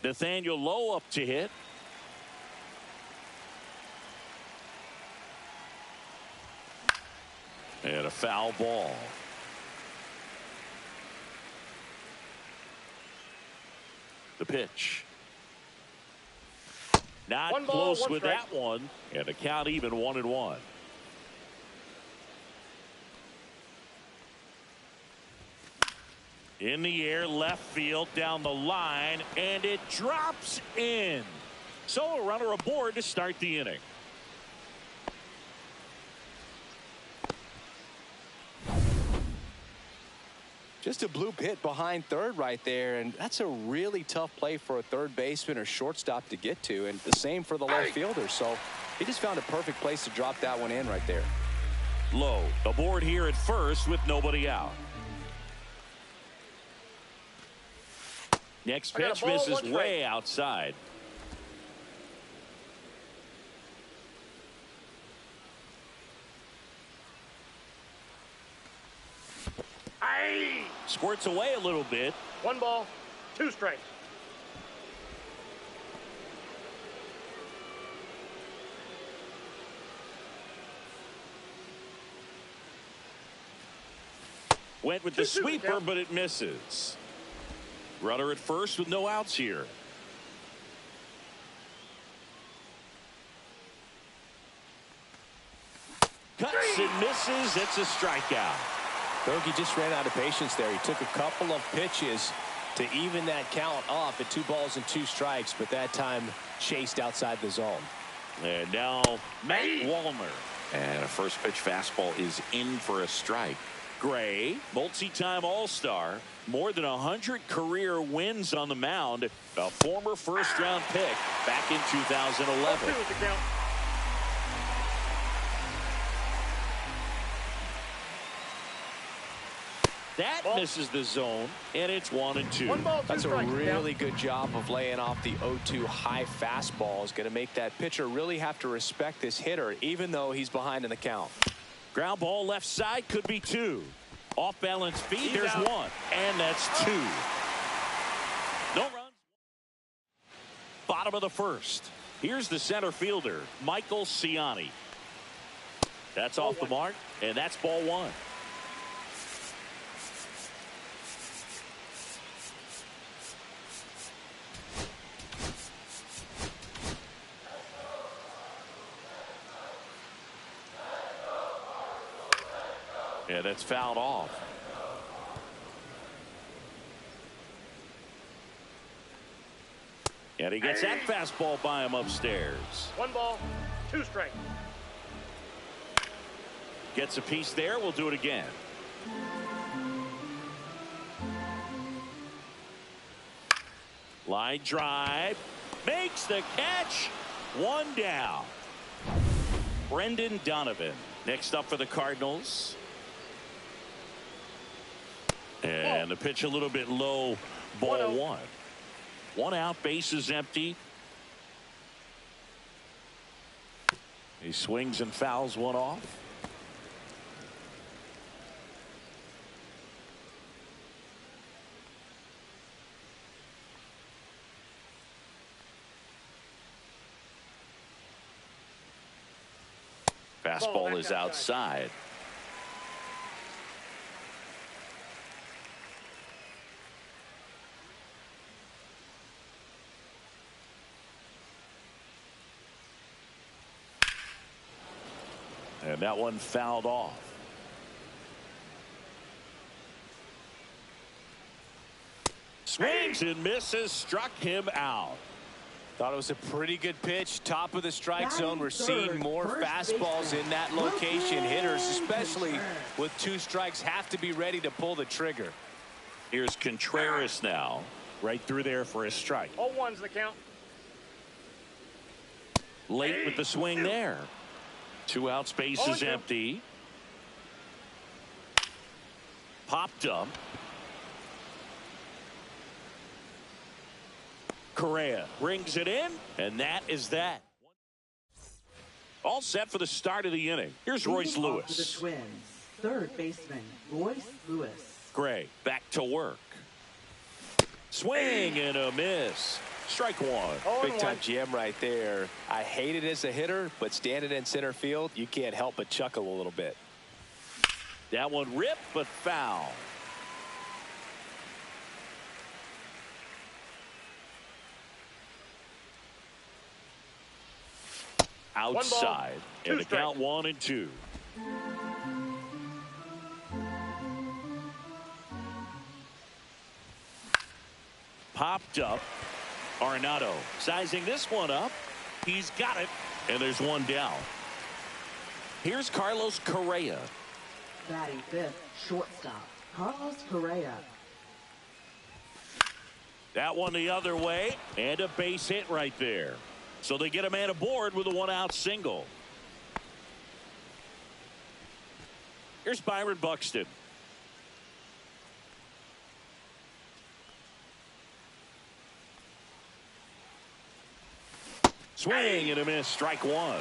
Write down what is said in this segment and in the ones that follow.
Nathaniel Lowe up to hit. And a foul ball. The pitch. Not close with that one. And the count even 1-1. In the air, left field, down the line, and it drops in. So a runner aboard to start the inning. Just a bloop hit behind third right there, and that's a really tough play for a third baseman or shortstop to get to, and the same for the left fielder. So he just found a perfect place to drop that one in right there. Low aboard here at first with nobody out. Next pitch misses way outside. Squirts away a little bit. 1 ball, 2 strikes. Went with the sweeper, but it misses. Runner at first with no outs here. Cuts and misses. It's a strikeout. Berkey just ran out of patience there. He took a couple of pitches to even that count off at 2 balls and 2 strikes, but that time chased outside the zone. And now Matt Wallner. And a first pitch fastball is in for a strike. Gray, multi-time All-Star, more than 100 career wins on the mound, a former first-round pick back in 2011. That misses the zone, and it's 1-2. That's a really good job of laying off the 0-2 high fastball. Is going to make that pitcher really have to respect this hitter, even though he's behind in the count. Ground ball left side, could be 2. Off balance feed, there's 1, and that's 2. No runs. Bottom of the first. Here's the center fielder, Michael Ciani. That's off the mark, and that's ball 1. Yeah, that's fouled off. And he gets that fastball by him upstairs. 1 ball, 2 strikes. Gets a piece there. We'll do it again. Line drive. Makes the catch. 1 down. Brendan Donovan. Next up for the Cardinals. And the pitch a little bit low. Ball 1. 1 out, bases empty. He swings and fouls one off. Fastball is outside. And that one fouled off. Swings and misses, struck him out. Thought it was a pretty good pitch. Top of the strike zone. We're seeing more fastballs in that location. Hitters, especially with 2 strikes, have to be ready to pull the trigger. Here's Contreras now. Right through there for a strike. 0-1's the count. Late with the swing there. 2 outs, base is empty. Popped up. Correa brings it in, and that is that. All set for the start of the inning. Here's Royce Lewis. For the Twins, third baseman Royce Lewis. Gray back to work. Swing and a miss. Strike 1. Big time jam right there. I hate it as a hitter, but standing in center field, you can't help but chuckle a little bit. That one ripped, but foul. Outside, and the count 1-2. Popped up. Arenado sizing this one up. He's got it, and there's 1 down. Here's Carlos Correa. Batting 5th, shortstop Carlos Correa. That one the other way, and a base hit right there. So they get a man aboard with a one-out single. Here's Byron Buxton. Swing and a miss, strike one.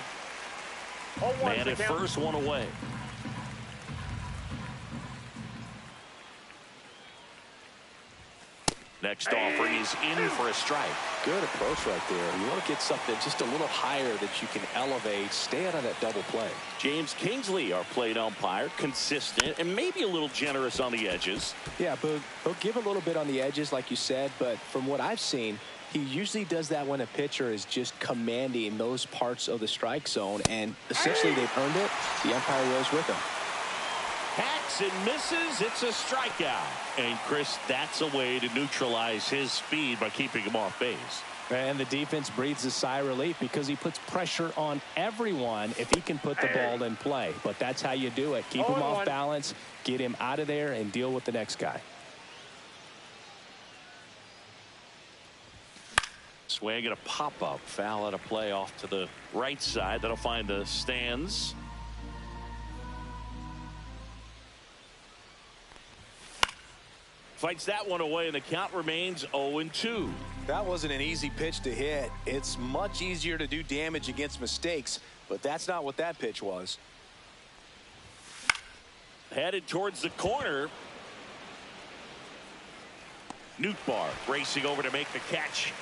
Man at first, one away. Next offering is in for a strike. Good approach right there. You want to get something just a little higher that you can elevate. Stay out of that double play. James Kingsley, our plate umpire, consistent and maybe a little generous on the edges. Yeah, but he'll give a little bit on the edges, like you said. But from what I've seen, he usually does that when a pitcher is just commanding those parts of the strike zone. And essentially, they've earned it. The umpire goes with them. Hacks and misses. It's a strikeout. And, Chris, that's a way to neutralize his speed by keeping him off base. And the defense breathes a sigh of relief because he puts pressure on everyone if he can put the ball in play. But that's how you do it. Keep him off balance, get him out of there, and deal with the next guy. Swing and a pop-up. Foul out of play off to the right side. That'll find the stands. Fights that one away, and the count remains 0-2. That wasn't an easy pitch to hit. It's much easier to do damage against mistakes, but that's not what that pitch was. Headed towards the corner. Nootbaar racing over to make the catch.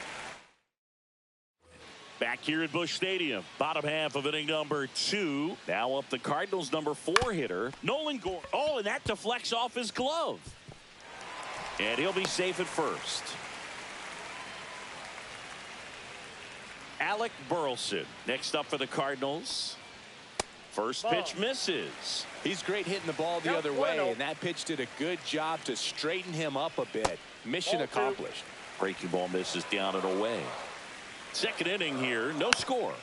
Back here at Busch Stadium, bottom half of inning number 2. Now up the Cardinals' number 4 hitter, Nolan Gorman. Oh, and that deflects off his glove. And he'll be safe at first. Alec Burleson next up for the Cardinals. First pitch misses. He's great hitting the ball the other way, and that pitch did a good job to straighten him up a bit. Mission accomplished. Breaking ball misses down and away. Second inning here, no score.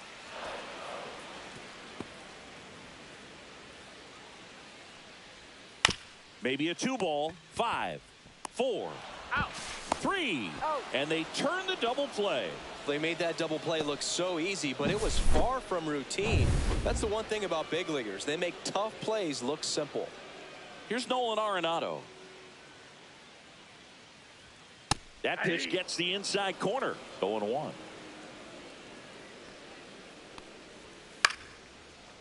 Maybe a 2-ball. 5, 4, 3, and they turn the double play. They made that double play look so easy, but it was far from routine. That's the one thing about big leaguers. They make tough plays look simple. Here's Nolan Arenado. That pitch gets the inside corner. 0-1.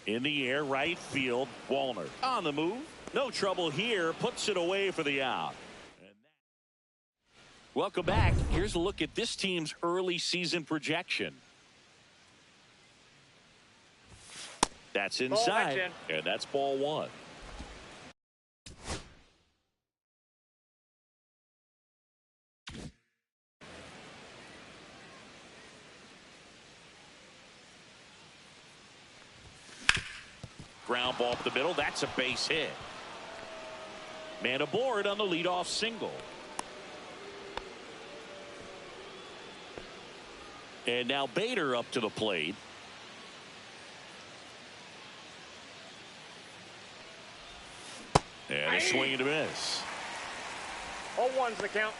In the air, right field, Wallner on the move. No trouble here. Puts it away for the out. Welcome back. Here's a look at this team's early season projection. That's inside, and that's ball 1. Ground ball up the middle. That's a base hit. Man aboard on the leadoff single. And now Bader up to the plate. And a swing and a miss. 0-1's the count.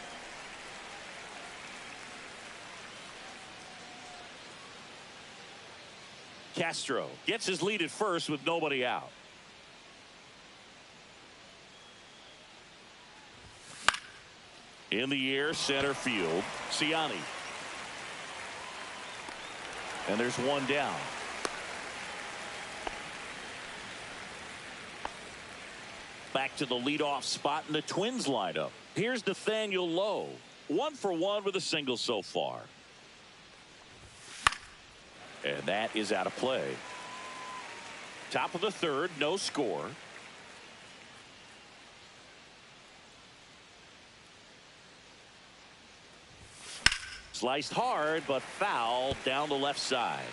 Castro gets his lead at first with nobody out. In the air, center field, Ciani. And there's one down. Back to the leadoff spot in the Twins lineup. Here's Nathaniel Lowe. 1 for 1 with a single so far. And that is out of play. Top of the third, no score. Sliced hard, but foul down the left side.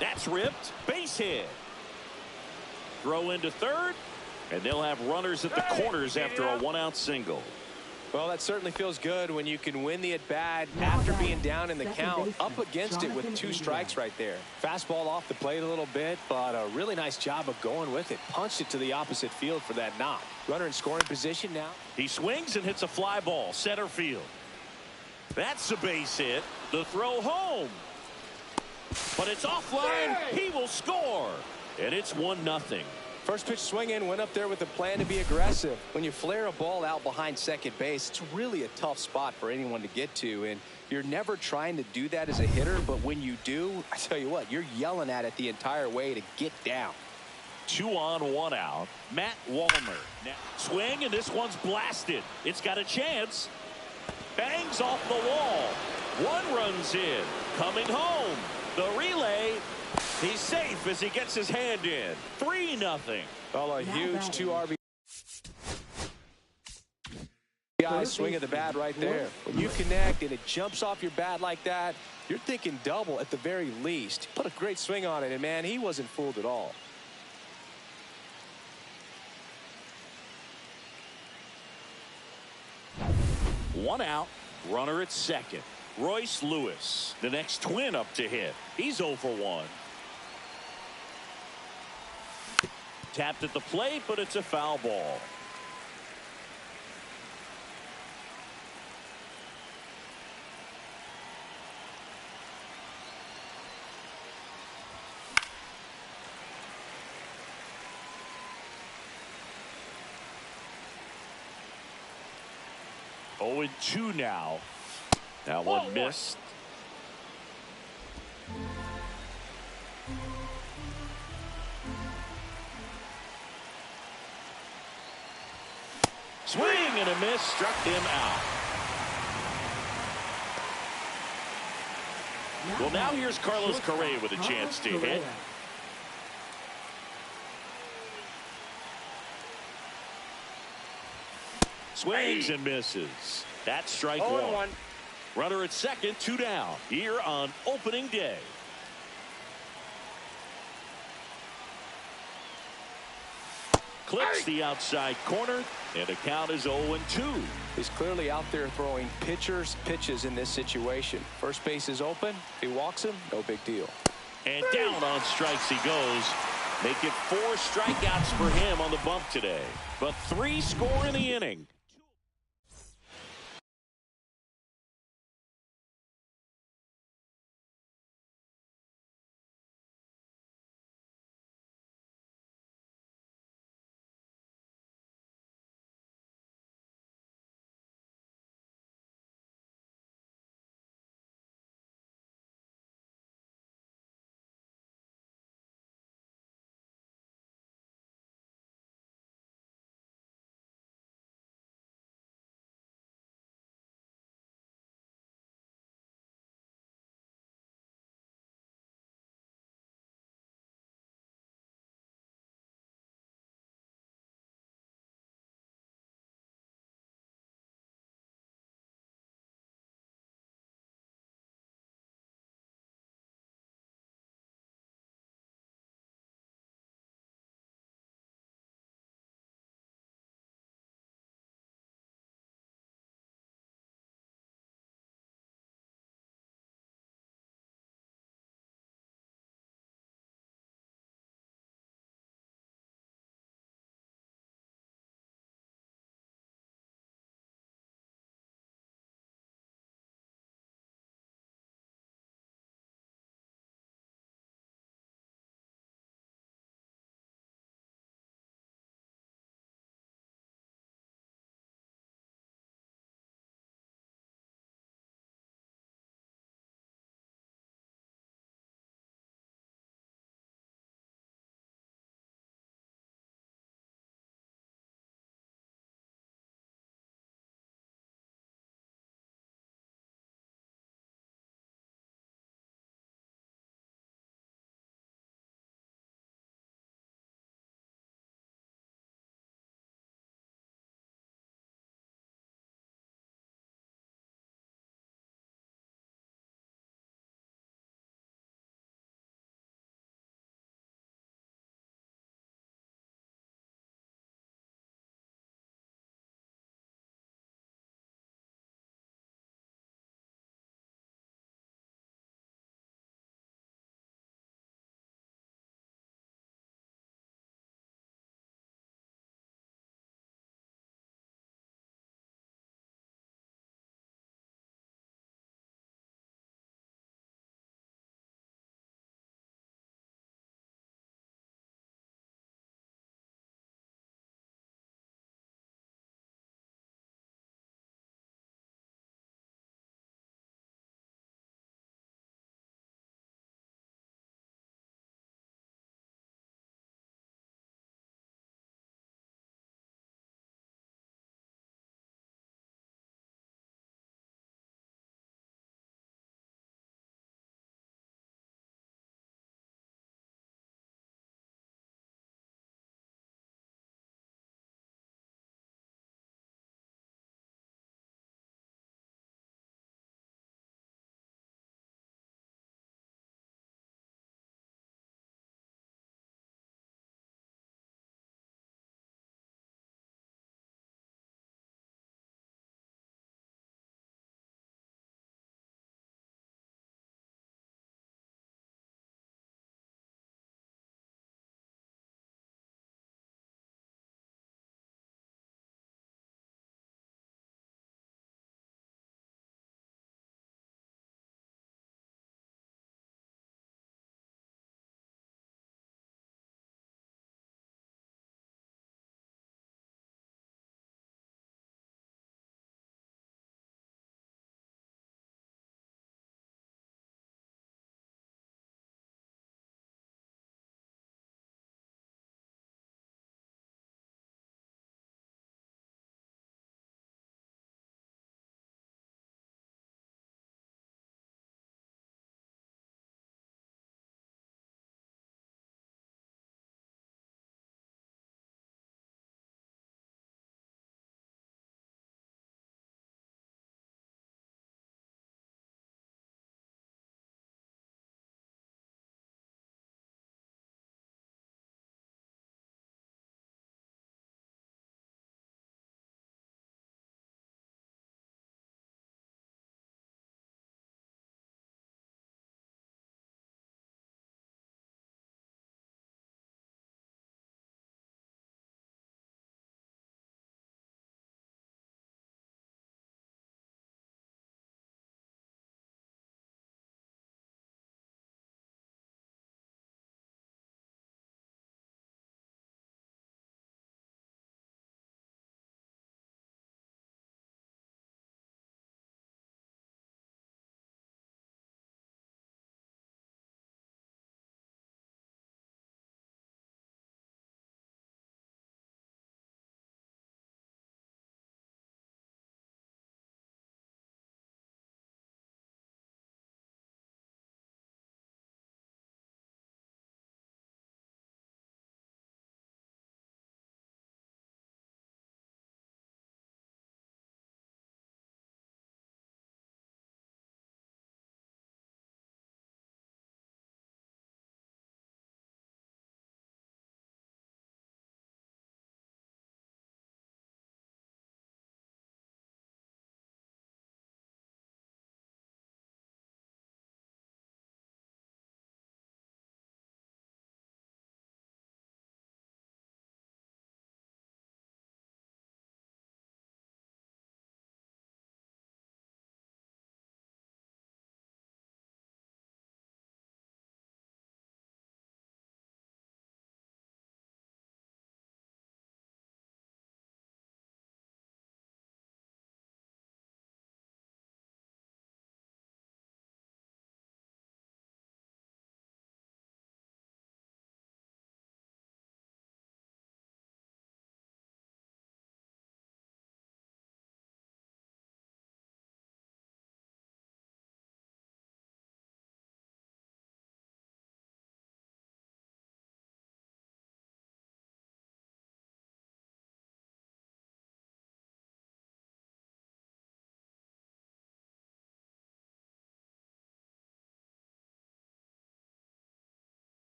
That's ripped. Base hit. Throw into third, and they'll have runners at the corners after a 1-out single. Well, that certainly feels good when you can win the at-bat after being down in the count, up against it with 2 strikes right there. Fastball off the plate a little bit, but a really nice job of going with it. Punched it to the opposite field for that knock. Runner in scoring position now. He swings and hits a fly ball center field. That's a base hit. The throw home. But it's offline. He will score. And it's 1-0. First pitch swinging, went up there with a plan to be aggressive. When you flare a ball out behind second base, it's really a tough spot for anyone to get to. And you're never trying to do that as a hitter, but when you do, I tell you what, you're yelling at it the entire way to get down. 2 on, 1 out. Matt Wallner. Now swing, and this one's blasted. It's got a chance. Bangs off the wall. 1 runs in. Coming home. The relay. He's safe as he gets his hand in. 3-0. Well, a huge 2 RBI swing of the bat right there. When you connect and it jumps off your bat like that, you're thinking double at the very least. Put a great swing on it, and man, he wasn't fooled at all. One out. Runner at second. Royce Lewis, the next Twin up to hit. He's 0 for 1. Tapped at the plate, but it's a foul ball. Oh, and 2 now. That one missed. Swing and a miss, struck him out. Well, now here's Carlos Correa with a chance to hit. Swings and misses. That's strike 1. Runner at second, 2 down. Here on opening day. Clips the outside corner, and the count is 0-2. He's clearly out there throwing pitches in this situation. First base is open. He walks him, no big deal. And down on strikes he goes. Make it 4 strikeouts for him on the bump today. But 3 score in the inning.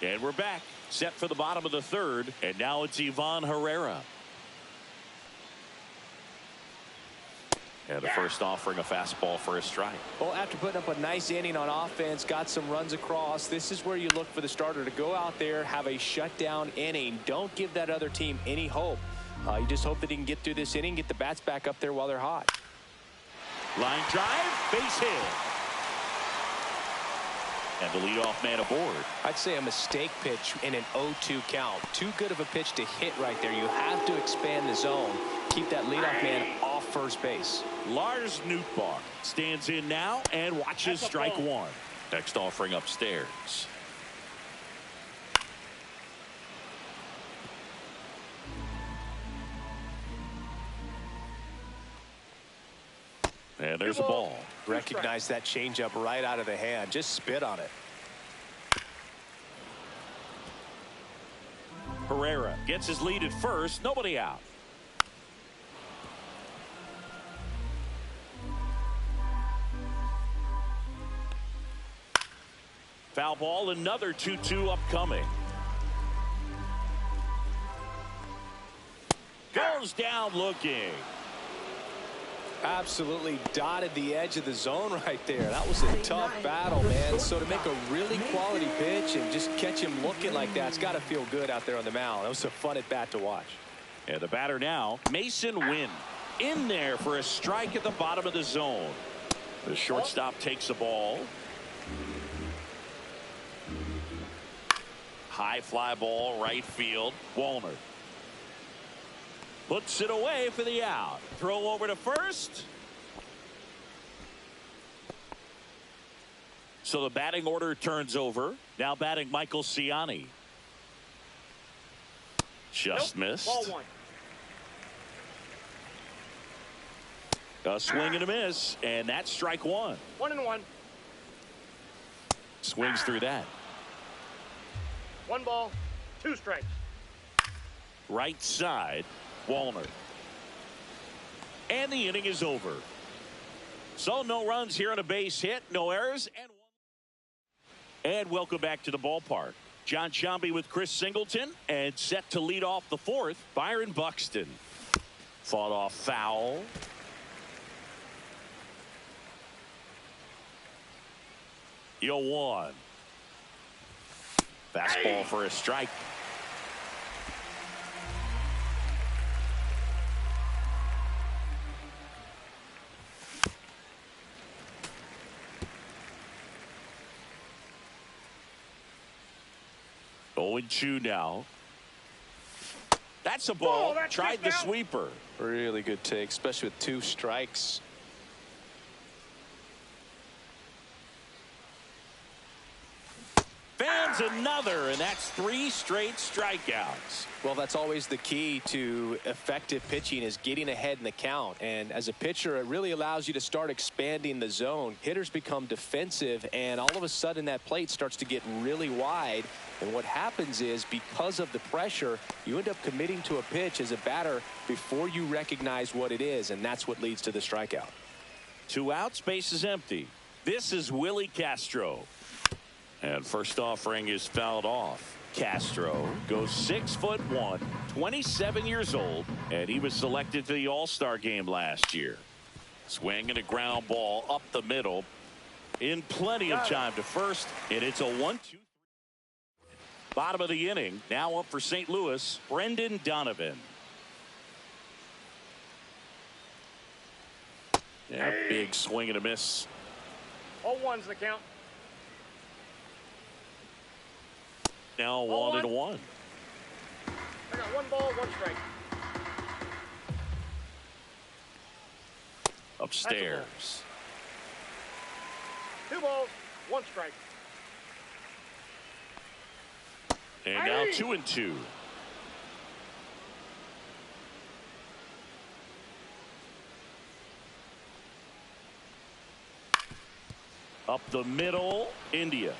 And we're back, set for the bottom of the third, and now it's Ivan Herrera. And the first offering a fastball for a strike. Well, after putting up a nice inning on offense, got some runs across, this is where you look for the starter to go out there, have a shutdown inning. Don't give that other team any hope. You just hope that he can get through this inning, get the bats back up there while they're hot. Line drive, base hit. And the leadoff man aboard. I'd say a mistake pitch in an 0-2 count. Too good of a pitch to hit right there. You have to expand the zone. Keep that leadoff man off first base. Lars Nootbaar stands in now and watches strike one. Next offering upstairs. And there's a ball. Recognize that changeup right out of the hand. Just spit on it. Herrera gets his lead at first. Nobody out. Foul ball, another 2-2 upcoming. Goes down looking. Absolutely dotted the edge of the zone right there. That was a tough battle, man. So to make a really quality pitch and just catch him looking like that, it's got to feel good out there on the mound. That was a fun at bat to watch. And the batter now, Mason Wynn, in there for a strike at the bottom of the zone. The shortstop takes the ball. High fly ball, right field. Walner puts it away for the out. Throw over to first. So the batting order turns over. Now batting Michael Ciani. Just missed. Ball one. A swing and a miss, and that's strike one. 1-1. Swings through that. 1 ball, 2 strikes. Right side, Walner. And the inning is over. So no runs here on a base hit, no errors, and welcome back to the ballpark. John Sciambi with Chris Singleton, and set to lead off the fourth, Byron Buxton. Fought off foul. Yo, 1. Fastball for a strike. Oh, 2 now. That's a ball. Tried the sweeper. Really good take, especially with 2 strikes. Fans another, and that's 3 straight strikeouts. Well, that's always the key to effective pitching, is getting ahead in the count. And as a pitcher, it really allows you to start expanding the zone. Hitters become defensive, and all of a sudden that plate starts to get really wide. And what happens is, because of the pressure, you end up committing to a pitch as a batter before you recognize what it is, and that's what leads to the strikeout. 2 outs, base is empty. This is Willie Castro. And first offering is fouled off. Castro goes 6'1", 27 years old, and he was selected to the All-Star game last year. Swing and a ground ball up the middle. In plenty of time to first, and it's a 1-2. Bottom of the inning, now up for St. Louis, Brendan Donovan. Yeah, big swing and a miss. 0-1's the count. Now 1-1. I got 1 ball, 1 strike. Upstairs. 2 balls, 1 strike. And now 2-2. Up the middle, India.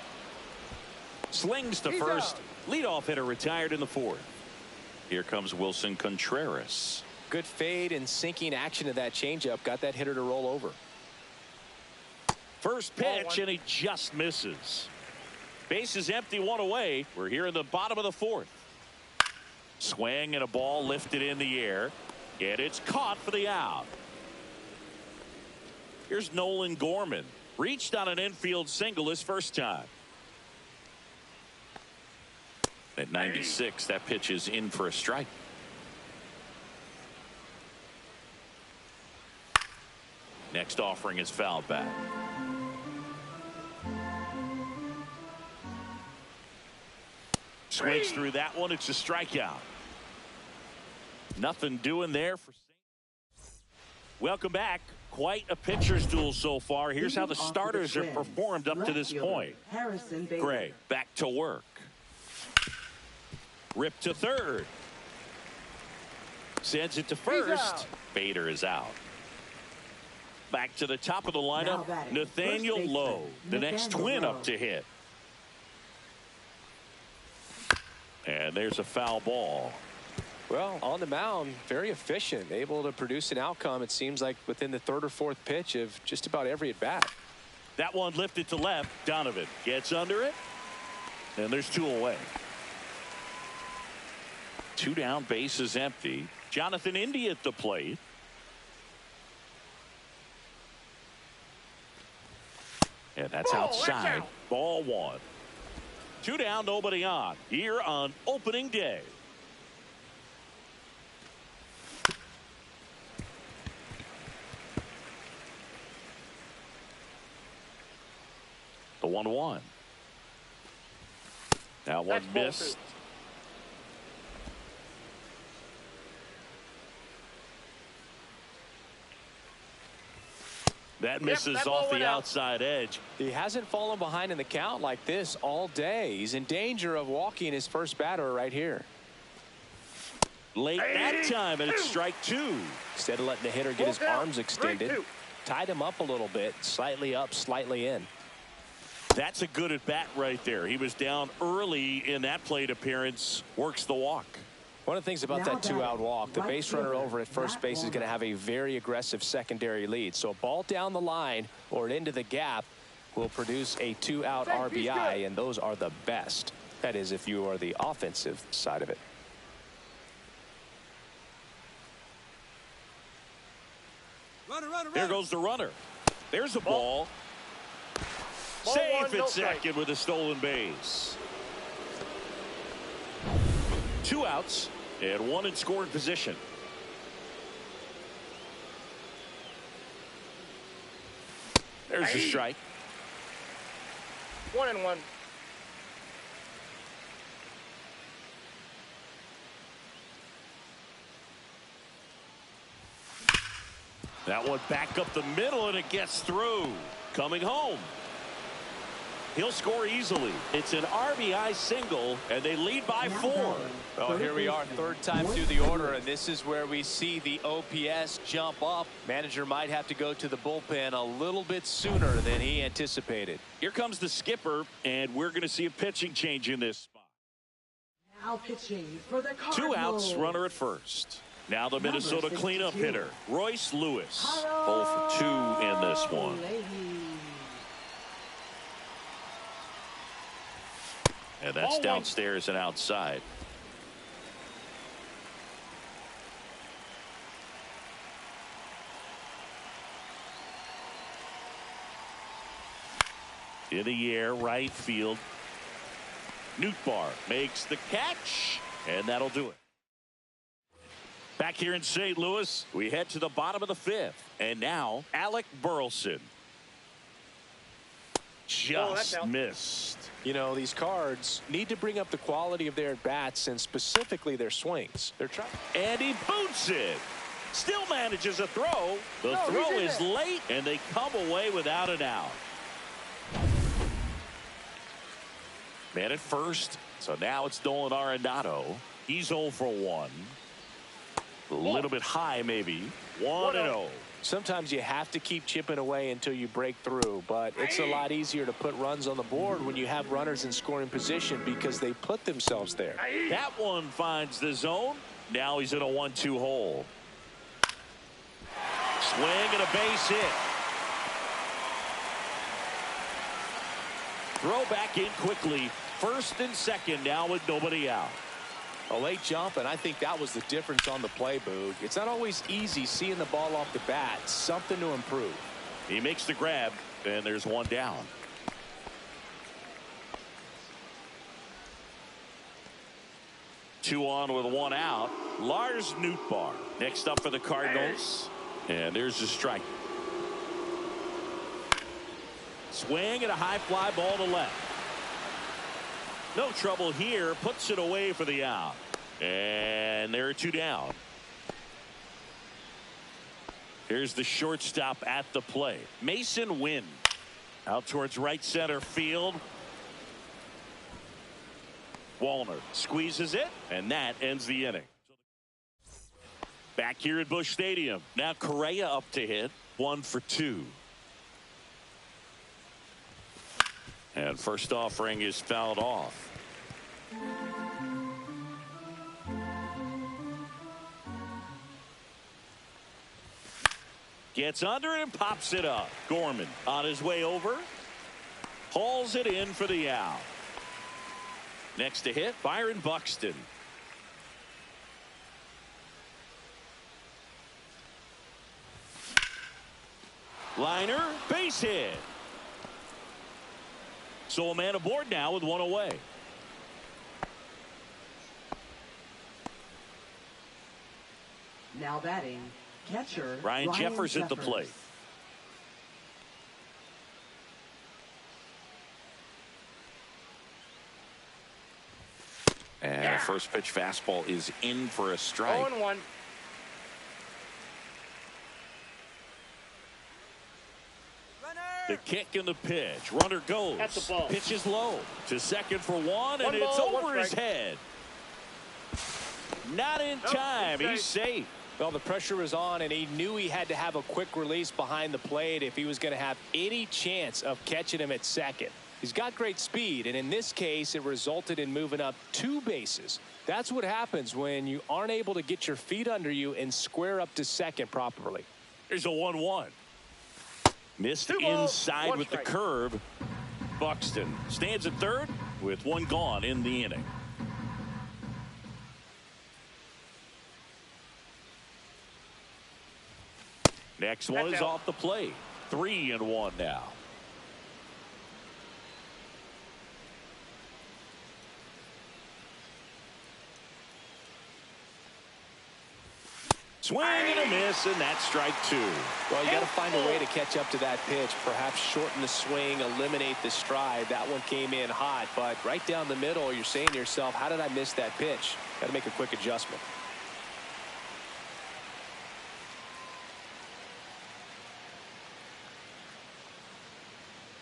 Slings to first. Leadoff hitter retired in the 4th. Here comes Wilson Contreras. Good fade and sinking action of that changeup. Got that hitter to roll over. First pitch, and he just misses. Base is empty, one away. We're here in the bottom of the fourth. Swing and a ball lifted in the air. And it's caught for the out. Here's Nolan Gorman. Reached on an infield single his first time. At 96, that pitch is in for a strike. Next offering is fouled back. Swings through that one. It's a strikeout. Nothing doing there for. Welcome back. Quite a pitcher's duel so far. Here's how the starters have performed up to this point. Gray back to work. Rip to third. Sends it to first. Bader is out. Back to the top of the lineup. Nathaniel Lowe, the next twin up to hit. And there's a foul ball. Well, on the mound, very efficient, able to produce an outcome, it seems like, within the third or fourth pitch of just about every at bat. That one lifted to left. Donovan gets under it. And there's two away. Two down, base is empty. Jonathan Indy at the plate. And that's outside. Ball one. Two down, nobody on. Here on opening day. The 1-1. Now one missed. That misses off the outside edge. He hasn't fallen behind in the count like this all day. He's in danger of walking his first batter right here. Late that time, and it's strike two. Instead of letting the hitter get his arms extended, tied him up a little bit, slightly up, slightly in. That's a good at bat right there. He was down early in that plate appearance. Works the walk. One of the things about that two-out walk, the base runner over at first base is going to have a very aggressive secondary lead. So a ball down the line or into the gap will produce a two-out RBI, and those are the best. That is, if you are the offensive side of it. There goes the runner. There's a ball. Safe at second with a stolen base. Two outs and one in scoring position. There's a strike. 1-1. That one back up the middle, and it gets through. Coming home. He'll score easily. It's an RBI single, and they lead by 4. Well, here we are, third time through the order, and this is where we see the OPS jump up. Manager might have to go to the bullpen a little bit sooner than he anticipated. Here comes the skipper, and we're going to see a pitching change in this spot. Now pitching for the Cardinals. Two outs, runner at first. Now the Minnesota cleanup hitter, Royce Lewis. 0 for 2 in this one. And that's downstairs and outside. In the air, right field. Nootbaar makes the catch, and that'll do it. Back here in St. Louis, we head to the bottom of the 5th. And now, Alec Burleson. Just missed. You know, these Cards need to bring up the quality of their at-bats and specifically their swings. They're trying. And he boots it. Still manages a throw. The throw is late, and they come away without an out. Man at first. So now it's Nolan Arenado. He's 0 for 1. A little bit high, maybe. 1-0. Sometimes you have to keep chipping away until you break through, but it's a lot easier to put runs on the board when you have runners in scoring position because they put themselves there. That one finds the zone. Now he's in a 1-2 hole. Swing and a base hit. Throw back in quickly. First and second now with nobody out. A late jump, and I think that was the difference on the play, Boog. It's not always easy seeing the ball off the bat. Something to improve. He makes the grab, and there's one down. Two on with one out. Lars Nootbaar next up for the Cardinals. And there's the strike. Swing and a high fly ball to left. No trouble here. Puts it away for the out. And there are two down. Here's the shortstop at the play. Mason Wynn. Out towards right center field. Wallner squeezes it, and that ends the inning. Back here at Busch Stadium. Now Correa up to hit. 1 for 2. And first offering is fouled off. Gets under it and pops it up. Gorman on his way over. Hauls it in for the out. Next to hit, Byron Buxton. Liner, base hit. So a man aboard now with one away. Now batting, catcher Ryan Jeffers at the plate. And the first pitch fastball is in for a strike. 0-1. The kick and the pitch. Runner goes. That's the ball. Pitch is low. To second for one, and One it's ball, over one his strike. head. Not in time. He's safe. Well, the pressure was on, and he knew he had to have a quick release behind the plate if he was going to have any chance of catching him at second. He's got great speed, and in this case, it resulted in moving up 2 bases. That's what happens when you aren't able to get your feet under you and square up to second properly. Here's a 1-1. Missed 2 balls, inside 1 with strike. the curve. Buxton stands at third with 1 gone in the inning. Next one is off the plate. 3-1 now. Swing and a miss, and that's strike 2. Well, you got to find a way to catch up to that pitch, perhaps shorten the swing, eliminate the stride. That one came in hot, but right down the middle, you're saying to yourself, how did I miss that pitch? Got to make a quick adjustment.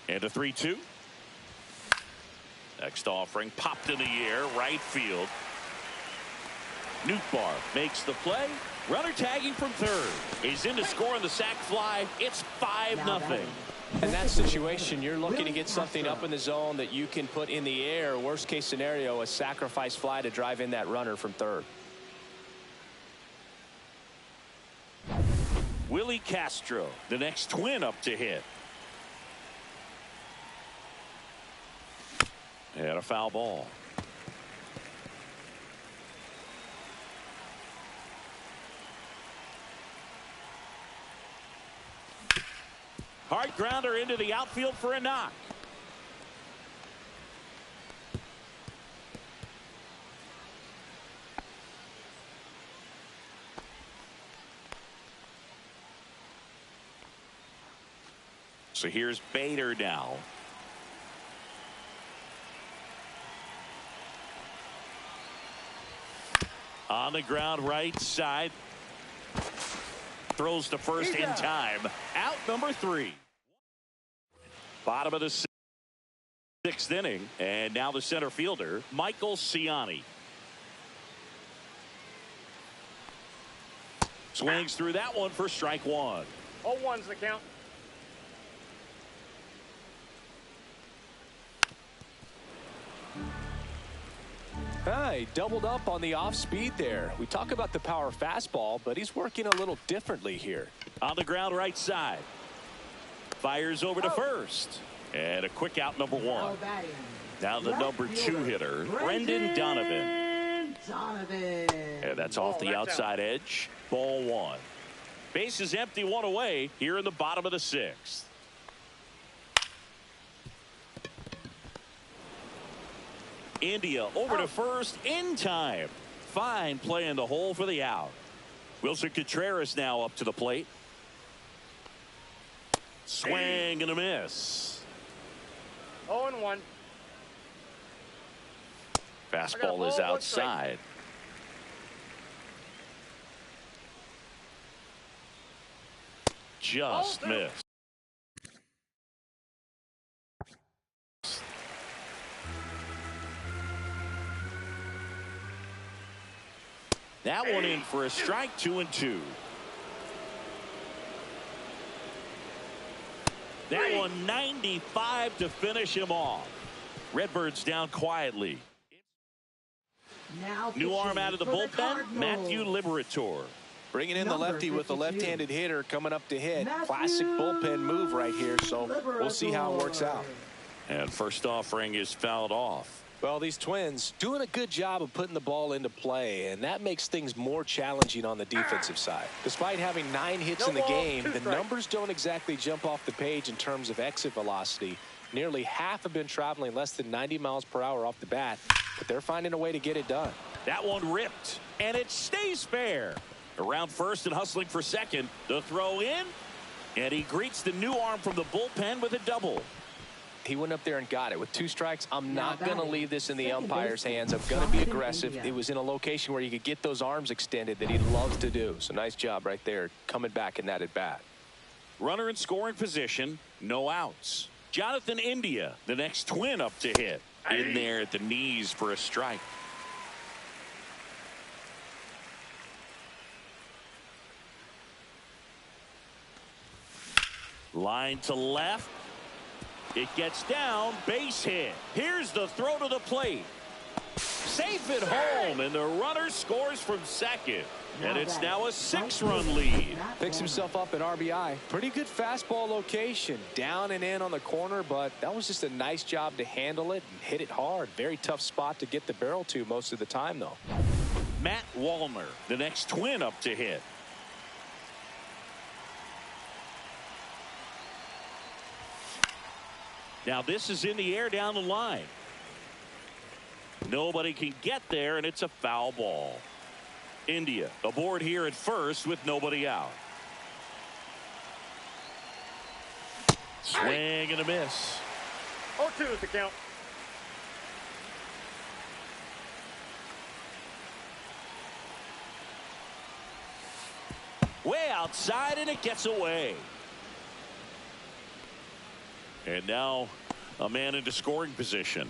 And a 3-2. Next offering popped in the air, right field. Nootbaar makes the play. Runner tagging from third. He's in to score on the sac fly. It's 5-0. In that situation, you're looking to get something up in the zone that you can put in the air. Worst case scenario, a sacrifice fly to drive in that runner from third. Willie Castro, the next twin up to hit. And a foul ball. Hard grounder into the outfield for a knock. So here's Bader now. On the ground right side. Throws to first in time. Out number 3. Bottom of the 6th inning. And now the center fielder, Michael Ciani. Swings through that one for strike 1. 0-1's the count. He doubled up on the off speed there. We talk about the power fastball, but he's working a little differently here. On the ground right side. Fires over to first. And a quick out, number one. batting. Now the number 2 hitter, Brendan Donovan. And that's off the outside edge. Ball 1. Base is empty, 1 away here in the bottom of the 6th. India over to first in time. Fine play in the hole for the out. Wilson Contreras now up to the plate. Swing and a miss. 0-1. Fastball is outside. Just missed. That one in for a strike, 2-2. That one 95 to finish him off. Redbirds down quietly. Now New arm out of the bullpen, Matthew Liberator. Bringing in the lefty with the left-handed hitter coming up to hit. Classic bullpen move right here, so we'll see how it works out. And first offering is fouled off. Well, these Twins doing a good job of putting the ball into play, and that makes things more challenging on the defensive side. Despite having 9 hits in the game, the numbers don't exactly jump off the page in terms of exit velocity. Nearly half have been traveling less than 90 miles per hour off the bat, but they're finding a way to get it done. That one ripped, and it stays fair. Around first and hustling for second. The throw in, and he greets the new arm from the bullpen with a double. He went up there and got it. With 2 strikes, I'm not going to leave this in the umpire's hands. I'm going to be aggressive. It was in a location where you could get those arms extended that he loves to do. So nice job right there coming back in that at bat. Runner in scoring position, no outs. Jonathan India, the next Twin up to hit. In there at the knees for a strike. Line to left. It gets down, base hit. Here's the throw to the plate. Safe at home, and the runner scores from second. And it's now a 6-run lead. Picks himself up at RBI. Pretty good fastball location. Down and in on the corner, but that was just a nice job to handle it and hit it hard. Very tough spot to get the barrel to most of the time, though. Matt Wallner, the next Twin up to hit. Now this is in the air down the line. Nobody can get there, and it's a foul ball. India aboard here at first with nobody out. Swing and a miss. 0-2 is the count. Way outside, and it gets away. And now a man into scoring position.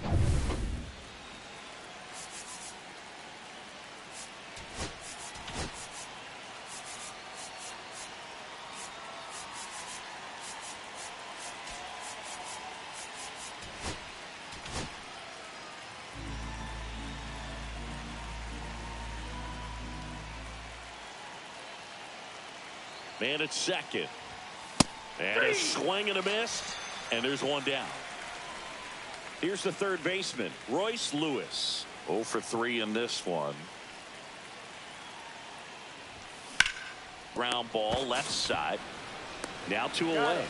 Man at second. And a swing and a miss. And there's one down. Here's the third baseman, Royce Lewis. 0 for 3 in this one. Ground ball left side. Now 2 away.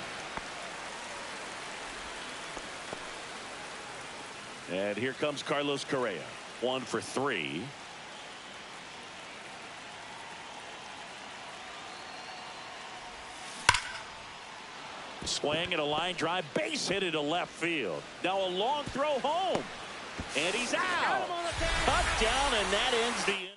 And here comes Carlos Correa. 1 for 3. Swing and a line drive, base hit into left field. Now a long throw home, and he's out. Cut down, and that ends the inning.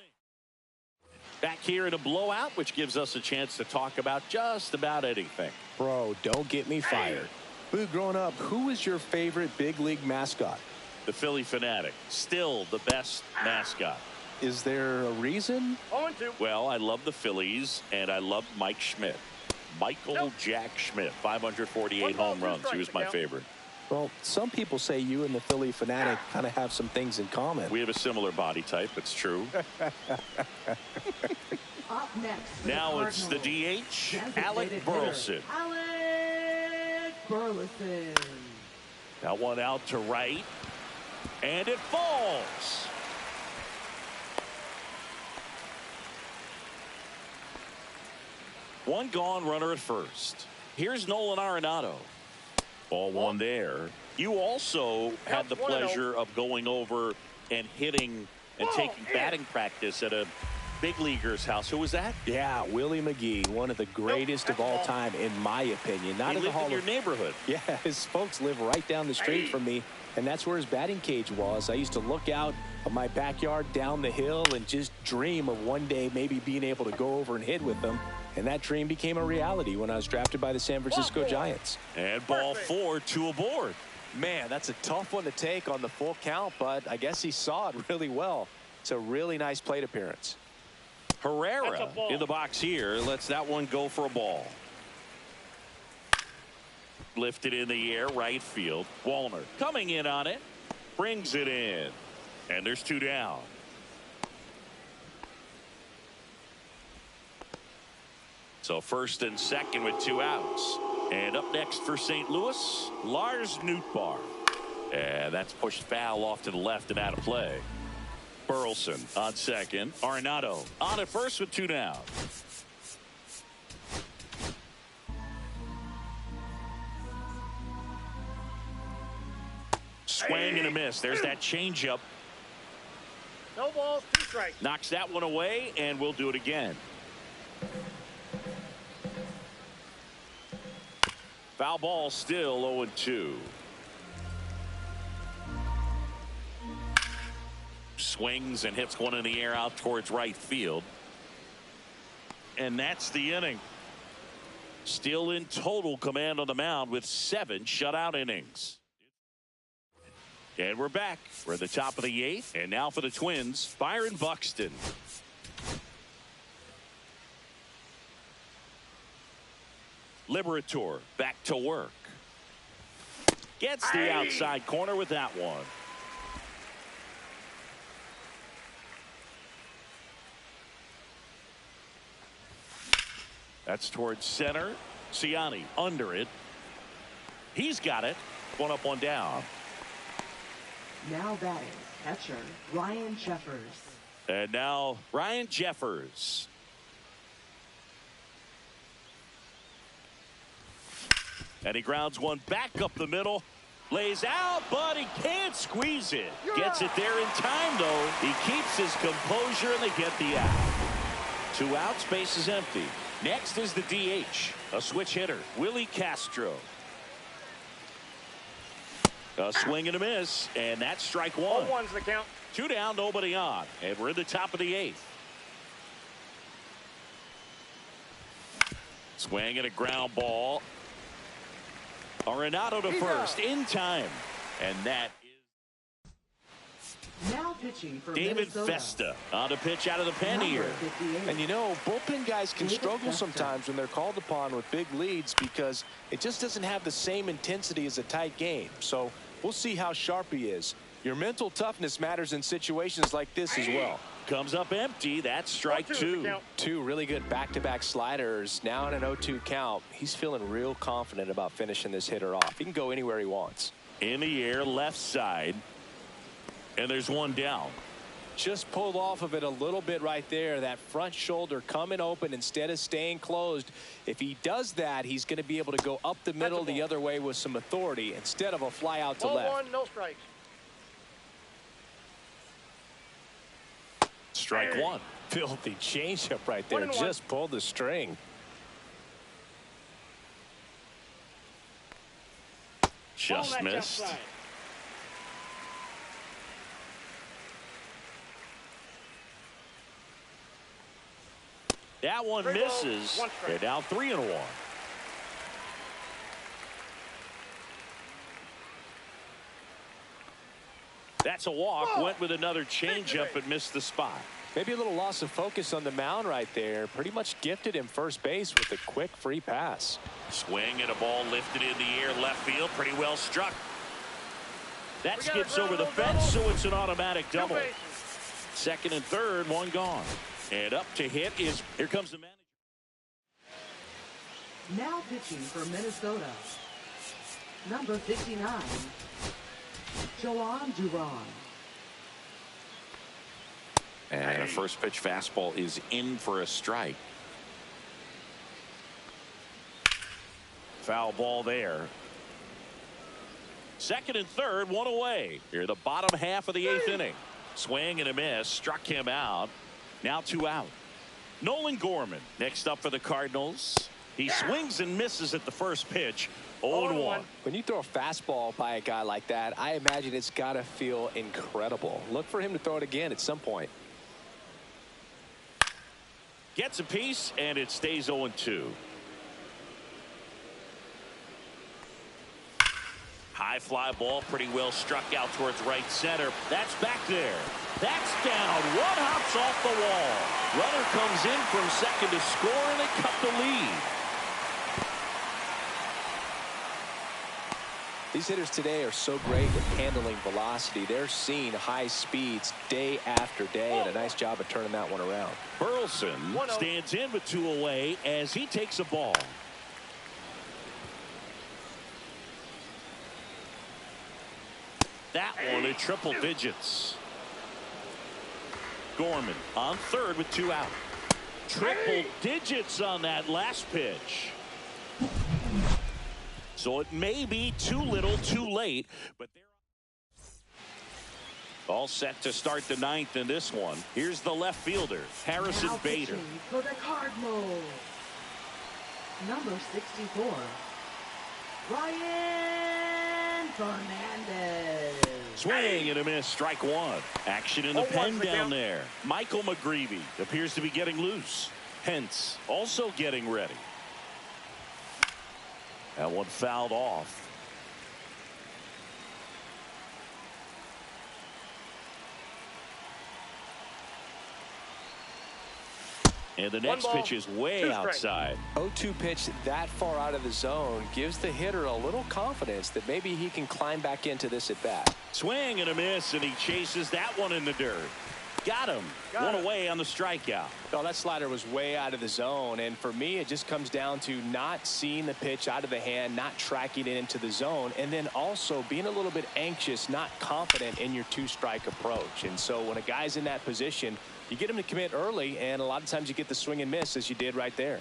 Back here in a blowout, which gives us a chance to talk about just about anything. Bro, don't get me fired. Boo, growing up, who was your favorite big league mascot? The Philly Fanatic, still the best mascot. Is there a reason? 0-2. Well, I love the Phillies, and I love Mike Schmidt. Michael Jack Schmidt, 548 home runs. He was my favorite. Well, some people say you and the Philly Fanatic kind of have some things in common. We have a similar body type. It's true. Up next, now it's the DH, Alec Burleson. Alec Burleson. That one out to right. And it falls. One gone, runner at first. Here's Nolan Arenado. Ball one there. You also had the pleasure of going over and hitting and taking batting practice at a big leaguer's house. Who was that? Yeah, Willie McGee, one of the greatest of all time, in my opinion. Not in the Hall of your neighborhood. Yeah, his folks live right down the street from me, and that's where his batting cage was. I used to look out of my backyard down the hill and just dream of one day maybe being able to go over and hit with them. And that dream became a reality when I was drafted by the San Francisco Giants. And ball 4, 2 aboard. Man, that's a tough one to take on the full count, but I guess he saw it really well. It's a really nice plate appearance. Herrera in the box here. Lets that one go for a ball. Lifted in the air, right field. Wallner coming in on it. Brings it in. And there's 2 down. So first and second with 2 outs. And up next for St. Louis, Lars Nootbaar. And that's pushed foul off to the left and out of play. Burleson on second. Arenado on at first with 2 down. Swing and a miss. There's that changeup. No balls, 2 strikes. Knocks that one away, and we'll do it again. Foul ball, still 0-2. Swings and hits one in the air out towards right field. And that's the inning. Still in total command on the mound with 7 shutout innings. And we're back. We're at the top of the 8th. And now for the Twins, Byron Buxton. Liberator back to work. Gets the outside corner with that one. That's towards center. Ciani under it. He's got it. 1 up, 1 down. Now batting, catcher, Ryan Jeffers. And now Ryan Jeffers. And he grounds one back up the middle. Lays out, but he can't squeeze it. Gets it there in time, though. He keeps his composure, and they get the out. 2 outs, base is empty. Next is the DH, a switch hitter, Willie Castro. A swing and a miss, and that's strike 1. 0-1's the count. 2 down, nobody on, and we're in the top of the 8th. Swing and a ground ball. Arenado to first in time, and that is Now pitching for David Minnesota. Festa on a pitch out of the pen here. Number 58. And you know, bullpen guys can David struggle Festa. sometimes when they're called upon with big leads because it just doesn't have the same intensity as a tight game. So we'll see how sharp he is. Your mental toughness matters in situations like this as well. Comes up empty. That's strike 2. 2 really good back-to-back sliders. Now in an 0-2 count. He's feeling real confident about finishing this hitter off. He can go anywhere he wants. In the air, left side. And there's 1 down. Just pulled off of it a little bit right there. That front shoulder coming open instead of staying closed. If he does that, he's going to be able to go up the middle the other way with some authority instead of a fly out to left. 1, no strikes. Strike 1. Filthy changeup right there. 1-1. Just pulled the string. Just missed. That one misses. They're down 3-1. That's a walk. Went with another changeup and missed the spot. Maybe a little loss of focus on the mound right there. Pretty much gifted him first base with a quick free pass. Swing and a ball lifted in the air left field. Pretty well struck. That skips over the fence, so it's an automatic double. Second and third, 1 gone. And up to hit is, here comes the manager. Now pitching for Minnesota, Number 59, Joan Duran. And a first pitch fastball is in for a strike. Foul ball there. Second and third, one away. Here the bottom half of the eighth inning. Swing and a miss, struck him out. Now 2 out. Nolan Gorman next up for the Cardinals. He swings and misses at the first pitch. 0-1. When you throw a fastball by a guy like that, I imagine it's got to feel incredible. Look for him to throw it again at some point. Gets a piece, and it stays 0-2. High fly ball, pretty well struck out towards right center. That's back there. That's down. One hops off the wall. Runner comes in from second to score, and they cut the lead. These hitters today are so great with handling velocity. They're seeing high speeds day after day, and a nice job of turning that one around. Burleson stands in with 2 away as he takes a ball. That one at triple digits. Gorman on third with 2 out. Triple digits on that last pitch. So it may be too little too late, but they're all set to start the ninth in this one. Here's the left fielder, Harrison Now Bader. pitching for the Cardinals, number 64, Ryan Fernandez. Swing and a miss, strike one. Action in the pen down there. Michael McGreevy appears to be getting loose. Hence also getting ready. That one fouled off. And the next pitch is way outside. 0-2 pitch that far out of the zone gives the hitter a little confidence that maybe he can climb back into this at bat. Swing and a miss, and he chases that one in the dirt. Got him. One away on the strikeout. No, that slider was way out of the zone, and for me, it just comes down to not seeing the pitch out of the hand, not tracking it into the zone, and then also being a little bit anxious, not confident in your 2-strike approach. And so when a guy's in that position, you get him to commit early, and a lot of times you get the swing and miss, as you did right there.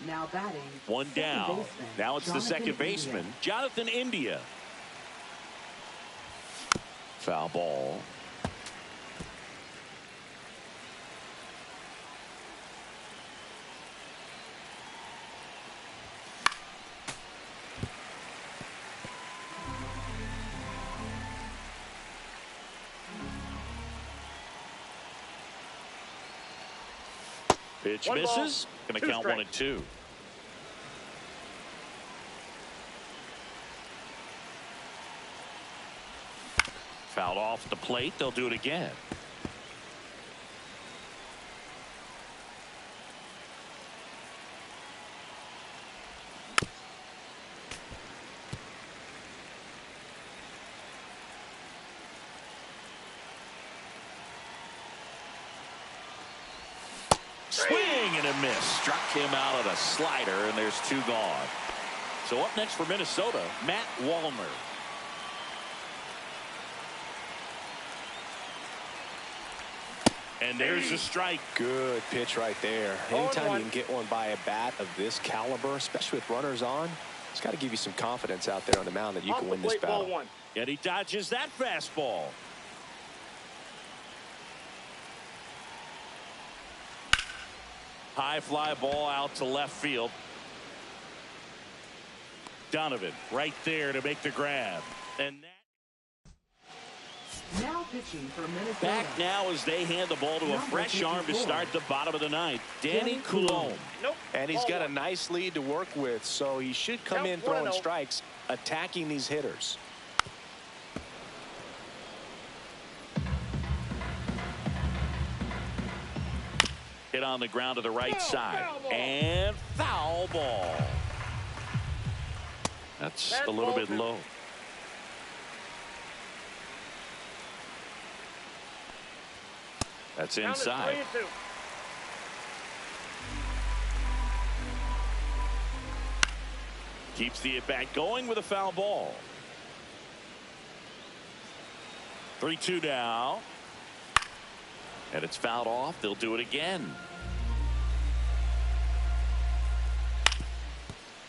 Now batting. One down. Now it's the second baseman, Jonathan India. Foul ball. Pitch misses. Going to count 1-2. Fouled off the plate. They'll do it again. Swing and a miss. Struck him out of the slider, and there's 2 gone. So up next for Minnesota, Matt Wallner. And there's a strike. Good pitch right there. Anytime you can get one by a bat of this caliber, especially with runners on, it's got to give you some confidence out there on the mound that you can win this battle. And he dodges that fastball. High fly ball out to left field. Donovan right there to make the grab. And that Now pitching for Minnesota. back now as they hand the ball to a fresh arm to start the bottom of the ninth. Danny Coulombe. And he's got a nice lead to work with, so he should come in throwing strikes, attacking these hitters. Hit on the ground to the right side. And foul ball. That's a little bit low. That's inside. Keeps the at-bat going with a foul ball. 3-2 now. And it's fouled off. They'll do it again.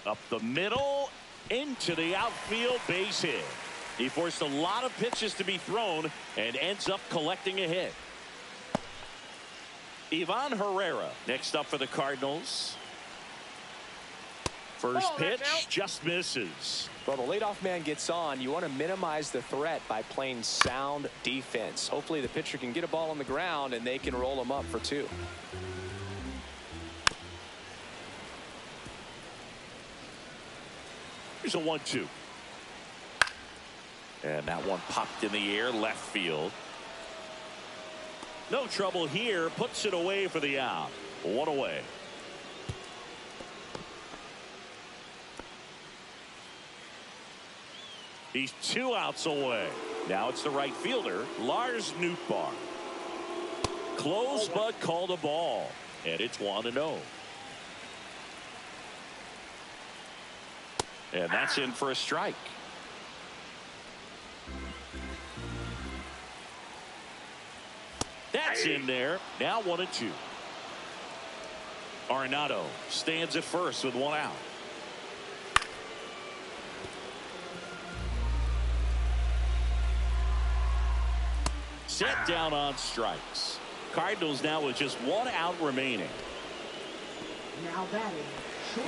Up the middle, into the outfield, base hit. He forced a lot of pitches to be thrown and ends up collecting a hit. Ivan Herrera next up for the Cardinals. First pitch just misses. Well, the leadoff man gets on. You want to minimize the threat by playing sound defense. Hopefully the pitcher can get a ball on the ground and they can roll him up for 2. Here's a 1-2. And that one popped in the air, left field. No trouble here. Puts it away for the out. 1 away. He's 2 outs away. Now it's the right fielder, Lars Nootbaar. Close but called a ball. And it's 1-0. And that's in for a strike. That's in there. Now 1-2. Arenado stands at first with 1 out. Set down on strikes. Cardinals now with just 1 out remaining. Now batting.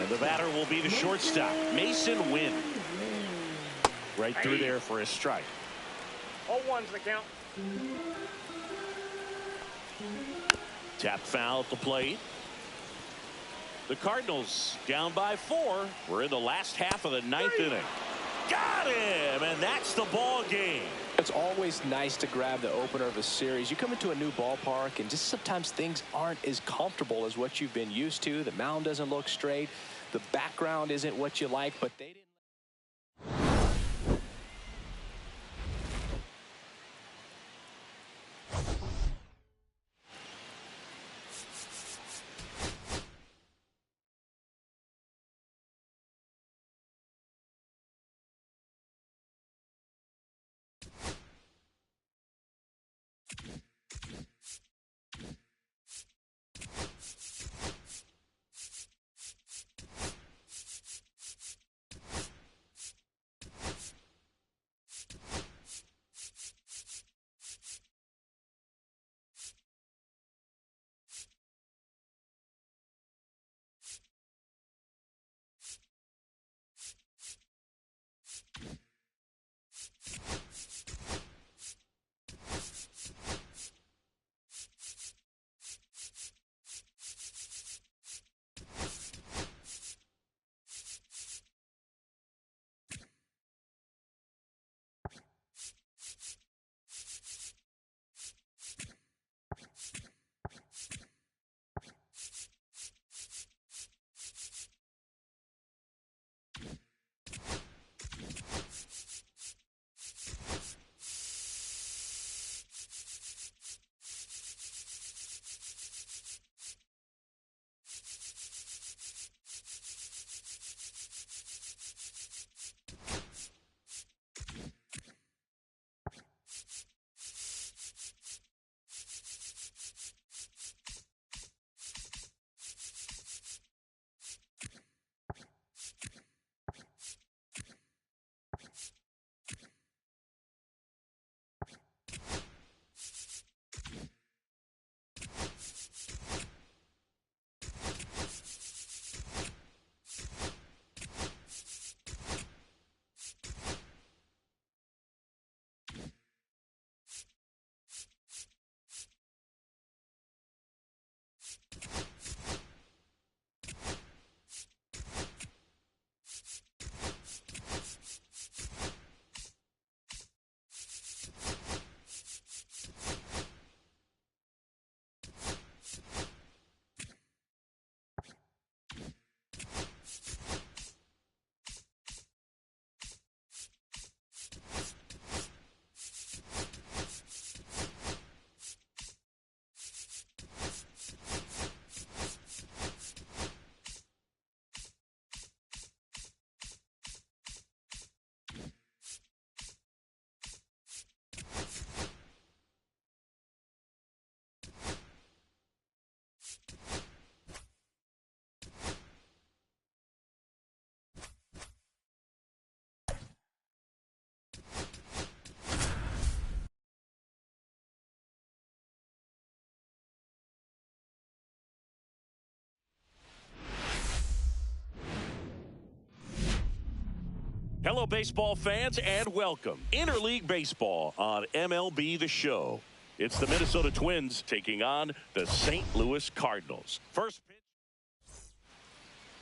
And the batter will be the shortstop, Mason Wynn. Right through there for a strike. 0-1's the count. Tap foul at the plate. The Cardinals down by 4. We're in the last half of the 9th inning. Got him, and that's the ball game. It's always nice to grab the opener of a series. You come into a new ballpark and just sometimes things aren't as comfortable as what you've been used to. The mound doesn't look straight. The background isn't what you like, but they didn't. Hello, baseball fans, and welcome. Interleague Baseball on MLB The Show. It's the Minnesota Twins taking on the St. Louis Cardinals. First pitch.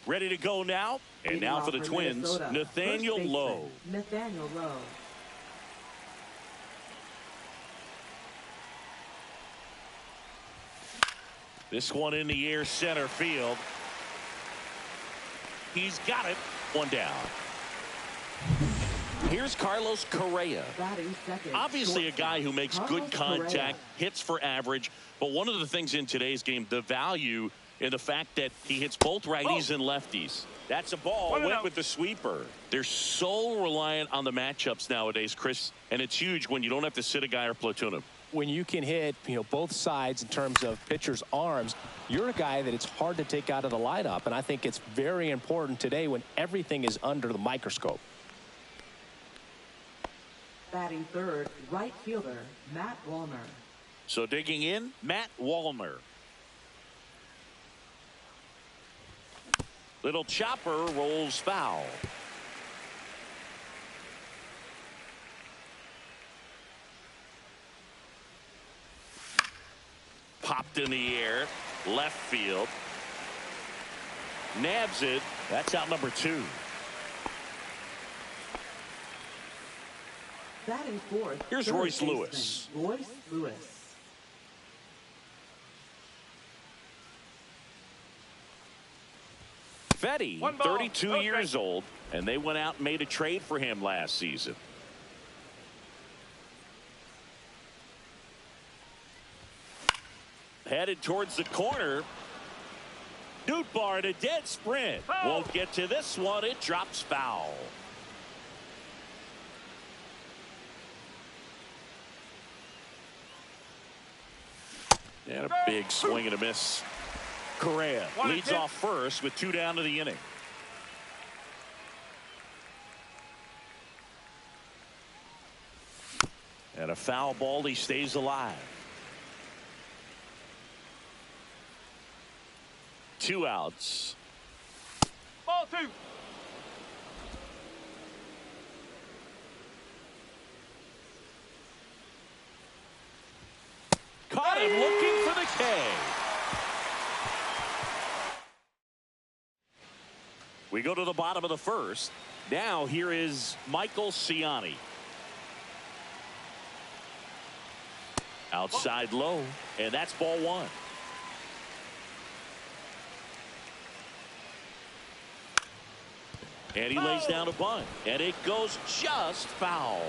Ready to go now. And now for the Twins, Nathaniel Lowe. Nathaniel Lowe. This one in the air, center field. He's got it. One down. Here's Carlos Correa. Obviously a guy who makes good contact, hits for average. But one of the things in today's game, the value in the fact that he hits both righties and lefties. That's a ball. Went with the sweeper. They're so reliant on the matchups nowadays, Chris. And it's huge when you don't have to sit a guy or platoon him. When you can hit, both sides in terms of pitchers' arms, you're a guy that it's hard to take out of the lineup. And I think it's very important today when everything is under the microscope. Batting third, right fielder, Matt Wallner. So digging in, Matt Wallner. Little chopper rolls foul. Popped in the air, left field. Nabs it. That's out number 2. Batting fourth. Here's Royce Lewis. Royce Lewis. Fetty, 32 years old, and they went out and made a trade for him last season. Headed towards the corner. Nootbaar in a dead sprint. Won't get to this one. It drops foul. And a big swing and a miss. Correa leads off first with 2 down to the inning. And a foul ball. He stays alive. 2 outs. Ball 2. Caught him looking for the K. We go to the bottom of the first. Now here is Michael Ciani. Outside low, and that's ball 1. And he lays down a bunt, and it goes just foul.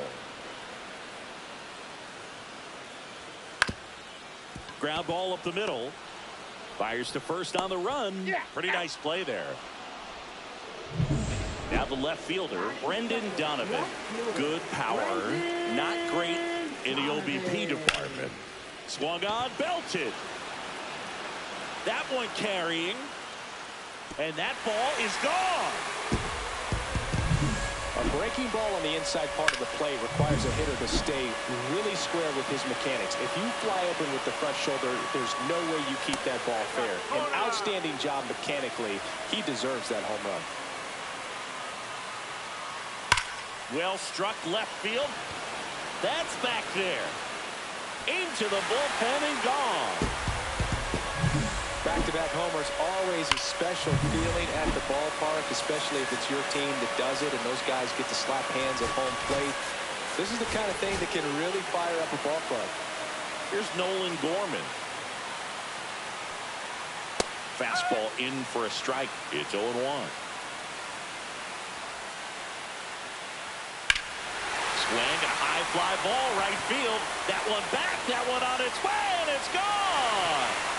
Ground ball up the middle. Fires to first on the run. Pretty nice play there. Now the left fielder, Brendan Donovan. Good power, not great in the OBP department. Swung on, belted. That one carrying. And that ball is gone. A breaking ball on the inside part of the plate requires a hitter to stay really square with his mechanics. If you fly open with the front shoulder, there's no way you keep that ball fair. An outstanding job mechanically. He deserves that home run. Well struck left field. That's back there. Into the bullpen and gone. Back-to-back homers, always a special feeling at the ballpark, especially if it's your team that does it and those guys get to slap hands at home plate. This is the kind of thing that can really fire up a ball club. Here's Nolan Gorman. Fastball in for a strike. It's 0-1. Swing and a high fly ball right field. That one back, that one on its way, and it's gone.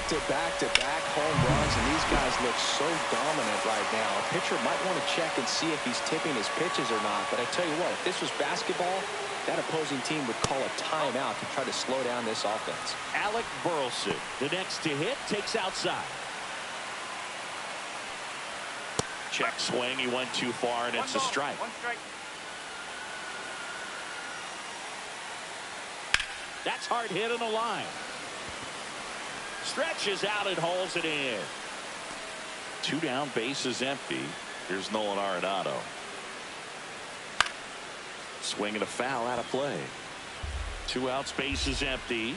Back-to-back home runs, and these guys look so dominant right now. A pitcher might want to check and see if he's tipping his pitches or not. But I tell you what, if this was basketball, that opposing team would call a timeout to try to slow down this offense. Alec Burleson, the next to hit, takes outside. Check swing, he went too far, and it's a strike. 1 strike. That's hard hit in the line. Stretches out and hauls it in. 2 down, bases empty. Here's Nolan Arenado. Swing and a foul, out of play. 2 outs, bases empty.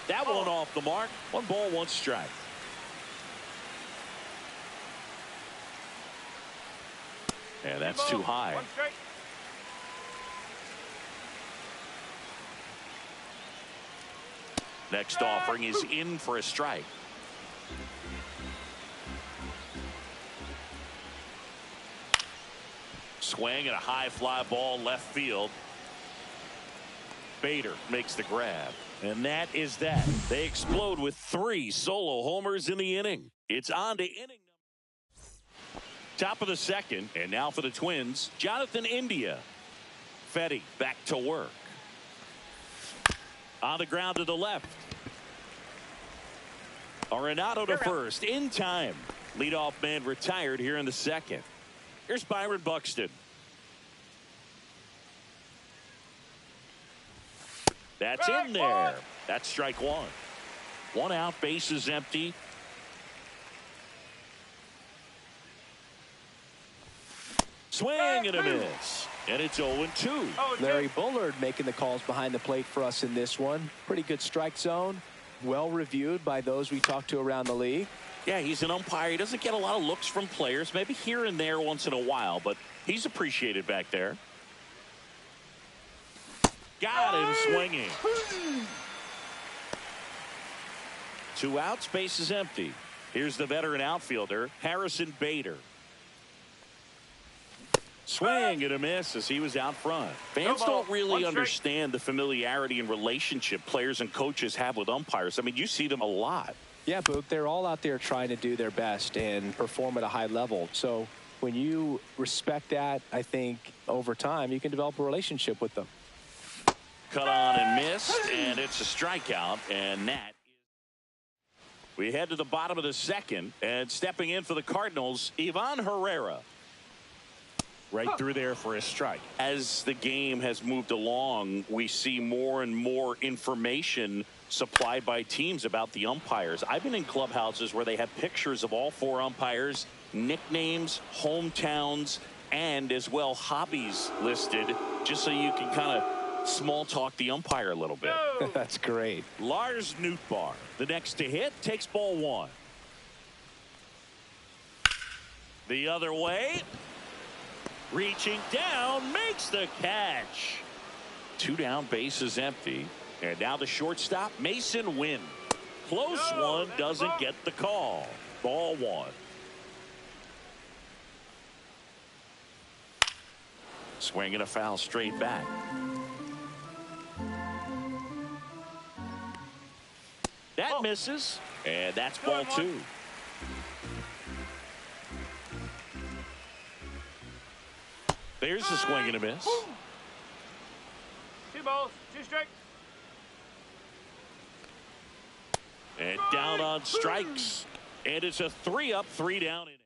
That one off the mark. 1 ball, 1 strike. And that's too high. Next offering is in for a strike. Swing and a high fly ball left field. Bader makes the grab. And that is that. They explode with 3 solo homers in the inning. It's on to inning. Top of the second, and now for the Twins, Jonathan India. Fetty back to work. On the ground to the left. Arenado to first, in time. Leadoff man retired here in the second. Here's Byron Buxton. That's in there. That's strike 1. 1 out, bases empty. Swing and a miss. And it's 0-2. Larry Bullard making the calls behind the plate for us in this one. Pretty good strike zone. Well reviewed by those we talked to around the league. Yeah, he's an umpire. He doesn't get a lot of looks from players, maybe here and there once in a while, but he's appreciated back there. Got him swinging. 2 outs, bases empty. Here's the veteran outfielder, Harrison Bader. Swing and a miss as he was out front. Fans don't really understand the familiarity and relationship players and coaches have with umpires. I mean, you see them a lot. Yeah, but they're all out there trying to do their best and perform at a high level. So when you respect that, I think over time you can develop a relationship with them. Cut on and missed, and it's a strikeout, and that. We head to the bottom of the second, and stepping in for the Cardinals, Ivan Herrera. Right through there for a strike. As the game has moved along, we see more and more information supplied by teams about the umpires. I've been in clubhouses where they have pictures of all 4 umpires, nicknames, hometowns, and as well hobbies listed, just so you can kind of small talk the umpire a little bit. That's great. Lars Nootbaar, the next to hit, takes ball 1. The other way. Reaching down, makes the catch. 2 down, bases empty. And now the shortstop, Mason Wynn. Close one, doesn't get the call. Ball 1. Swing and a foul straight back. That misses, and that's ball 2. There's a swing and a miss. 2 balls, 2 strikes. And down on strikes. And it's a 3-up, 3-down inning.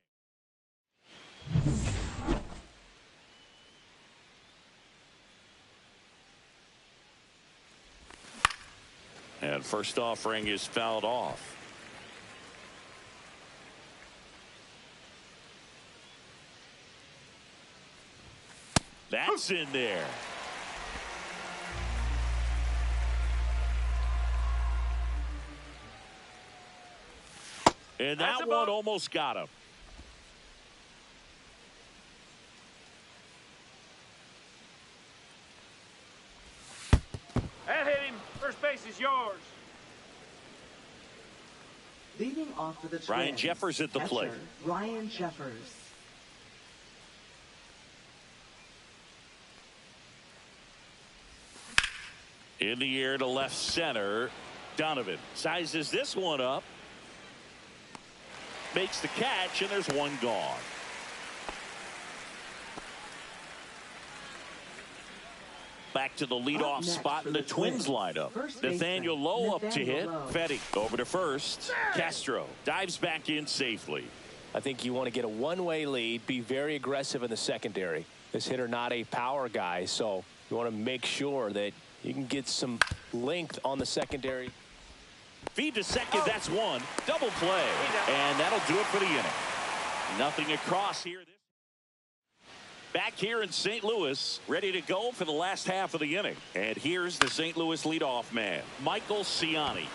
And first offering is fouled off. That's in there. And that one almost got him. That hit him. First base is yours. Leading off for the Twins, Ryan Jeffers at the plate. Ryan Jeffers. In the air to left center. Donovan sizes this one up. Makes the catch, and there's one gone. Back to the leadoff spot in the Twins lineup. Nathaniel Lowe up to hit. Fetty over to first. Castro dives back in safely. I think you want to get a one-way lead, be very aggressive in the secondary. This hitter not a power guy, so you want to make sure that you can get some length on the secondary. Feed to second, that's one. Double play, and that'll do it for the inning. Nothing across here. Back here in St. Louis, ready to go for the last half of the inning. And here's the St. Louis leadoff man, Michael Ciani.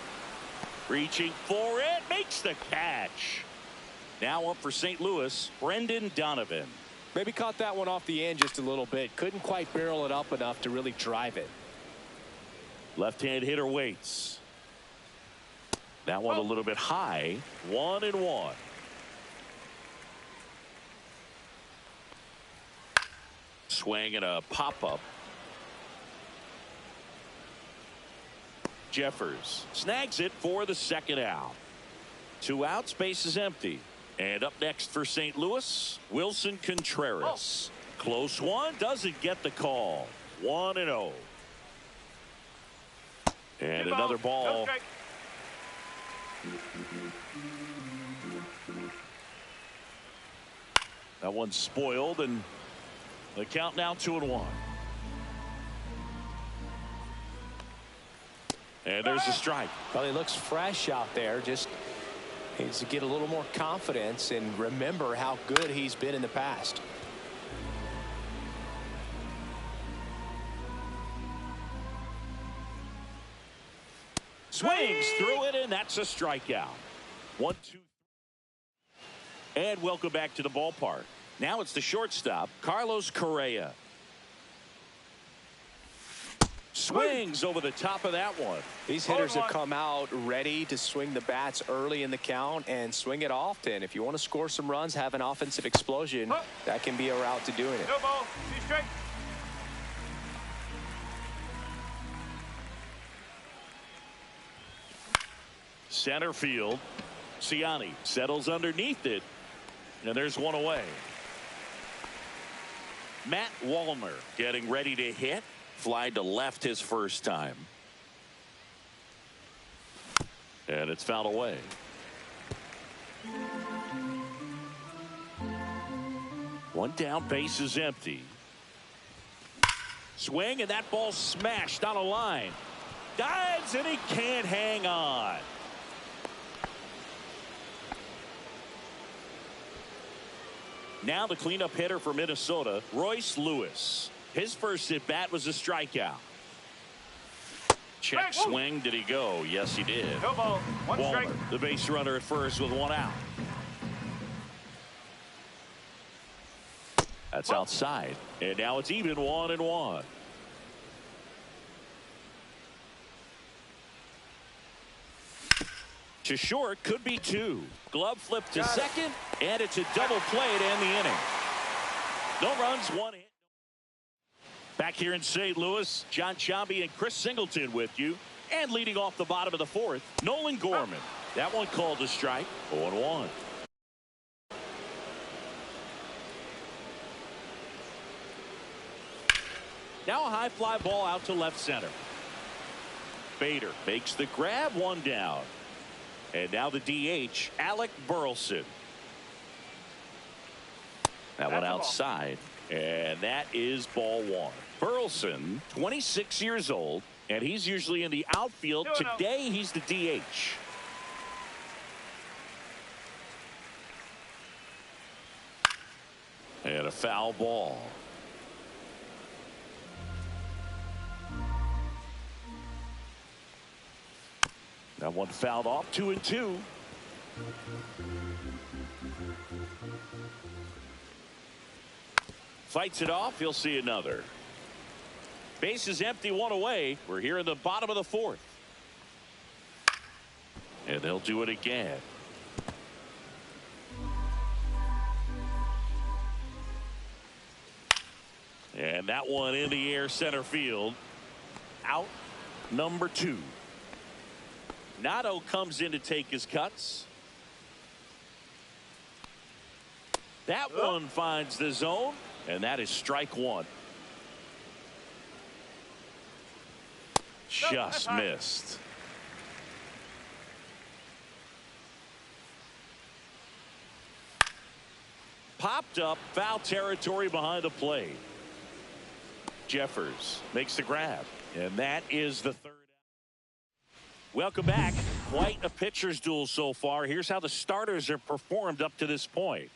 Reaching for it, makes the catch. Now up for St. Louis, Brendan Donovan. Maybe caught that one off the end just a little bit. Couldn't quite barrel it up enough to really drive it. Left-hand hitter waits. That one a little bit high. 1-1. Swing and a pop-up. Jeffers snags it for the second out. 2 outs, base is empty. And up next for St. Louis, Wilson Contreras. Close one, doesn't get the call. 1-0. And another ball. That one's spoiled, and the count now 2-1. And there's a strike. Well, he looks fresh out there. Just needs to get a little more confidence and remember how good he's been in the past. Swings through it, and that's a strikeout. 1-2. And welcome back to the ballpark. Now it's the shortstop, Carlos Correa. Swings over the top of that one. These hitters have come out ready to swing the bats early in the count and swing it often. If you want to score some runs, have an offensive explosion, that can be a route to doing it. No ball. 2 strikes. Center field. Ciani settles underneath it. And there's one away. Matt Wallner getting ready to hit. Fly to left his first time. And it's fouled away. One down, base is empty. Swing, and that ball smashed on a line. Dives, and he can't hang on. Now the cleanup hitter for Minnesota, Royce Lewis. His first at bat was a strikeout. Check swing. Did he go? Yes, he did. No ball. 1 strike. Wallner, the base runner at first with 1 out. That's outside. And now it's even 1-1. To short, could be 2. Glove flip to second, and it's a double play to end the inning. No runs, 1 hit. Back here in St. Louis, John Sciambi and Chris Singleton with you. And leading off the bottom of the 4th, Nolan Gorman. That one called a strike. 0-1. Now a high fly ball out to left center. Bader makes the grab, 1 down. And now the DH, Alec Burleson. That one outside. And that is ball 1. Burleson, 26 years old, and he's usually in the outfield. Today, he's the DH. And a foul ball. That one fouled off, 2-2. Fights it off. He'll see another. Base is empty, 1 away. We're here in the bottom of the 4th. And they'll do it again. And that one in the air, center field. Out number 2. Modo comes in to take his cuts. That one finds the zone, and that is strike 1. Just missed. Popped up, foul territory behind the plate. Jeffers makes the grab, and that is the 3rd. Welcome back. quite a pitcher's duel so far. Here's how the starters have performed up to this point.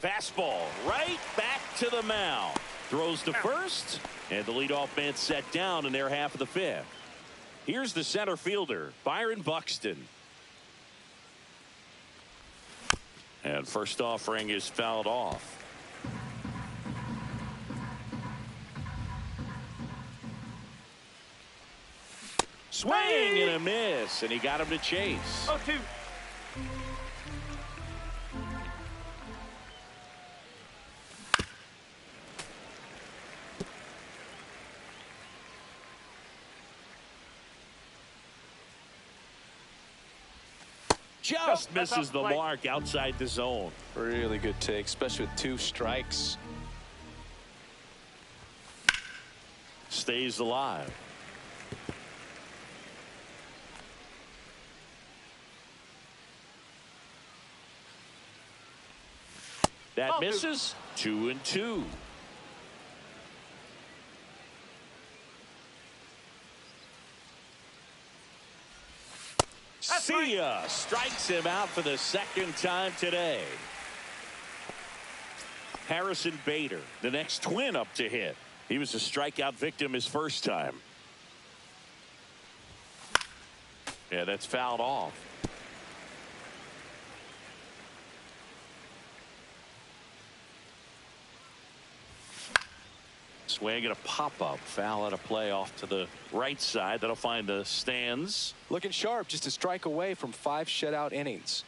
Fastball right back to the mound. Throws to first, and the leadoff man set down in their half of the fifth. Here's the center fielder, Byron Buxton. And first offering is fouled off. Swing and a miss, and he got him to chase. 0-2. Just misses the mark outside the zone. Really good take, especially with 2 strikes. Stays alive. That misses. 2-2. See ya. Strikes him out for the second time today. Harrison Bader, the next twin up to hit. He was a strikeout victim his first time. Yeah, that's fouled off. Swing and a pop-up. Foul at a play off to the right side. That'll find the stands. Looking sharp, just a strike away from 5 shutout innings.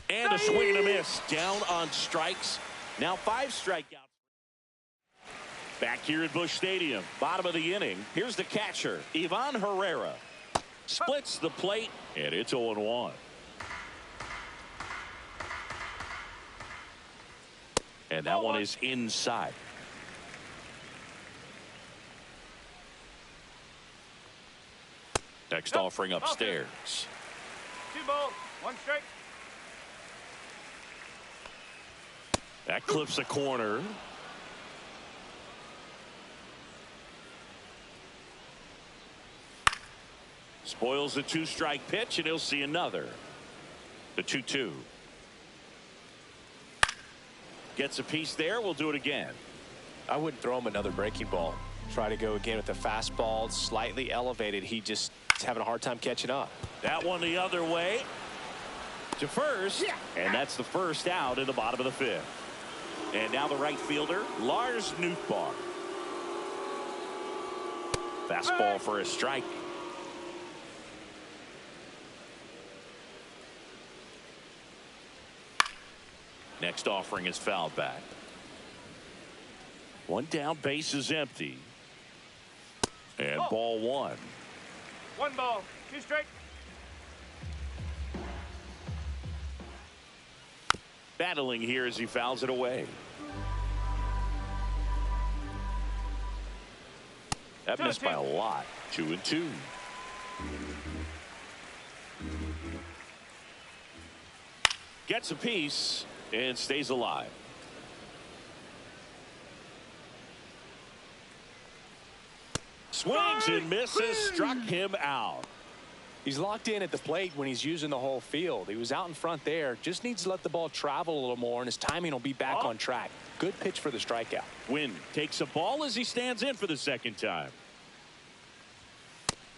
And a swing and a miss. Down on strikes. Now 5 strikeouts. Back here at Busch Stadium. Bottom of the inning. Here's the catcher, Ivan Herrera. Splits the plate, and it's 0-1. And that one is inside. Next offering upstairs. 2 balls, 1 strike. That clips a corner. Spoils the 2-strike pitch, and he'll see another. The 2-2. Gets a piece there. We'll do it again. I wouldn't throw him another breaking ball. Try to go again with the fastball, slightly elevated. He just is having a hard time catching up. That one the other way to first, and that's the first out in the bottom of the fifth. And now the right fielder, Lars Nootbaar. Fastball for a strike. Next offering is fouled back. 1 down, base is empty. And ball 1. 1 ball, 2 strike. Battling here as he fouls it away. That missed by a lot. 2-2. Gets a piece and stays alive. Swings and misses, struck him out. He's locked in at the plate when he's using the whole field. He was out in front there. Just needs to let the ball travel a little more, and his timing will be back on track. Good pitch for the strikeout. Wynn takes a ball as he stands in for the second time.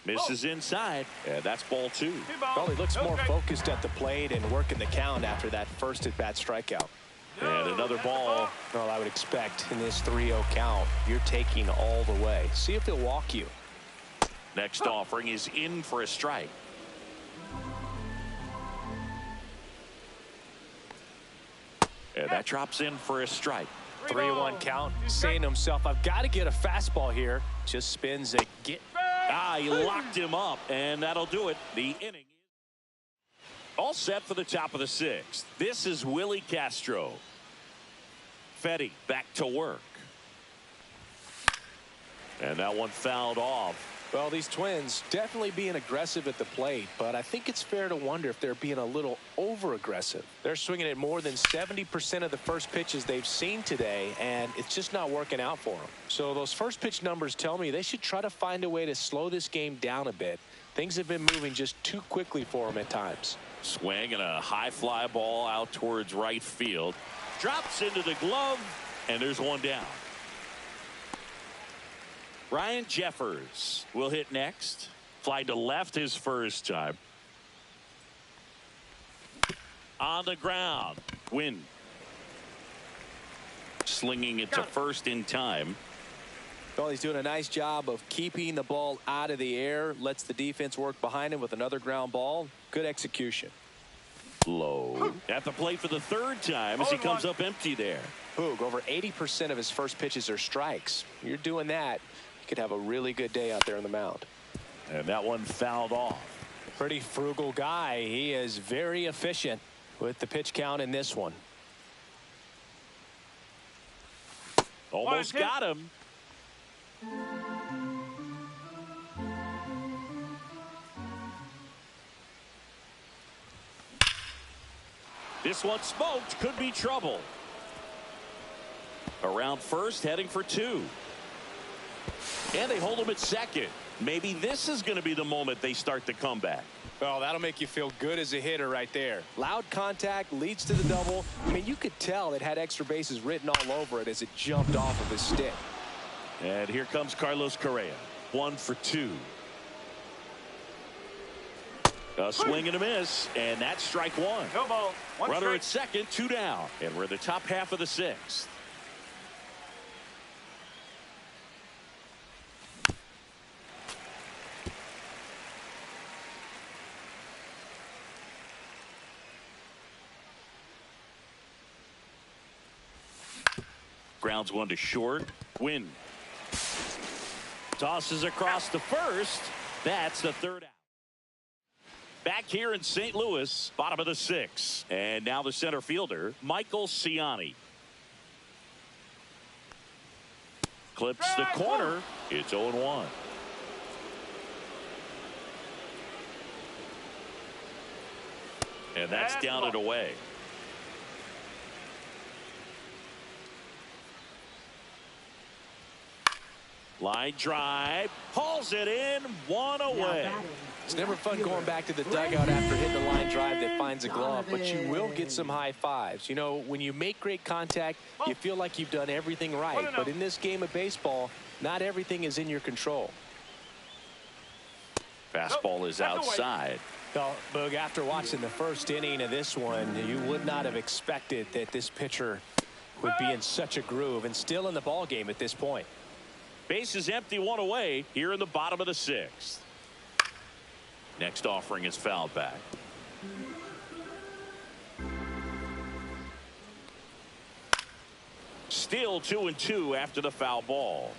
Misses inside, and that's ball 2. Well, he looks more focused at the plate and working the count after that first at-bat strikeout. And another ball. Well, I would expect in this 3-0 count, you're taking all the way. See if he'll walk you. Next offering is in for a strike. And that drops in for a strike. 3-1 count, saying to himself, I've got to get a fastball here. Just spins a get. He locked him up, and that'll do it. The inning all set for the top of the 6th. This is Willie Castro. Fetty back to work. And that one fouled off. Well, these Twins definitely being aggressive at the plate, but I think it's fair to wonder if they're being a little over-aggressive. They're swinging at more than 70% of the first pitches they've seen today, and it's just not working out for them. So those first pitch numbers tell me they should try to find a way to slow this game down a bit. Things have been moving just too quickly for them at times. Swing and a high fly ball out towards right field. Drops into the glove, and there's one down. Ryan Jeffers will hit next. Fly to left his first time. On the ground. Win. Slinging it to first in time. Well, he's doing a nice job of keeping the ball out of the air. Lets the defense work behind him with another ground ball. Good execution. Low. At the plate for the third time as he comes up empty there. Boog, over 80% of his first pitches are strikes. You're doing that, you could have a really good day out there on the mound. And that one fouled off. Pretty frugal guy. He is very efficient with the pitch count in this one. Almost got him. This one smoked. Could be trouble. Around first, heading for two. And they hold him at second. Maybe this is going to be the moment they start the comeback. Well, that'll make you feel good as a hitter right there. Loud contact leads to the double. I mean, you could tell it had extra bases written all over it as it jumped off of his stick. And here comes Carlos Correa. 1 for 2. A swing and a miss, and that's strike one. No ball. One Runner strike. at second, 2 down. And we're in the top half of the 6th. Grounds one to short. Win. Tosses across to first. That's the third out. Back here in St. Louis, bottom of the 6th. And now the center fielder, Michael Ciani. Clips the corner. It's 0-1. And that's down and away. Line drive, hauls it in, 1 away. It's never fun going back to the dugout after hitting a line drive that finds a glove, but you will get some high fives. You know, when you make great contact, you feel like you've done everything right. But in this game of baseball, not everything is in your control. Fastball is outside. Well, Boog, after watching the first inning of this one, you would not have expected that this pitcher would be in such a groove and still in the ball game at this point. Base is empty, 1 away here in the bottom of the 6th. Next offering is fouled back. Still 2-2 after the foul ball.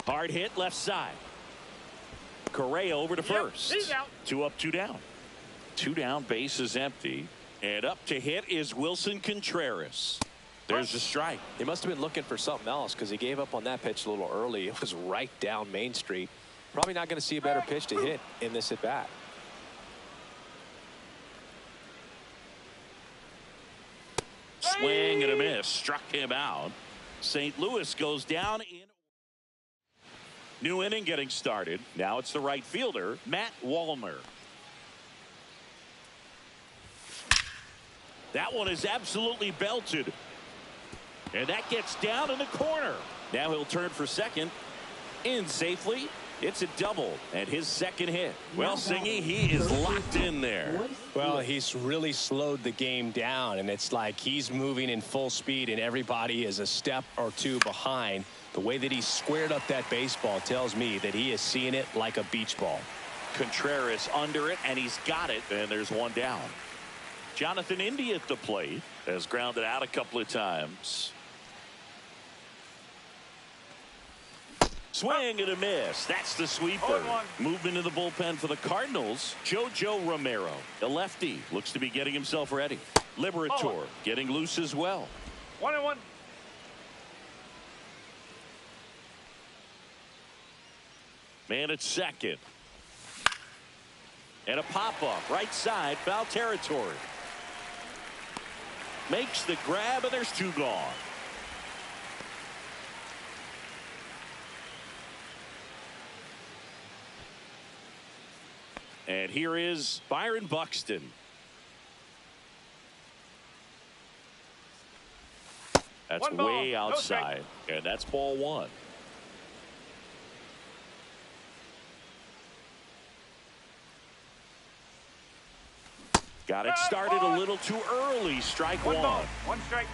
Hard hit left side. Correa over to first. He's out. 2 up, 2 down. 2 down, base is empty. And up to hit is Wilson Contreras. There's the strike. He must have been looking for something else because he gave up on that pitch a little early. It was right down Main Street. Probably not going to see a better pitch to hit in this at bat. Swing and a miss. Struck him out. St. Louis goes down in. New inning getting started. Now it's the right fielder, Matt Wallner. That one is absolutely belted. And that gets down in the corner. Now he'll turn for second. In safely. It's a double and his second hit. Well, Singy, he is locked in there. Well, he's really slowed the game down, and it's like he's moving in full speed and everybody is a step or two behind. The way that he squared up that baseball tells me that he is seeing it like a beach ball. Contreras under it, and he's got it, and there's one down. Jonathan Indy at the plate has grounded out a couple of times. Swing and a miss. That's the sweeper. Movement in the bullpen for the Cardinals. JoJo Romero, the lefty, looks to be getting himself ready. Liberator getting loose as well. 1-1. Man at second. And a pop-up right side, foul territory. Makes the grab, and there's two gone. And here is Byron Buxton. That's way outside, and that's ball one. Got it started a little too early. Strike one. Ball, one strike.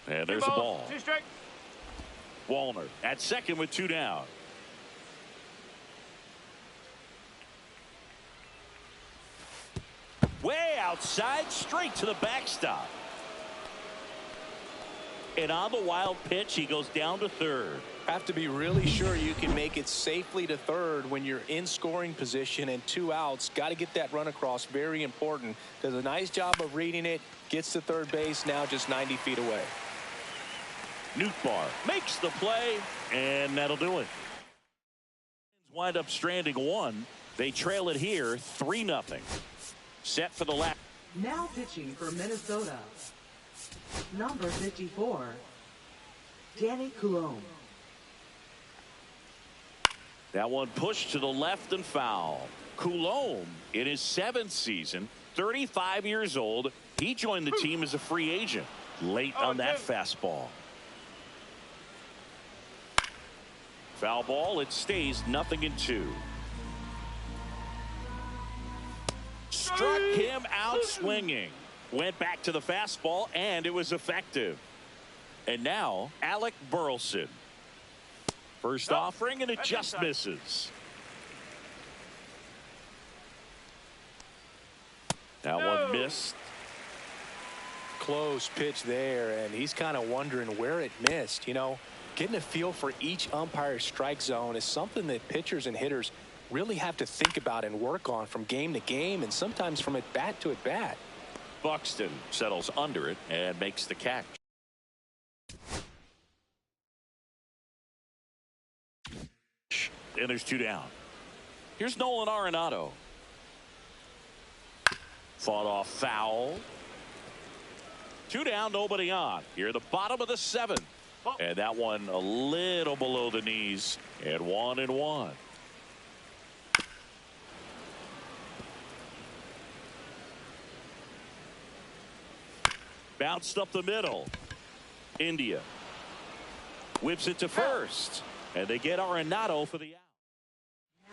And there's a ball. Two strike. Wallner at second with two down. Way outside, straight to the backstop. And on the wild pitch, he goes down to third. Have to be really sure you can make it safely to third when you're in scoring position and two outs. Got to get that run across. Very important. Does a nice job of reading it. Gets to third base, now just 90 feet away. Nootbaar makes the play, and that'll do it. Wind up stranding one. They trail it here 3-0. Set for the last. Now pitching for Minnesota, number 54, Danny Coulombe. That one pushed to the left and foul. Coulombe in his 7th season, 35 years old. He joined the team as a free agent late on that fastball. Foul ball. It stays 0-2. Struck him out swinging. Went back to the fastball, and it was effective. And now Alec Burleson. First offering, and it just misses. That one missed. Close pitch there, and he's kind of wondering where it missed. You know, getting a feel for each umpire's strike zone is something that pitchers and hitters really have to think about and work on from game to game, and sometimes from at bat to at bat. Buxton settles under it and makes the catch. And there's two down. Here's Nolan Arenado. Fought off foul. Two down, nobody on. Here at the bottom of the 7th. And that one a little below the knees. And 1-1. Bounced up the middle. India whips it to first, and they get Arenado for the out.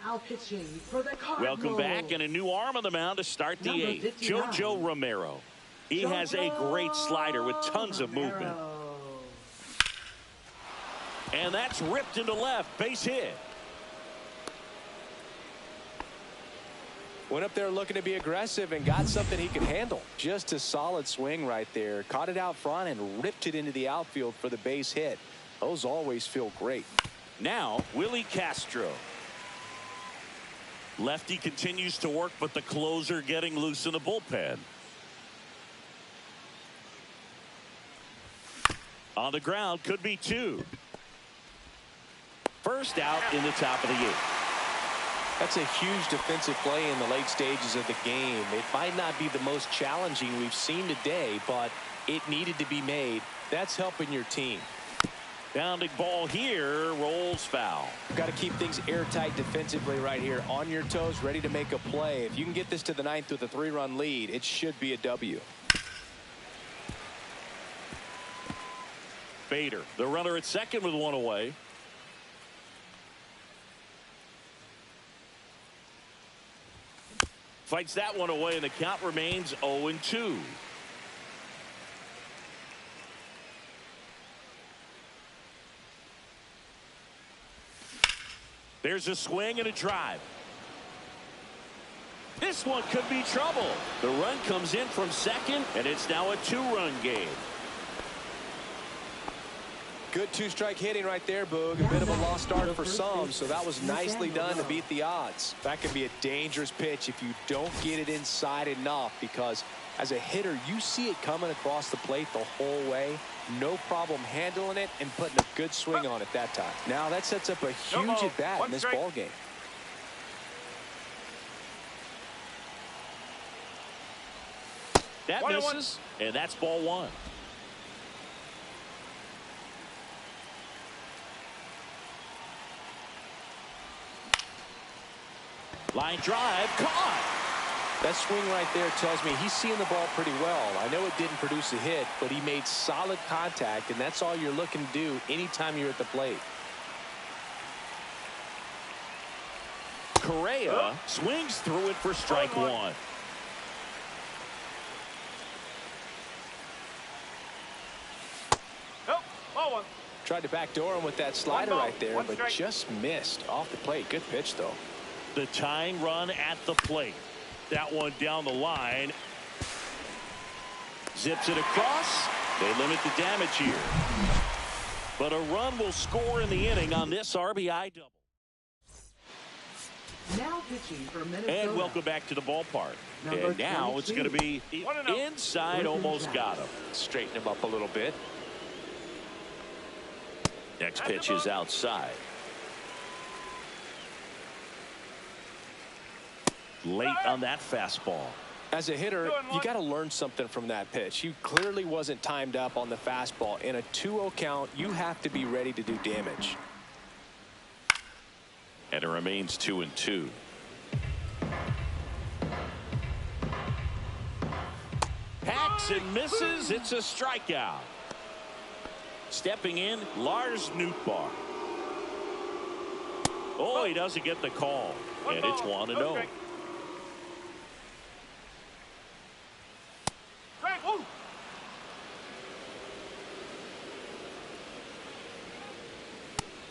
Now pitching for the Cardinals. Welcome back, and a new arm on the mound to start the 8th. Jojo Romero. He has a great slider with tons of movement. And that's ripped into left. Base hit. Went up there looking to be aggressive and got something he could handle. Just a solid swing right there. Caught it out front and ripped it into the outfield for the base hit. Those always feel great. Now Willie Castro. Lefty continues to work, but the closer getting loose in the bullpen. On the ground, could be two. First out in the top of the 8th. That's a huge defensive play in the late stages of the game. It might not be the most challenging we've seen today, but it needed to be made. That's helping your team. Bounding ball here, rolls foul. Got to keep things airtight defensively right here. On your toes, ready to make a play. If you can get this to the 9th with a 3-run lead, it should be a W. Bader, the runner at second with one away. Fights that one away, and the count remains 0-2. There's a swing and a drive. This one could be trouble. The run comes in from second, and it's now a 2-run game. Good two-strike hitting right there, Boog. A bit of a lost start for some, so that was nicely done to beat the odds. That can be a dangerous pitch if you don't get it inside enough, because as a hitter, you see it coming across the plate the whole way. No problem handling it and putting a good swing on it that time. Now that sets up a huge at-bat in this ball game. That misses, and that's ball one. Line drive, caught. That swing right there tells me he's seeing the ball pretty well. I know it didn't produce a hit, but he made solid contact, and that's all you're looking to do anytime you're at the plate. Correa swings through it for strike one. Tried to backdoor him with that slider right there, but just missed off the plate. Good pitch, though. The tying run at the plate. That one down the line. Zips it across. They limit the damage here. But a run will score in the inning on this RBI double. Now pitching for Minnesota. And welcome back to the ballpark. And now it's going to be inside, almost got him. Straighten him up a little bit. Next pitch is outside. Late on that fastball. As a hitter, you got to learn something from that pitch. He clearly wasn't timed up on the fastball. In a 2-0 count, you have to be ready to do damage. And it remains 2-2. Hacks and misses. It's a strikeout. Stepping in, Lars Nootbaar. Oh, he doesn't get the call. And it's 1-0.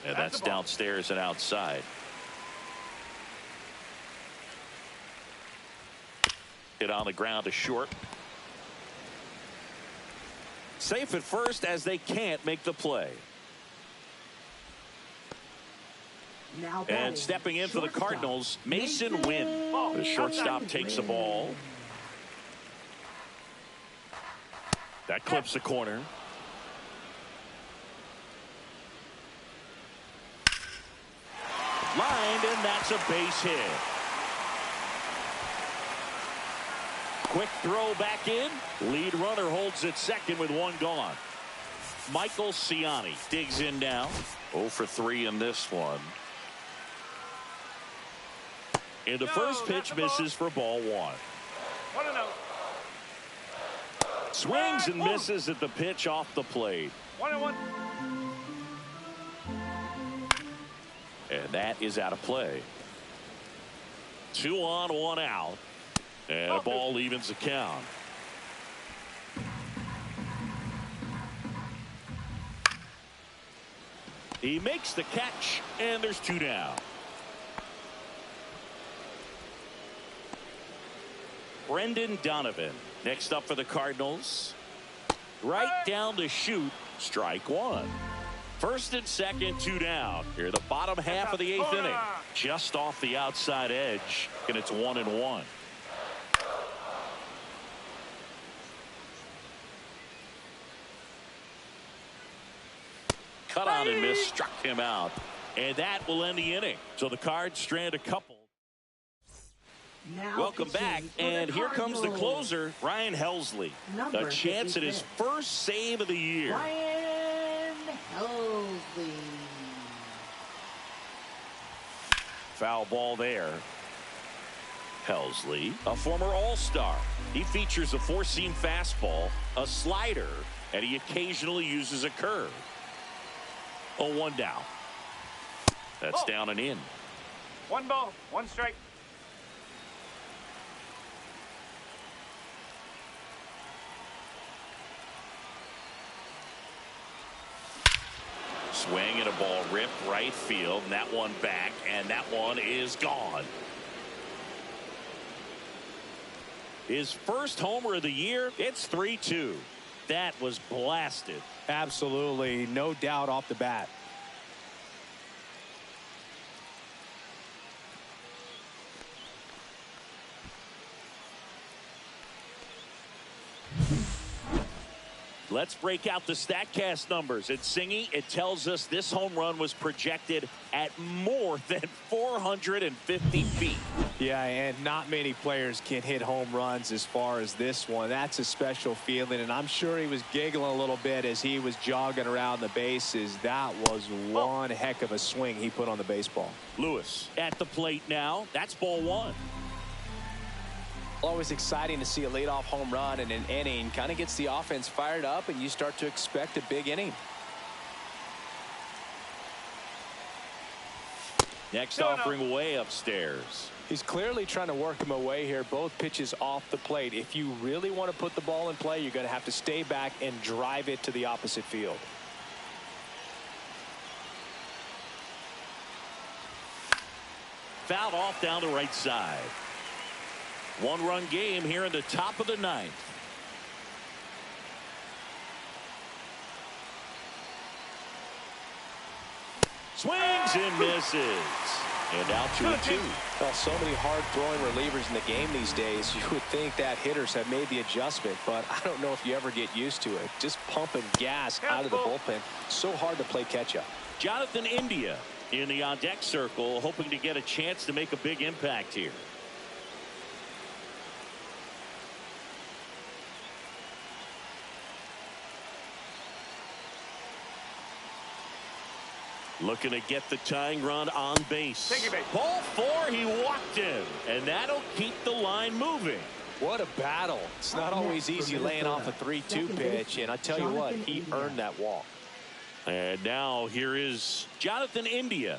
And that's downstairs and outside. Hit on the ground to short. Safe at first as they can't make the play. And stepping in for the Cardinals, Mason Wynn. The shortstop takes the ball. That clips the corner. Lined, and that's a base hit. Quick throw back in. Lead runner holds at second with one gone. Michael Ciani digs in now. 0 for 3 in this one. And the first pitch misses for ball one. 1-0. Swings and misses at the pitch off the plate. 1-1. And that is out of play. 2 on, 1 out. And a ball evens the count. He makes the catch, and there's 2 down. Brendan Donovan next up for the Cardinals. Right down to shoot. Strike one. First and second, 2 down. Here the bottom half of the 8th inning. Just off the outside edge, and it's 1-1. Cut on and miss, struck him out. And that will end the inning. So the Cards strand a couple. Welcome back, and here comes the closer, Ryan Helsley. A chance at his first save of the year. Ryan Helsley. Foul ball there. Helsley, a former All-Star. He features a 4-seam fastball, a slider, and he occasionally uses a curve. 0-1 down. That's down and in. 1 ball, 1 strike. Swing and a ball ripped right field, and that one back, and that one is gone. His first homer of the year. It's 3-2. That was blasted. Absolutely, no doubt off the bat. Let's break out the StatCast numbers. At Singy, it tells us this home run was projected at more than 450 feet. Yeah, and not many players can hit home runs as far as this one. That's a special feeling, and I'm sure he was giggling a little bit as he was jogging around the bases. That was one heck of a swing he put on the baseball. Lewis at the plate now. That's ball one. Always exciting to see a leadoff home run in an inning. Kind of gets the offense fired up, and you start to expect a big inning. Next offering way upstairs. He's clearly trying to work him away here. Both pitches off the plate. If you really want to put the ball in play, you're going to have to stay back and drive it to the opposite field. Fouled off down the right side. One-run game here in the top of the ninth. Swings and misses. And out 2-2. Well, so many hard-throwing relievers in the game these days. You would think that hitters have made the adjustment, but I don't know if you ever get used to it. Just pumping gas out of the bullpen. So hard to play catch-up. Jonathan India in the on-deck circle, hoping to get a chance to make a big impact here. Looking to get the tying run on base. Ball four, he walked in, and that'll keep the line moving. What a battle. It's not always easy laying off a 3-2 pitch, and I tell you what, he earned that walk. And now here is Jonathan India.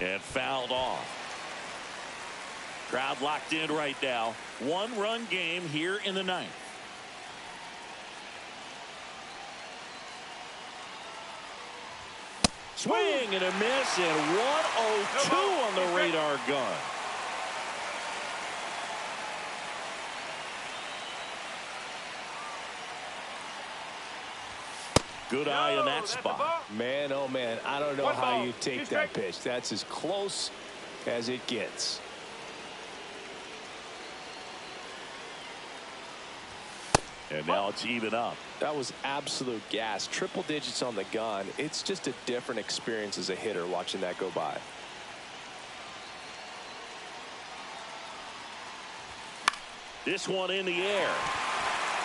And fouled off. Crowd locked in right now. One-run game here in the ninth. Swing and a miss, and 1-0-2 on the radar gun. Good eye on that spot. Man, oh man, I don't know how you take that pitch. That's as close as it gets. And now it's even up. That was absolute gas. Triple digits on the gun. It's just a different experience as a hitter watching that go by. This one in the air.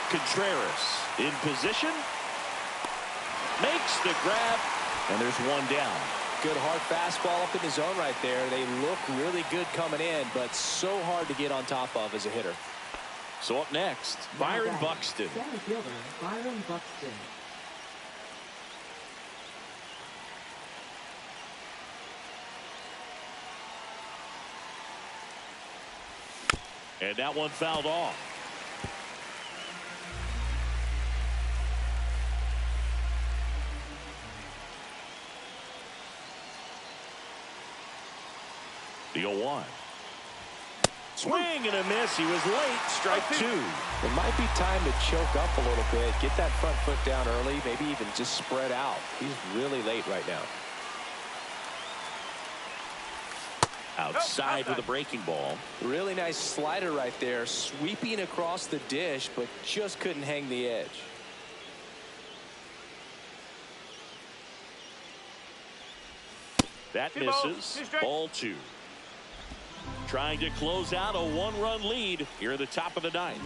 Contreras in position. Makes the grab. And there's one down. Good hard fastball up in the zone right there. They look really good coming in, but so hard to get on top of as a hitter. So up next, Byron Buxton. Center fielder, Byron Buxton. And that one fouled off. The 0-1. Swing and a miss. He was late. Strike two. It might be time to choke up a little bit. Get that front foot down early. Maybe even just spread out. He's really late right now. Outside with a breaking ball. Really nice slider right there. Sweeping across the dish, but just couldn't hang the edge. That misses. Ball two. Trying to close out a one-run lead here at the top of the ninth.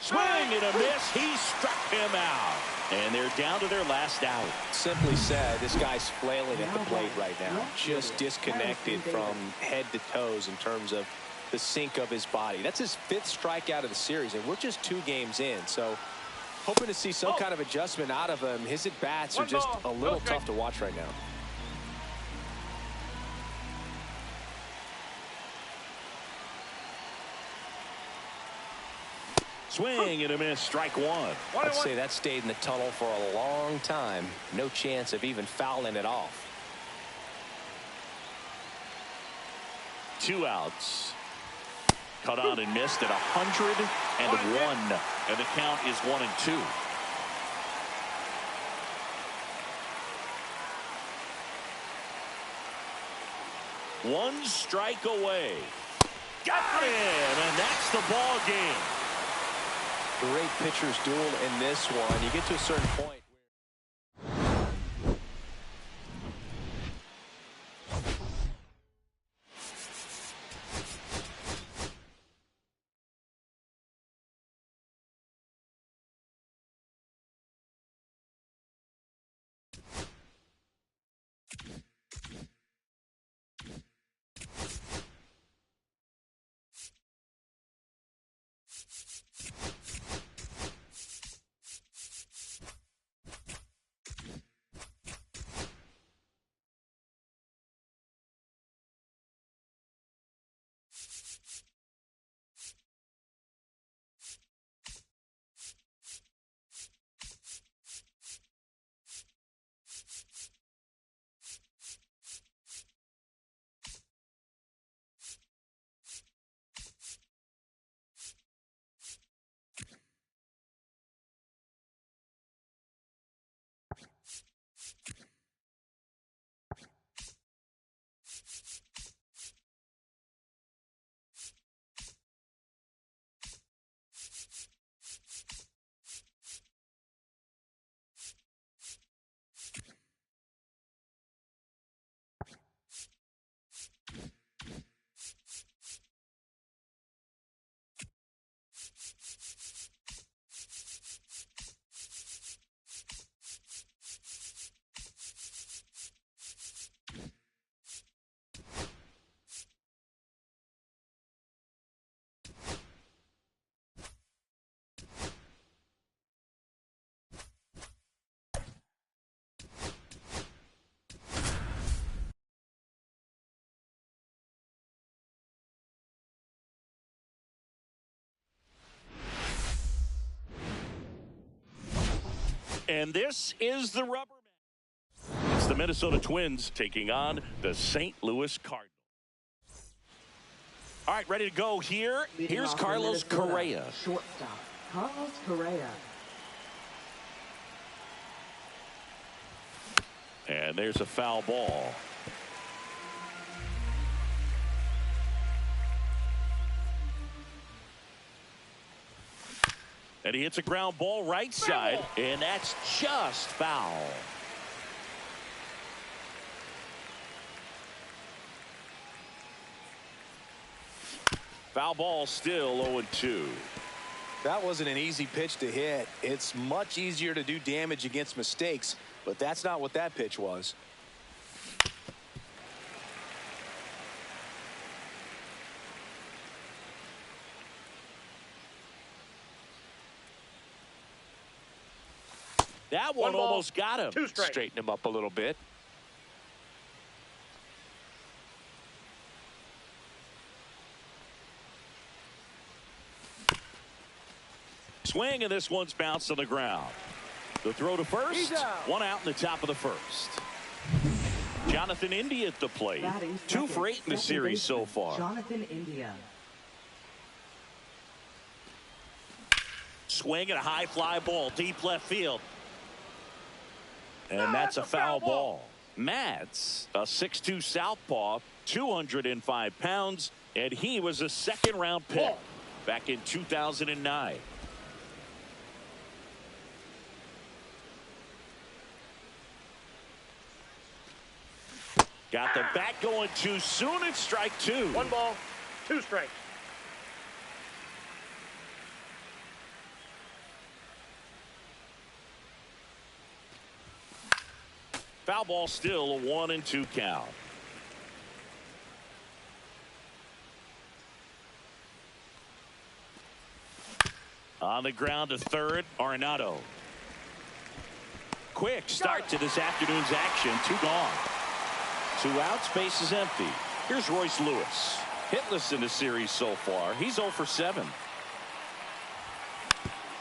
Swing and a miss. He struck him out. And they're down to their last out. Simply said, this guy's flailing at the plate right now. Just disconnected from head to toes in terms of the sink of his body. That's his 5th strikeout of the series, and we're just 2 games in. So hoping to see some kind of adjustment out of him. His at-bats are just a little tough to watch right now. Swing and a miss, strike one. I'd say that stayed in the tunnel for a long time. No chance of even fouling it off. 2 outs. Cut on and missed at 101. And the count is 1-2. One strike away. Got him, and that's the ball game. Great pitcher's duel in this one. You get to a certain point. And this is the rubber match. It's the Minnesota Twins taking on the St. Louis Cardinals. All right, ready to go here. Here's Carlos Correa. Shortstop, Carlos Correa. And there's a foul ball. And he hits a ground ball right side, and that's just foul. Foul ball, still 0-2. That wasn't an easy pitch to hit. It's much easier to do damage against mistakes, but that's not what that pitch was. That one almost got him. 2 strikes. Straighten him up a little bit. Swing, and this one's bounced on the ground. The throw to first. 1 out in the top of the first. Jonathan India at the plate. 2 for 8 in the series so far. Jonathan India. Swing and a high fly ball deep left field. And that's a foul ball. Mads, a 6'2" southpaw, 205 pounds, and he was a second-round pick back in 2009. Got the bat going too soon. It's strike 2. 1 ball, 2 strikes. Foul ball, still a 1-2 count. On the ground to third, Arenado. Quick start to this afternoon's action. 2 gone. 2 outs, base is empty. Here's Royce Lewis. Hitless in the series so far. He's 0 for 7.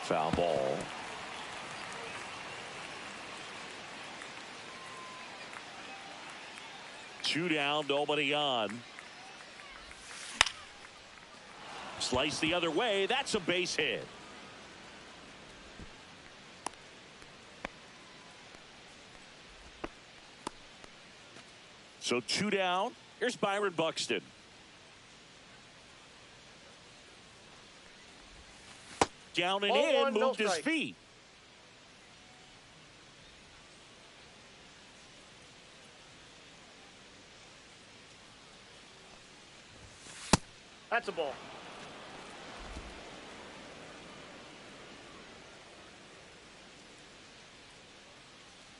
Foul ball. Two down, nobody on. Slice the other way. That's a base hit. So two down. Here's Byron Buxton. Down and in, moved his feet. That's a ball.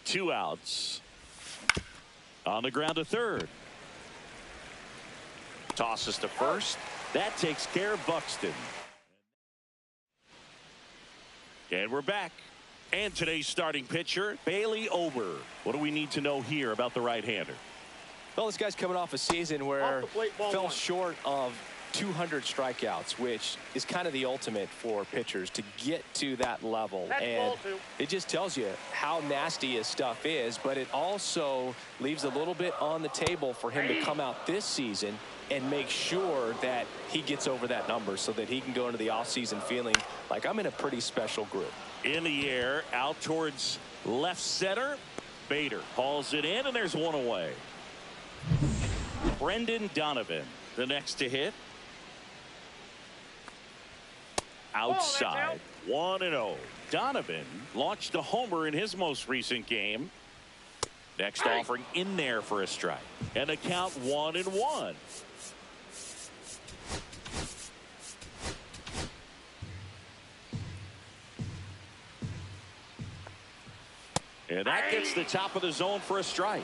Two outs. On the ground to third. Tosses to first. That takes care of Buxton. And we're back. And today's starting pitcher, Bailey Ober. What do we need to know here about the right-hander? Well, this guy's coming off a season where fell short of 200 strikeouts, which is kind of the ultimate for pitchers to get to that level. And it just tells you how nasty his stuff is, but it also leaves a little bit on the table for him to come out this season and make sure that he gets over that number so that he can go into the offseason feeling like I'm in a pretty special group. In the air, out towards left center. Bader hauls it in, and there's one away. Brendan Donovan, the next to hit. Outside, 1-0. Donovan launched a homer in his most recent game. Next offering in there for a strike. And a count 1-1. And that gets the top of the zone for a strike.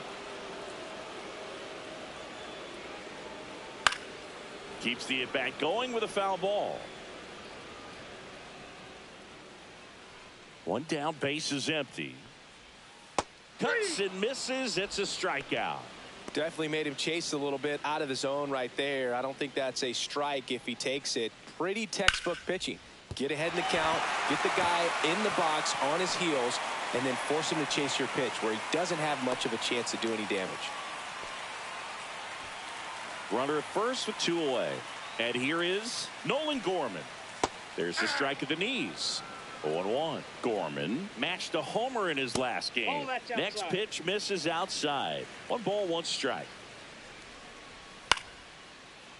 Keeps the at-bat going with a foul ball. One down, base is empty. Cuts and misses. It's a strikeout. Definitely made him chase a little bit out of the zone right there. I don't think that's a strike if he takes it. Pretty textbook pitching. Get ahead in the count, get the guy in the box on his heels, and then force him to chase your pitch where he doesn't have much of a chance to do any damage. Runner at first with two away. And here is Nolan Gorman. There's the strike at the knees. 0-1. Gorman matched a homer in his last game. Next pitch misses outside. 1 ball, 1 strike.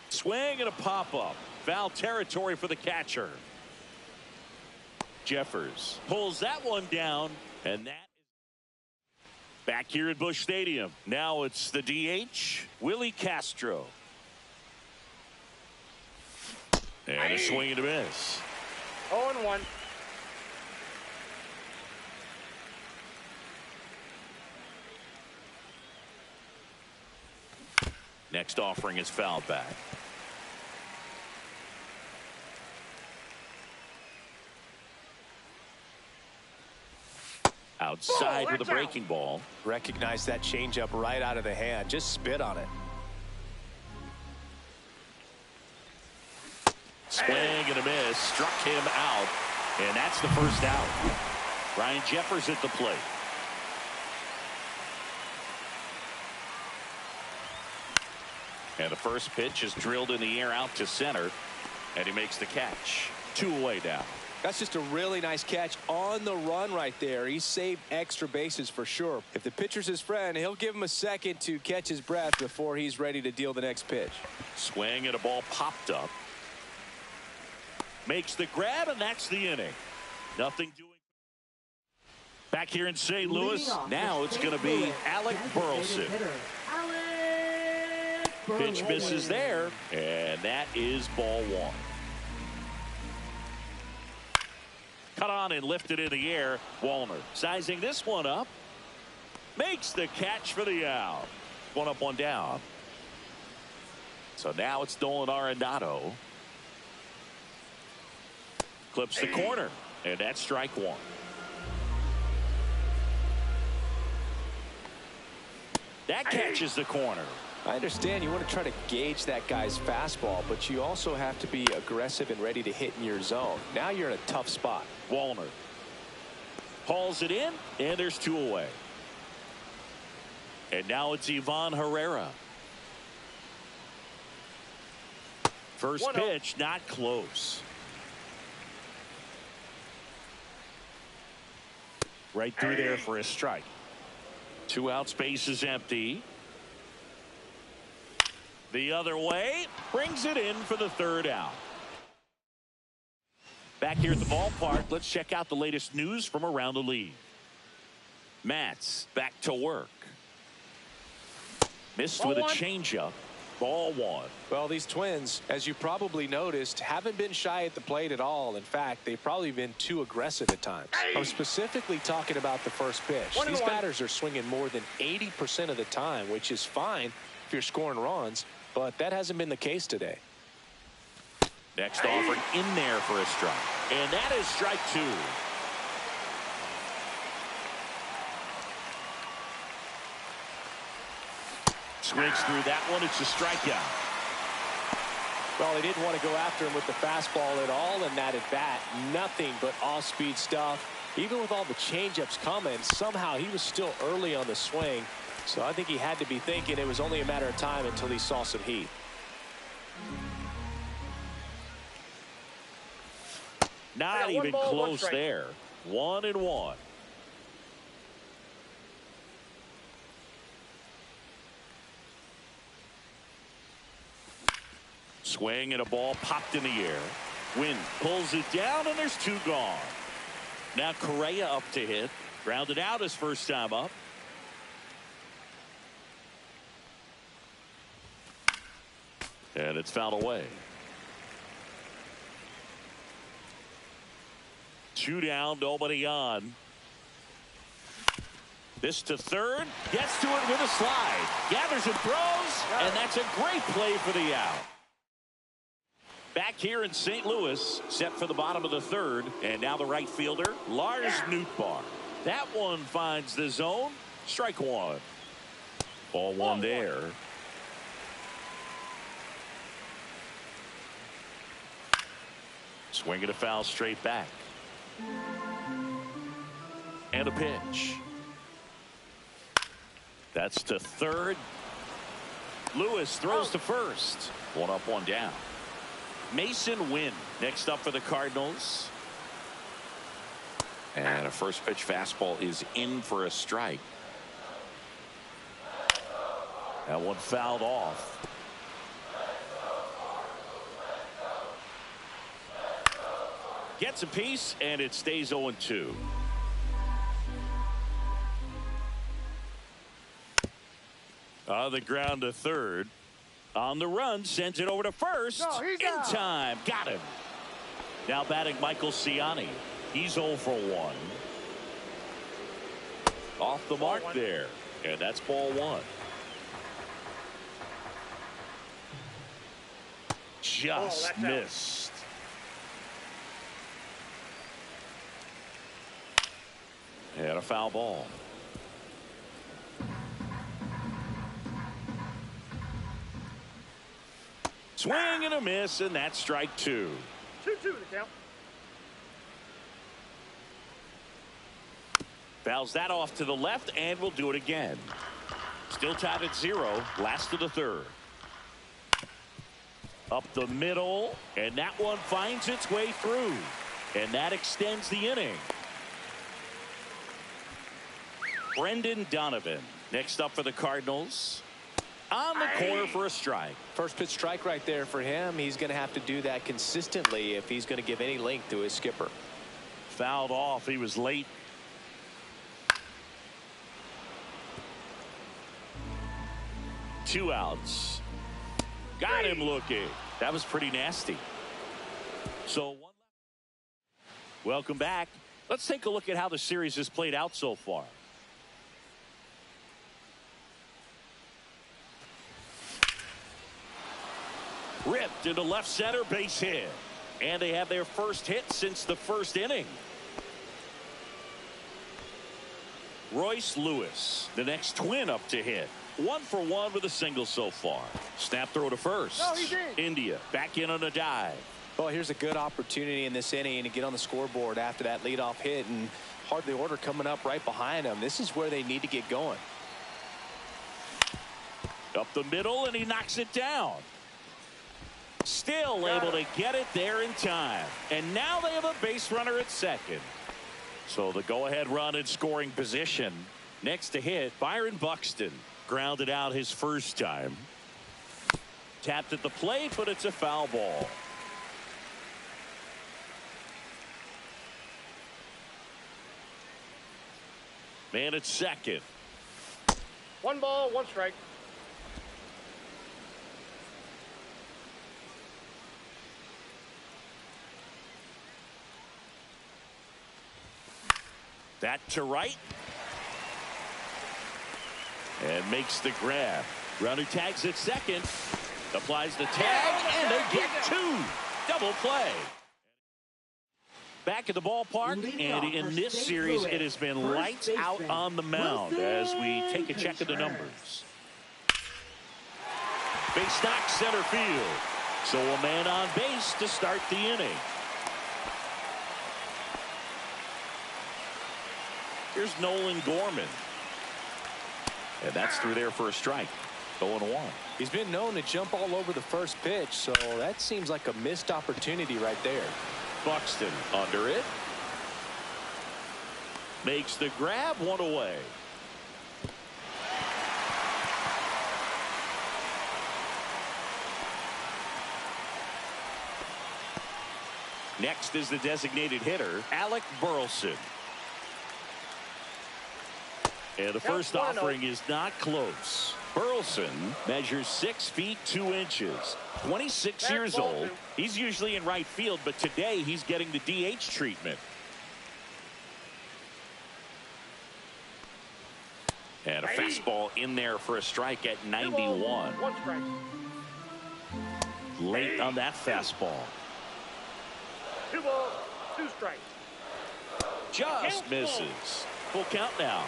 Swing and a pop-up. Foul territory for the catcher. Jeffers pulls that one down, and that is back here at Busch Stadium. Now it's the DH, Willie Castro. And a swing and a miss. 0-1. Next offering is fouled back. Outside with a breaking ball. Recognize that changeup right out of the hand. Just spit on it. Swing and a miss. Struck him out. And that's the first out. Ryan Jeffers at the plate. And the first pitch is drilled in the air out to center. And he makes the catch. 2 away now. That's just a really nice catch on the run right there. He saved extra bases for sure. If the pitcher's his friend, he'll give him a second to catch his breath before he's ready to deal the next pitch. Swing and a ball popped up. Makes the grab, and that's the inning. Nothing doing. Back here in St. Louis, now it's going to be Alec Burleson. Pitch misses there, and that is ball 1. Cut on and lifted in the air. Wallner sizing this one up. Makes the catch for the out. 1 up, 1 down. So now it's Nolan Arenado. Clips the corner, and that's strike 1. That catches the corner. I understand you want to try to gauge that guy's fastball, but you also have to be aggressive and ready to hit in your zone. Now you're in a tough spot. Wallner hauls it in, and there's 2 away. And now it's Ivan Herrera. First pitch, not close. Right through there for a strike. 2 outs, base is empty. The other way, brings it in for the 3rd out. Back here at the ballpark, let's check out the latest news from around the league. Matz back to work. Missed with a changeup. Ball 1. Well, these Twins, as you probably noticed, haven't been shy at the plate at all. In fact, they've probably been too aggressive at times. I'm specifically talking about the first pitch. These batters are swinging more than 80% of the time, which is fine if you're scoring runs, but that hasn't been the case today. Next offer in there for a strike. And that is strike 2. Swings through that one. It's a strikeout. Well, they didn't want to go after him with the fastball at all in that at bat. Nothing but off-speed stuff. Even with all the changeups coming, somehow he was still early on the swing. So I think he had to be thinking it was only a matter of time until he saw some heat. Not even close there. 1-1. Swing and a ball popped in the air. Wynn pulls it down, and there's 2 gone. Now Correa up to hit. Grounded out his first time up. And it's fouled away. 2 down, nobody on. This to third. Gets to it with a slide. Gathers and throws. And that's a great play for the out. Back here in St. Louis, set for the bottom of the 3rd. And now the right fielder, Lars Nootbaar. That one finds the zone. Strike 1. Ball 1 there. Swing and a foul straight back. And a pitch. That's to 3rd. Lewis throws to first. 1 up, 1 down. Mason Wynn next up for the Cardinals. And a first pitch fastball is in for a strike. That one fouled off. Gets a piece, and it stays 0-2. On the ground to 3rd. On the run, sends it over to first. In time. Got him. Now batting Michael Ciani. He's 0 for 1. Off the mark there. And that's ball 1. Just missed. And a foul ball. Swing and a miss, and that's strike 2. 2-2 the count. Fouls that off to the left, and we'll do it again. Still tied at 0. Last of the 3rd. Up the middle, and that one finds its way through. And that extends the inning. Brendan Donovan next up for the Cardinals. On the corner for a strike. First pitch strike right there for him. He's going to have to do that consistently if he's going to give any length to his skipper. Fouled off. He was late. Two outs. Got him looking. That was pretty nasty. So one. Welcome back. Let's take a look at how the series has played out so far. Ripped into left center, base hit. And they have their first hit since the first inning. Royce Lewis, the next Twin up to hit. 1 for 1 with a single so far. Snap throw to first. No, he did. India back in on a dive. Well, here's a good opportunity in this inning to get on the scoreboard after that leadoff hit, and hardly order coming up right behind them. This is where they need to get going. Up the middle, and he knocks it down. Still able to get it there in time. And now they have a base runner at second. So the go-ahead run in scoring position. Next to hit, Byron Buxton. Grounded out his first time. Tapped at the plate, but it's a foul ball. Man at second. 1 ball, 1 strike. That to right. And makes the grab. Runner tags at second. Applies the tag, and they get 2. Double play. Back at the ballpark, and in this series, it has been lights out on the mound as we take a check of the numbers. Base knock center field. So a man on base to start the inning. Here's Nolan Gorman. And that's through there for a strike. 0-1. He's been known to jump all over the first pitch, so that seems like a missed opportunity right there. Buxton under it. Makes the grab, 1 away. Next is the designated hitter, Alec Burleson. And the first offering is not close. Burleson measures 6 feet 2 inches. 26 years old. He's usually in right field, but today he's getting the DH treatment. And a fastball in there for a strike at 91. 1 strike. Late on that fastball. 2 balls, 2 strikes. Just misses. Full count now.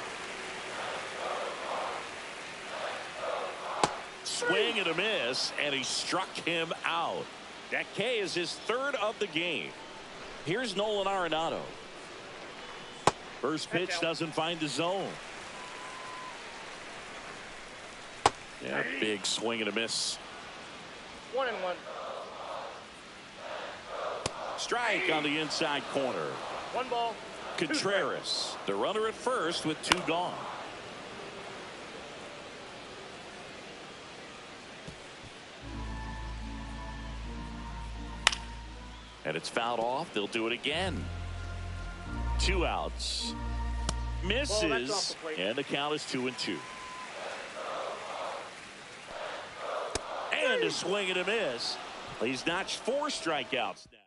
Swing and a miss, and he struck him out. That K is his 3rd of the game. Here's Nolan Arenado. First pitch doesn't find the zone. Yeah, big swing and a miss. 1-1. Strike on the inside corner. 1 ball. Contreras, the runner at first with 2 gone. And it's fouled off. They'll do it again. 2 outs. Misses. And the count is 2-2. And a swing and a miss. He's notched 4 strikeouts now.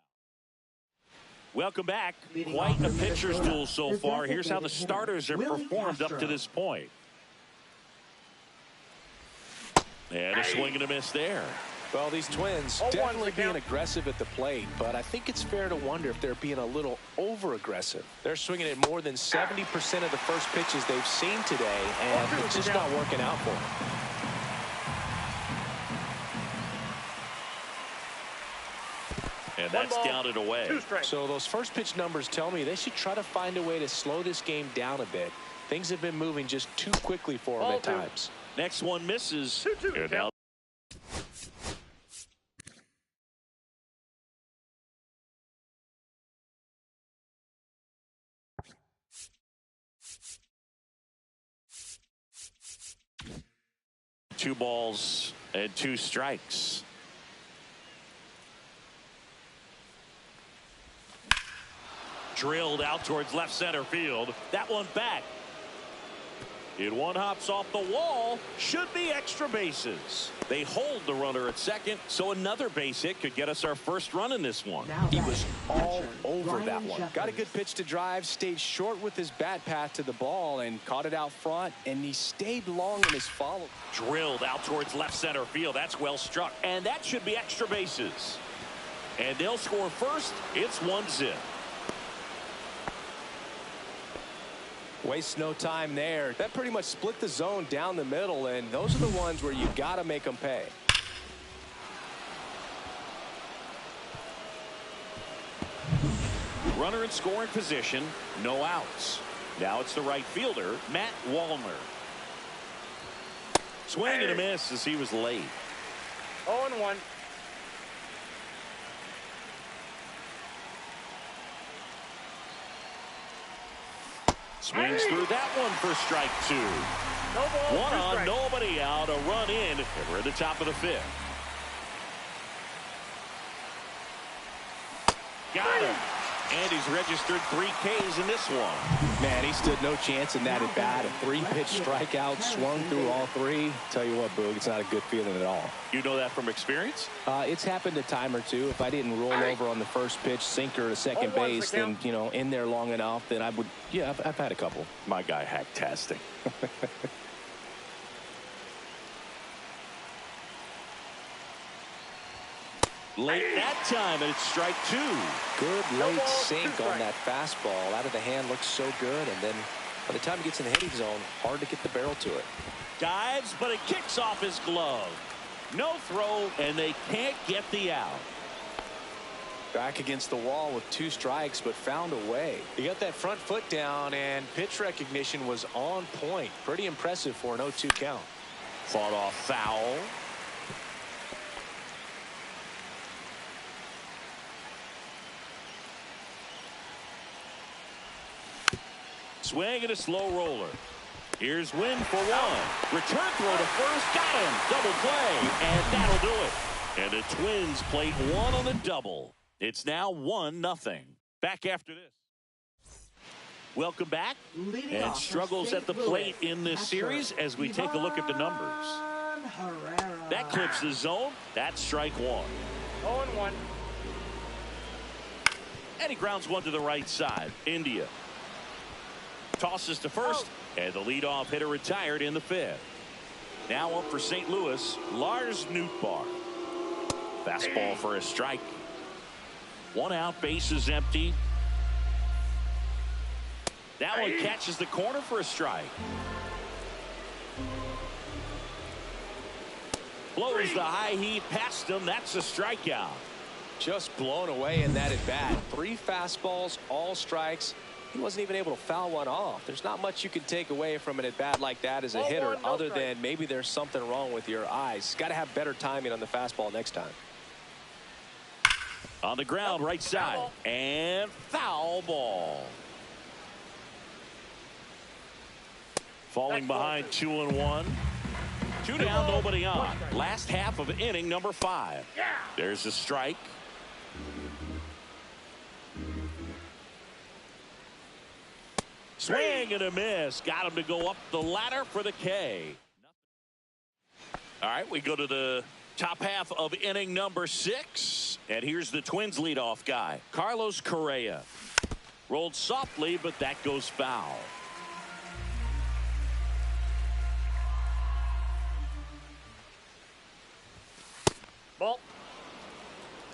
Welcome back. Quite a pitcher's duel so far. Here's how the starters have performed up to this point. And a swing and a miss there. Well, these Twins definitely being aggressive at the plate, but I think it's fair to wonder if they're being a little over-aggressive. They're swinging at more than 70% of the first pitches they've seen today, and it's just not working out for them. And that's down and away. So those first pitch numbers tell me they should try to find a way to slow this game down a bit. Things have been moving just too quickly for them at times. Next one misses. And now 2 balls and 2 strikes. Drilled out towards left center field. That one back. It one hops off the wall. Should be extra bases. They hold the runner at second, so another base hit could get us our first run in this one. He was all over that one. Got a good pitch to drive, stayed short with his bat path to the ball, and caught it out front, and he stayed long in his follow. Drilled out towards left center field. That's well struck, and that should be extra bases. And they'll score first. It's 1-0. Waste no time there. That pretty much split the zone down the middle, and those are the ones where you got to make them pay. Runner in scoring position, no outs. Now it's the right fielder, Matt Wallner. Swing and a miss as he was late. 0-1. Swings through that one for strike 2. No ball, One 2 on, strikes. nobody out, a run in, and we're at the top of the 5th. Got him. And he's registered 3 Ks in this one. Man, he stood no chance in that at bat. A 3-pitch strikeout, swung through all 3. Tell you what, Boog, it's not a good feeling at all. You know that from experience? It's happened a time or two. If I didn't roll over on the first pitch, sinker to second 0-1's base, the then, count. you know, in there long enough, then I would, yeah, I've had a couple. My guy hack-tastic. Late that time, and it's strike 2. Good No late ball, 2 sink on strikes. that fastball. Out of the hand, looks so good, and then by the time he gets in the hitting zone, hard to get the barrel to it. Dives, but it kicks off his glove. No throw, and they can't get the out. Back against the wall with 2 strikes, but found a way. He got that front foot down, and pitch recognition was on point. Pretty impressive for an 0-2 count. Fought off foul. Swing and a slow roller. Here's Wynn for 1. Return throw to first. Got him. Double play. And that'll do it. And the Twins plate 1 on the double. It's now 1-0. Back after this. Welcome back. Leading And off for struggles St. at the Louis, plate in this catcher, series as we take a look at the numbers. Herrera. That clips the zone. That's strike 1. 0-1. And he grounds one to the right side. India tosses to first, and the leadoff hitter retired in the 5th. Now up for St. Louis, Lars Nootbaar. Fastball for a strike. 1 out, base is empty. That one catches the corner for a strike. Blows the high heat past him. That's a strikeout. Just blown away in that at bat. 3 fastballs, all strikes. He wasn't even able to foul one off. There's not much you can take away from an at bat like that as a hitter, no other strike. than maybe there's something wrong with your eyes. Got to have better timing on the fastball next time. On the ground, right side, and foul ball. Falling behind 2-1. 2 down, nobody on. Last half of inning number 5. There's a strike. Swing and a miss. Got him to go up the ladder for the K. All right, we go to the top half of inning number 6. And here's the Twins leadoff guy, Carlos Correa. Rolled softly, but that goes foul. Ball.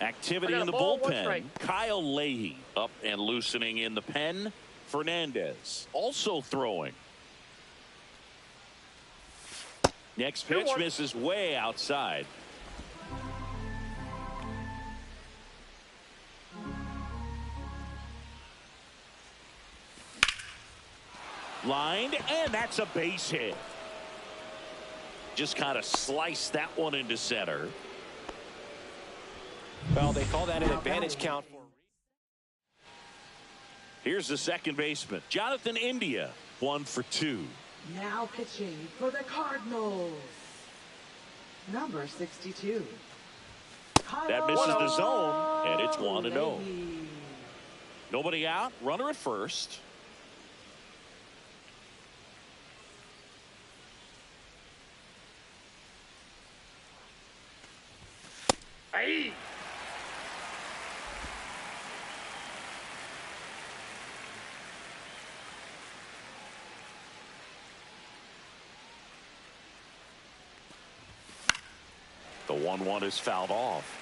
Activity I got in the a ball, 1 bullpen. strike. Kyle Leahy up and loosening in the pen. Fernandez also throwing. Next pitch 2-1. misses way outside. Lined, and that's a base hit. Just kind of sliced that one into center. Well, they call that an advantage count. Here's the second baseman, Jonathan India, 1 for 2. Now pitching for the Cardinals. Number 62. That misses the zone, and it's 1-0. Leahy. Nobody out, runner at first. Hey. The 1-1 is fouled off.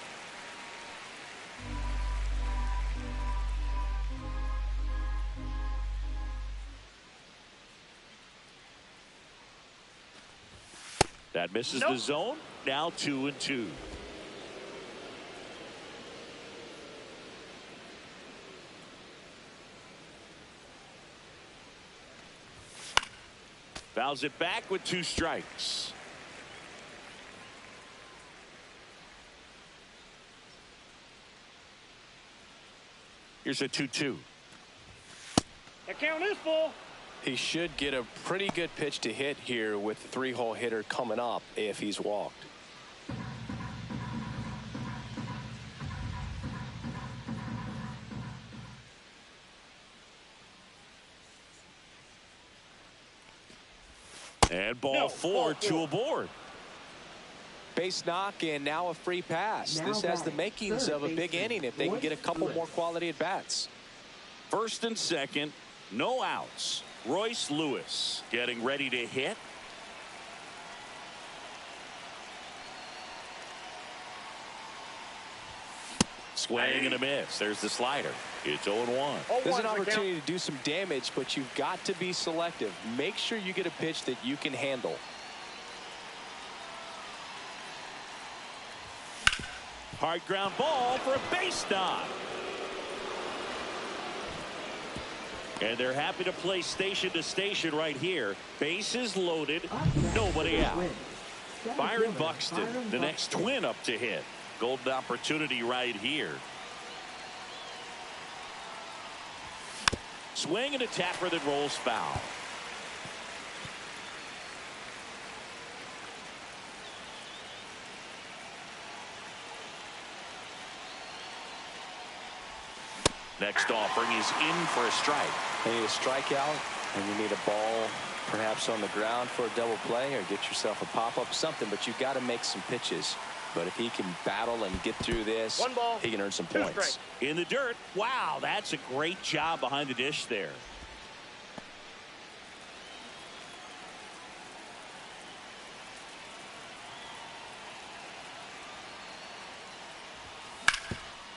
That misses the zone. Now 2-2. Fouls it back with 2 strikes. Here's a 2-2. The count is full. He should get a pretty good pitch to hit here with the 3-hole hitter coming up if he's walked. And ball 4, 2 aboard. Base knock and now a free pass. This has the makings of a big inning if they can get a couple more quality at bats. First and second, no outs. Royce Lewis getting ready to hit. Swing and a miss. There's the slider. It's 0-1. There's an opportunity to do some damage, but you've got to be selective. Make sure you get a pitch that you can handle. Hard ground ball for a base knock. And they're happy to play station to station right here. Bases loaded, nobody out. Byron Buxton, the next twin up to hit. Golden opportunity right here. Swing and a tapper that rolls foul. Next offering is in for a strike. You need a strikeout, and you need a ball perhaps on the ground for a double play, or get yourself a pop-up, something, but you've got to make some pitches. But if he can battle and get through this, 1 ball, he can earn some 2 points. strikes. In the dirt. Wow, that's a great job behind the dish there.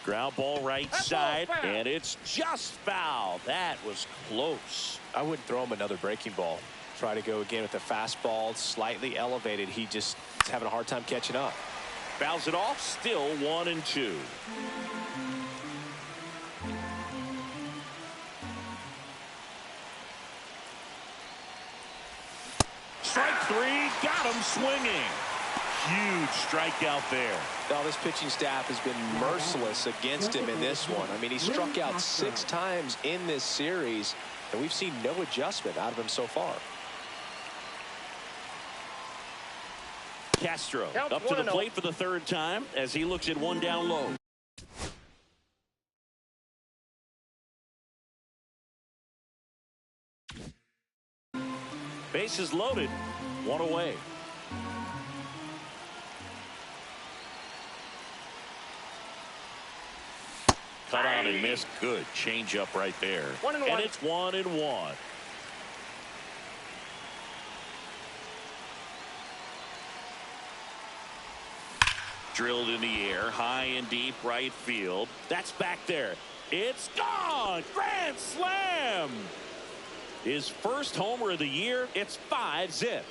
Ground ball right side, and it's just foul. That was close. I wouldn't throw him another breaking ball. Try to go again with the fastball, slightly elevated. He just is having a hard time catching up. Fouls it off, still 1-2. Strike 3, got him swinging. Huge strikeout there. Now this pitching staff has been merciless against him in this one. I mean, he struck out 6 times in this series, and we've seen no adjustment out of him so far. Castro up to the plate for the 3rd time as he looks at 1 down low. Bases loaded, 1 away. Cut on and missed. Good change up right there. 1-1. And it's 1-1. Drilled in the air, high and deep right field. That's back there. It's gone. Grand slam. His first homer of the year. It's 5-0.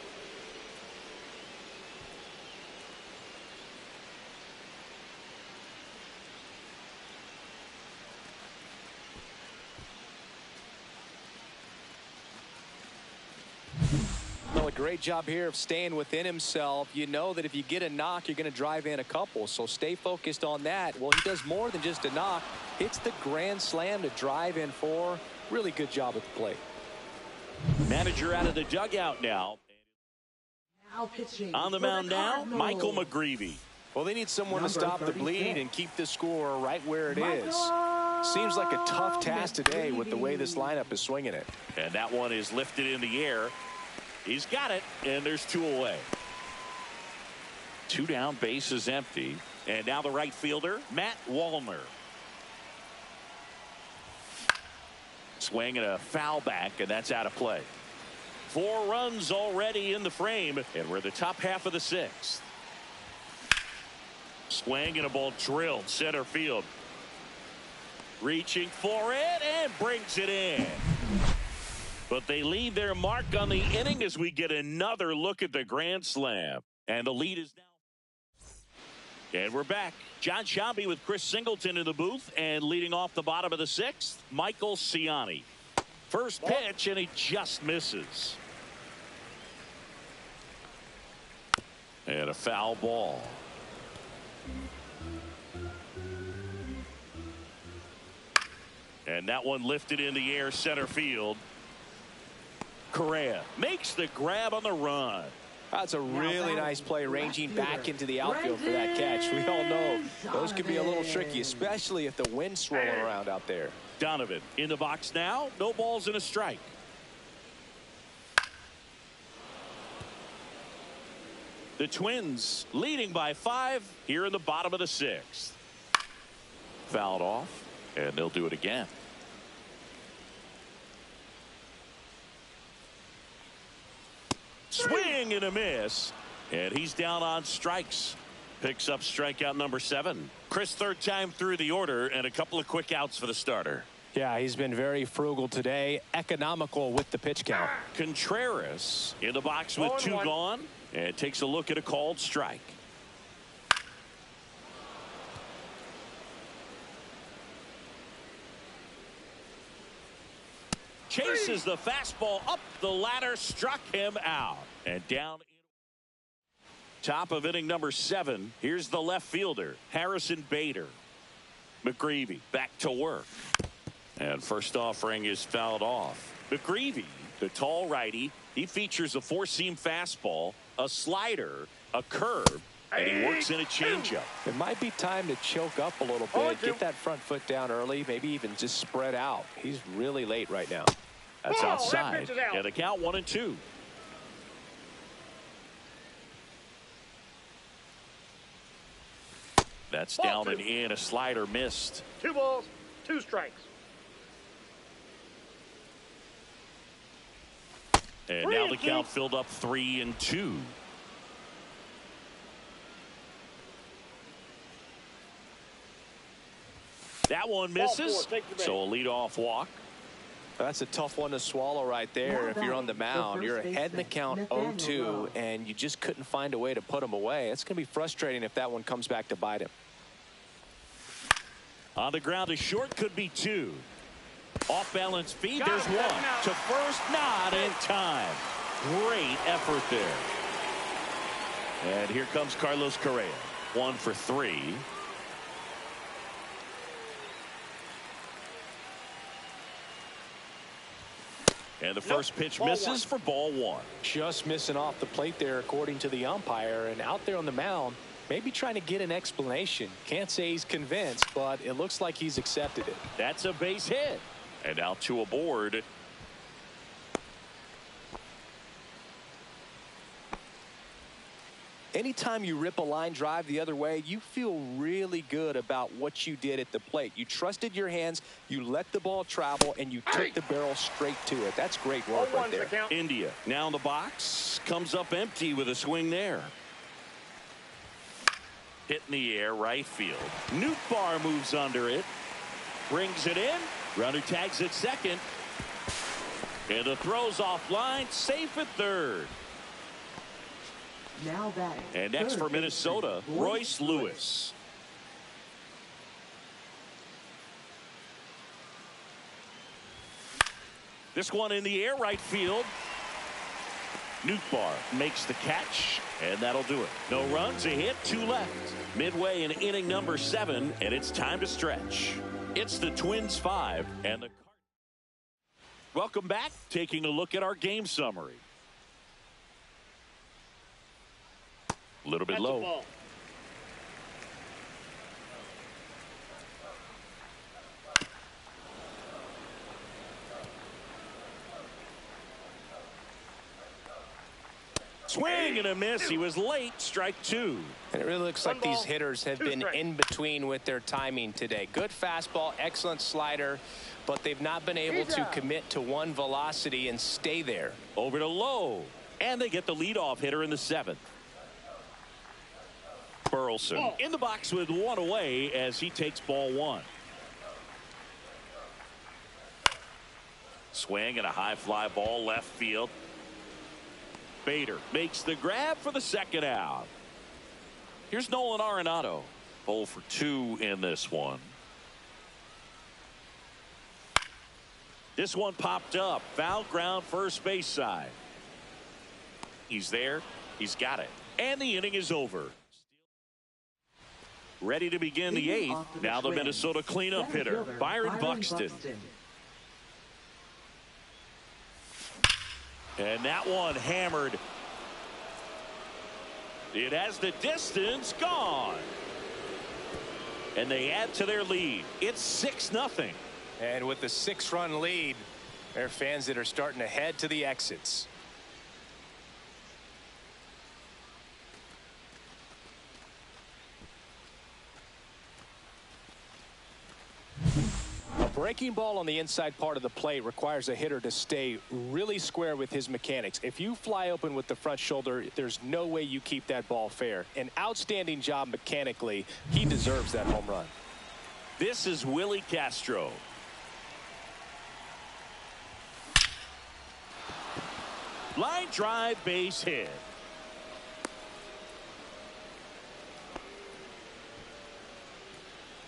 Well, a great job here of staying within himself. You know that if you get a knock, you're going to drive in a couple. So stay focused on that. Well, he does more than just a knock. Hits the grand slam to drive in 4. Really good job at the plate. Manager out of the dugout now. Now pitching On the for mound now, Cardinals. Michael McGreevy. Well, they need someone to Number stop the 36. bleed and keep the score right where it is. Michael Seems like a tough task today with the way this McGreevy. lineup is swinging it. And that one is lifted in the air. He's got it, and there's 2 away. 2 down, bases empty. And now the right fielder, Matt Wallner. Swing and a foul back, and that's out of play. 4 runs already in the frame, and we're the top half of the 6th. Swing and a ball drilled center field. Reaching for it and brings it in. But they leave their mark on the inning as we get another look at the grand slam. And the lead is now. And we're back. John Sciambi with Chris Singleton in the booth, and leading off the bottom of the sixth, Michael Ciani. First pitch, and he just misses. And a foul ball. And that one lifted in the air center field. Correa makes the grab on the run. That's a really nice play, ranging back into the outfield for that catch. We all know those can be a little tricky, especially if the wind's swirling around out there. Donovan in the box now. No balls and a strike. The Twins leading by 5 here in the bottom of the sixth. Fouled off, and they'll do it again. Swing and a miss, and he's down on strikes. Picks up strikeout number 7. Chris, third time through the order, and a couple of quick outs for the starter. Yeah, he's been very frugal today, economical with the pitch count. Contreras in the box with 2 gone, and takes a look at a called strike. Chases the fastball up the ladder, struck him out, and down. Top of inning number 7. Here's the left fielder, Harrison Bader. McGreevy back to work, and first offering is fouled off. McGreevy, the tall righty, he features a 4-seam fastball, a slider, a curve, and he works in a changeup. It might be time to choke up a little bit, get that front foot down early, maybe even just spread out. He's really late right now. That's outside, and the count 1-2. That's down and in. A slider missed. 2 balls, 2 strikes. And now the count filled up 3-2. That one misses, so a leadoff walk. That's a tough one to swallow right there. If you're on the mound, you're ahead in the count 0-2, and you just couldn't find a way to put him away. It's going to be frustrating if that one comes back to bite him. On the ground, a short, could be 2. Off balance feed, there's 1. To first, not in time. Great effort there. And here comes Carlos Correa. 1 for 3. And the first pitch misses for ball 1. Just missing off the plate there, according to the umpire. And out there on the mound, maybe trying to get an explanation. Can't say he's convinced, but it looks like he's accepted it. That's a base hit. And now 2 aboard. Anytime you rip a line drive the other way, you feel really good about what you did at the plate. You trusted your hands, you let the ball travel, and you took the barrel straight to it. That's great work right there. India now in the box, comes up empty with a swing there. Hit in the air, right field. Nootbaar moves under it, brings it in. Runner tags at second, and the throw's offline, safe at third. Now batting. And next for Minnesota, Royce Lewis. This one in the air, right field. Nootbaar makes the catch, and that'll do it. No runs, a hit, 2 left. Midway in inning number 7, and it's time to stretch. It's the Twins 5 and the. Welcome back. Taking a look at our game summary. A little bit low. Swing and a miss. He was late. Strike 2. And it really looks like these hitters have been in between with their timing today. Good fastball, excellent slider, but they've not been able to commit to one velocity and stay there. Over to Lowe, and they get the leadoff hitter in the 7th. Burleson in the box with 1 away as he takes ball 1. Swing and a high fly ball left field. Bader makes the grab for the second out. Here's Nolan Arenado. 0 for 2 in this one. This one popped up. Foul ground, first base side. He's there. He's got it. And the inning is over. Ready to begin the 8th. Now the Minnesota cleanup hitter, Byron Buxton. And that one hammered. It has the distance, gone. And they add to their lead. It's 6-0. And with the 6-run lead, there are fans that are starting to head to the exits. A breaking ball on the inside part of the plate requires a hitter to stay really square with his mechanics. If you fly open with the front shoulder, there's no way you keep that ball fair. An outstanding job mechanically. He deserves that home run. This is Willie Castro. Line drive, base hit.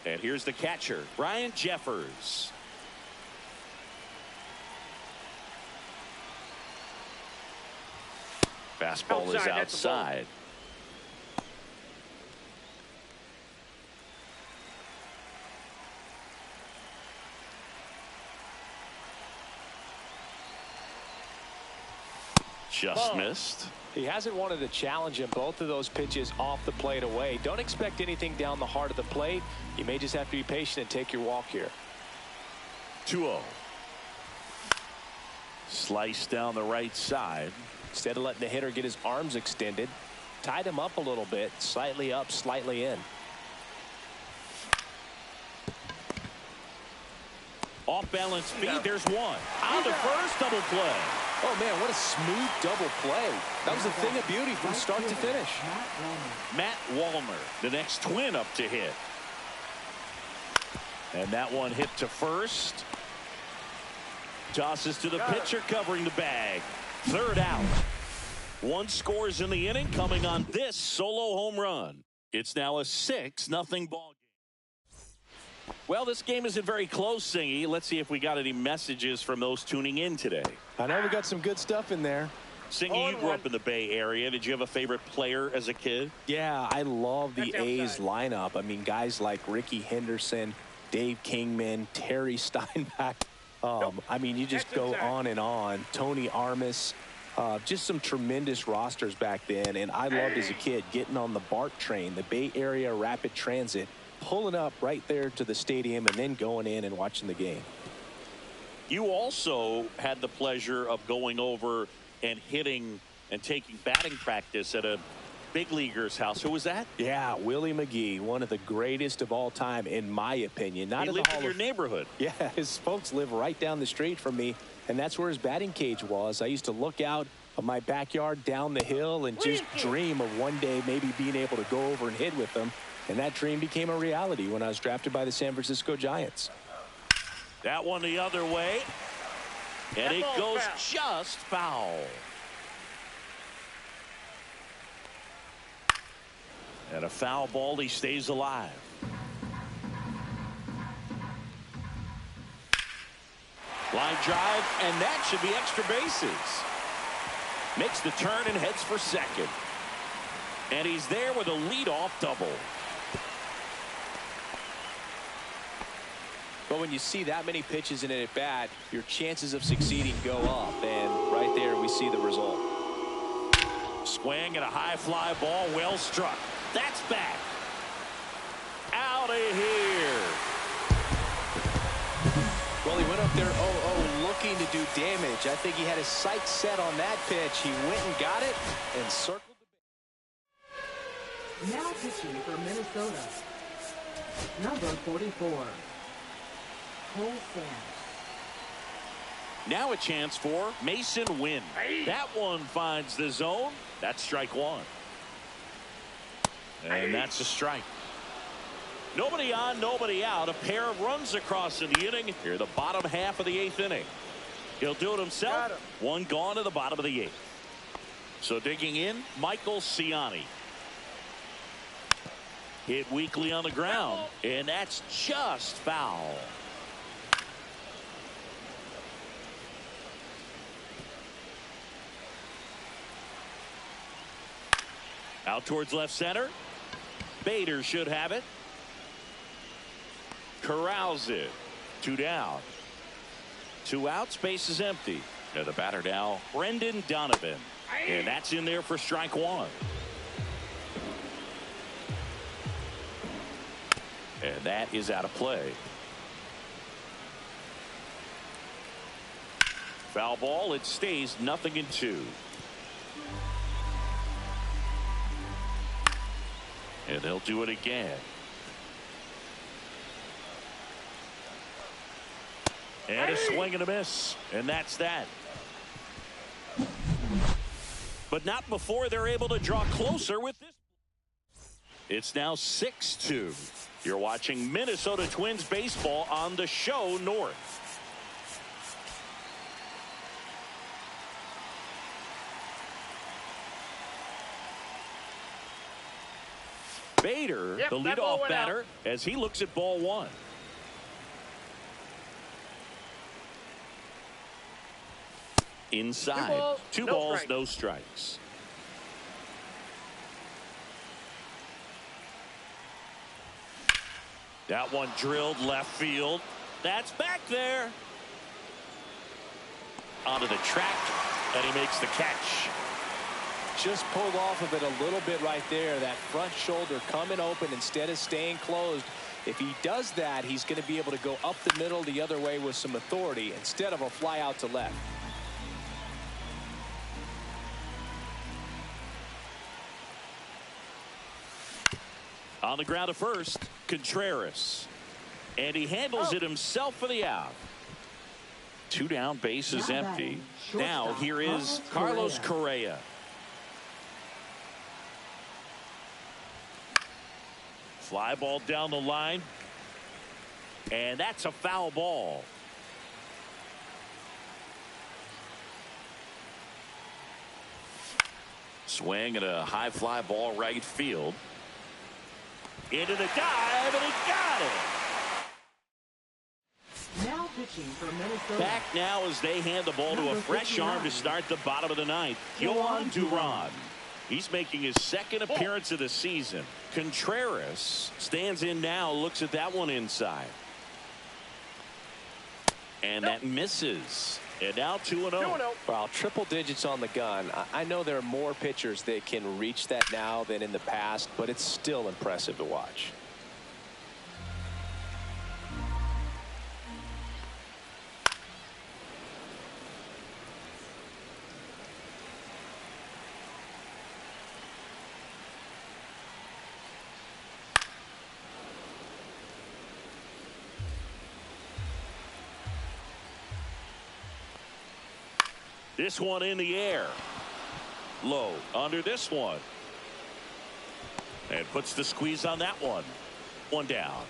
And here's the catcher, Brian Jeffers. Fastball is outside. Just missed. He hasn't wanted to challenge him. Both of those pitches off the plate away. Don't expect anything down the heart of the plate. You may just have to be patient and take your walk here. 2-0. Slice down the right side. Instead of letting the hitter get his arms extended, tied him up a little bit. Slightly up, slightly in. Off balance speed. There's one. On the first, double play. Oh, man, what a smooth double play. That was a thing of beauty from start to finish. Matt Wallner, the next twin up to hit. And that one hit to first. Tosses to the pitcher covering the bag. Third out. One scores in the inning coming on this solo home run. It's now a 6-0 ball game. Well, this game isn't very close, Singy. Let's see if we got any messages from those tuning in today. I know we got some good stuff in there. Singy, you grew up in the Bay Area. Did you have a favorite player as a kid? Yeah, I love the A's lineup. I mean, guys like Ricky Henderson, Dave Kingman, Terry Steinbach. I mean, you just go on and on. Tony Armas. Just some tremendous rosters back then. And I loved as a kid getting on the BART train, the Bay Area Rapid Transit, pulling up right there to the stadium and then going in and watching the game. You also had the pleasure of going over and hitting and taking batting practice at a big leaguer's house. Who was that? Yeah, Willie McGee, one of the greatest of all time, in my opinion. He lived in your neighborhood. Yeah, his folks live right down the street from me, and that's where his batting cage was. I used to look out of my backyard down the hill and just dream of one day maybe being able to go over and hit with him. And that dream became a reality when I was drafted by the San Francisco Giants. That one the other way. And it goes just foul. And a foul ball, he stays alive. Line drive, and that should be extra bases. Makes the turn and heads for second. And he's there with a leadoff double. But when you see that many pitches in an at-bat, your chances of succeeding go up. And right there, we see the result. Swing and a high fly ball, well struck. That's back. Out of here. Well, he went up there 0-0 looking to do damage. I think he had his sights set on that pitch. He went and got it and circled the base. Now pitching for Minnesota, number 44. Now a chance for Mason Wynn. That one finds the zone. That's strike one. And that's a strike. Nobody on, nobody out. A pair of runs across in the inning. Here, the bottom half of the 8th inning. He'll do it himself. One gone to the bottom of the 8th. So digging in, Michael Ciani. Hit weakly on the ground, and that's just foul. Out towards left center. Bader should have it. Corrals it. 2 down. 2 outs, base is empty. The batter now, Brendan Donovan. And that's in there for strike 1. And that is out of play. Foul ball, it stays 0-2. And they'll do it again. And a swing and a miss. And that's that. But not before they're able to draw closer with this. It's now 6-2. You're watching Minnesota Twins baseball on the show North. Bader, the leadoff batter, as he looks at ball 1. Inside. 2 balls, no strikes. That one drilled left field. That's back there. Onto the track, and he makes the catch. Just pulled off of it a little bit right there. That front shoulder coming open instead of staying closed. If he does that, he's going to be able to go up the middle the other way with some authority instead of a fly out to left. On the ground at first, Contreras. And he handles it himself for the out. 2 down, base is empty. Now here is Carlos Correa. Fly ball down the line. And that's a foul ball. Swing at a high fly ball right field. Into the dive, and he got it. Now pitching for Minnesota. Back now as they hand the ball to a fresh arm to start the bottom of the 9th. Yohan Duran. He's making his 2nd appearance of the season. Contreras stands in now, looks at that one inside. And that misses. And now 2-0. Well, triple digits on the gun. I know there are more pitchers that can reach that now than in the past, but it's still impressive to watch. This one in the air. Low under this one. And puts the squeeze on that one. 1 down.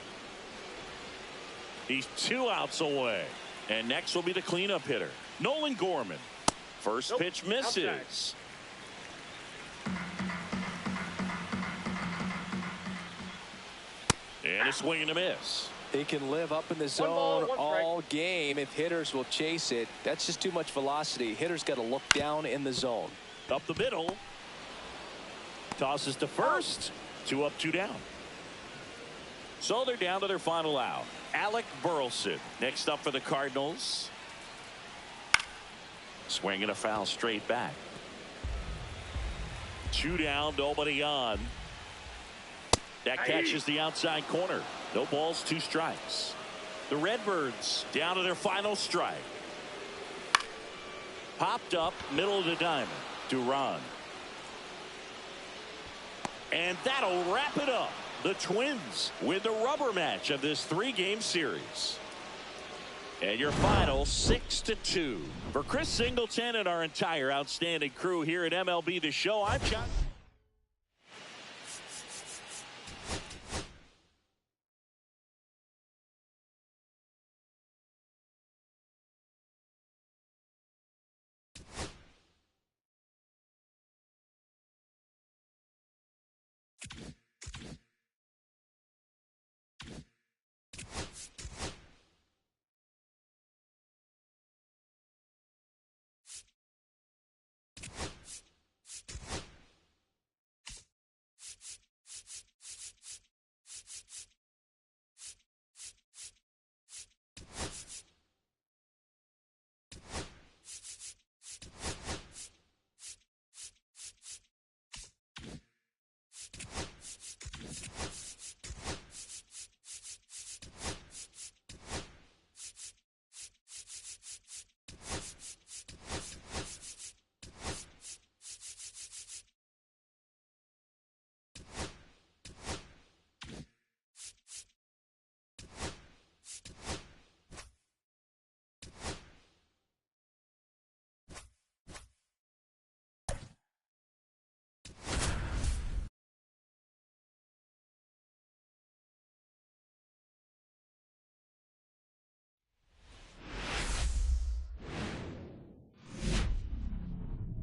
He's 2 outs away. And next will be the cleanup hitter, Nolan Gorman. First pitch misses. And a swing and a miss. He can live up in the zone all game if hitters will chase it. That's just too much velocity. Hitters got to look down in the zone. Up the middle. Tosses to first. 2 up, 2 down. So they're down to their final out. Alec Burleson next up for the Cardinals. Swinging a foul straight back. 2 down, nobody on. That catches the outside corner. No balls, 2 strikes. The Redbirds down to their final strike. Popped up, middle of the diamond. Duran. And that'll wrap it up. The Twins win the rubber match of this 3-game series. And your final 6-2. For Chris Singleton and our entire outstanding crew here at MLB The Show, I'm John.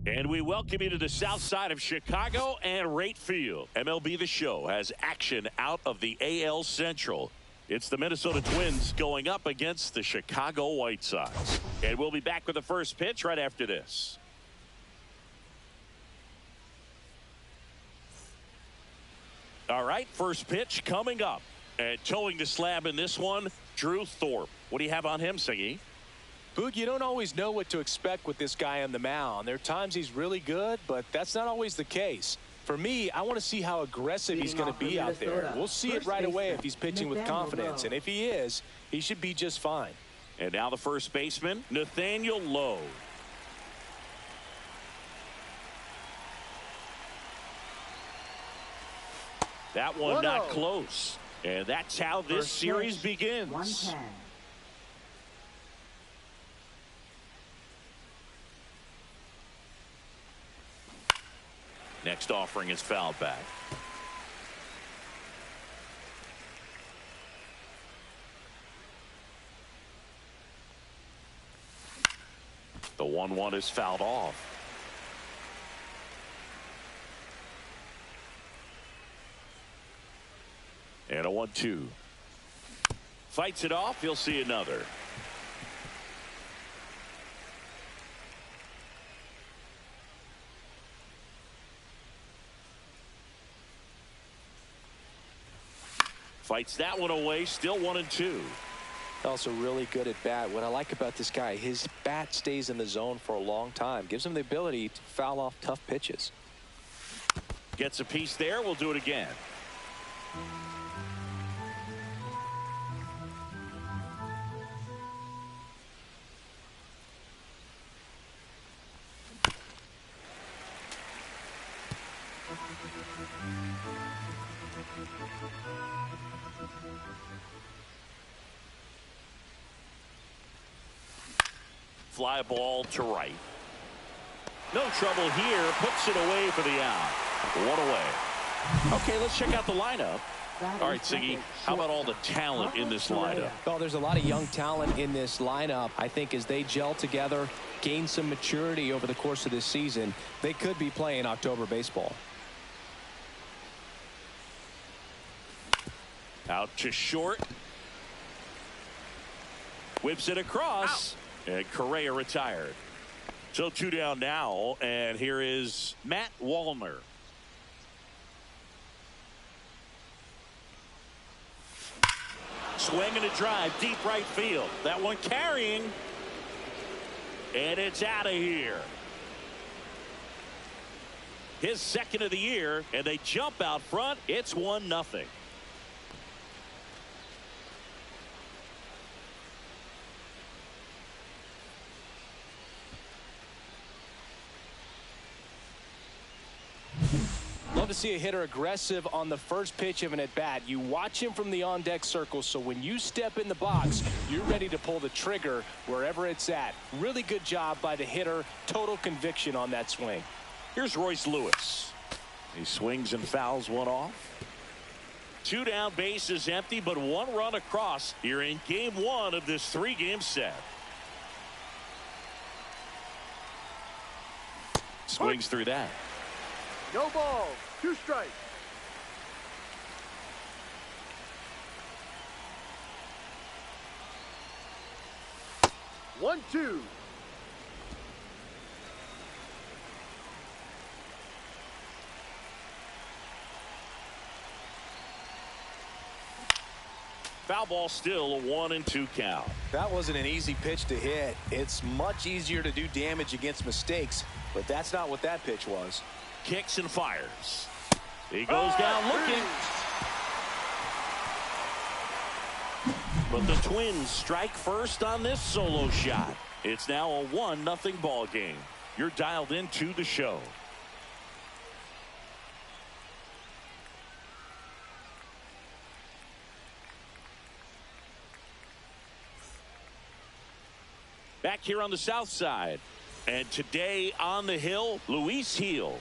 And we welcome you to the south side of Chicago and Rate Field. MLB The Show has action out of the AL Central. It's the Minnesota Twins going up against the Chicago White Sox. And we'll be back with the first pitch right after this. All right, first pitch coming up. And towing the slab in this one, Drew Thorpe. What do you have on him, Siggy? Boog, you don't always know what to expect with this guy on the mound. There are times he's really good, but that's not always the case. For me, I want to see how aggressive he's going to be out there. We'll see it right away if he's pitching with confidence. And if he is, he should be just fine. And now the first baseman, Nathaniel Lowe. That one not close. And that's how this series begins. 110. Next offering is fouled back. The 1-1 is fouled off. And a 1-2. Fights it off. You'll see another. Fights that one away. Still 1-2. Also really good at bat. What I like about this guy, his bat stays in the zone for a long time. Gives him the ability to foul off tough pitches. Gets a piece there. We'll do it again. Fly ball to right. No trouble here. Puts it away for the out. One away. Okay, let's check out the lineup. All right, Siggy, how about all the talent in this lineup? Oh, there's a lot of young talent in this lineup. I think as they gel together, gain some maturity over the course of this season, they could be playing October baseball. Out to short. Whips it across. And Correa retired. So 2 down now. And here is Matt Wallner. Swing and a drive. Deep right field. That one carrying. And it's out of here. His second of the year. And they jump out front. It's 1-0. Love to see a hitter aggressive on the first pitch of an at-bat. You watch him from the on-deck circle, so when you step in the box, you're ready to pull the trigger wherever it's at. Really good job by the hitter. Total conviction on that swing. Here's Royce Lewis. He swings and fouls one off. 2 down, base is empty, but 1 run across here in game 1 of this 3-game set. Swings through that. No ball. 2 strikes. 1-2. Foul ball, still a 1-2 count. That wasn't an easy pitch to hit. It's much easier to do damage against mistakes, but that's not what that pitch was. Kicks and fires. He goes down looking. But the Twins strike first on this solo shot. It's now a 1-0 ball game. You're dialed into the show. Back here on the south side. And today on the hill, Luis Gil.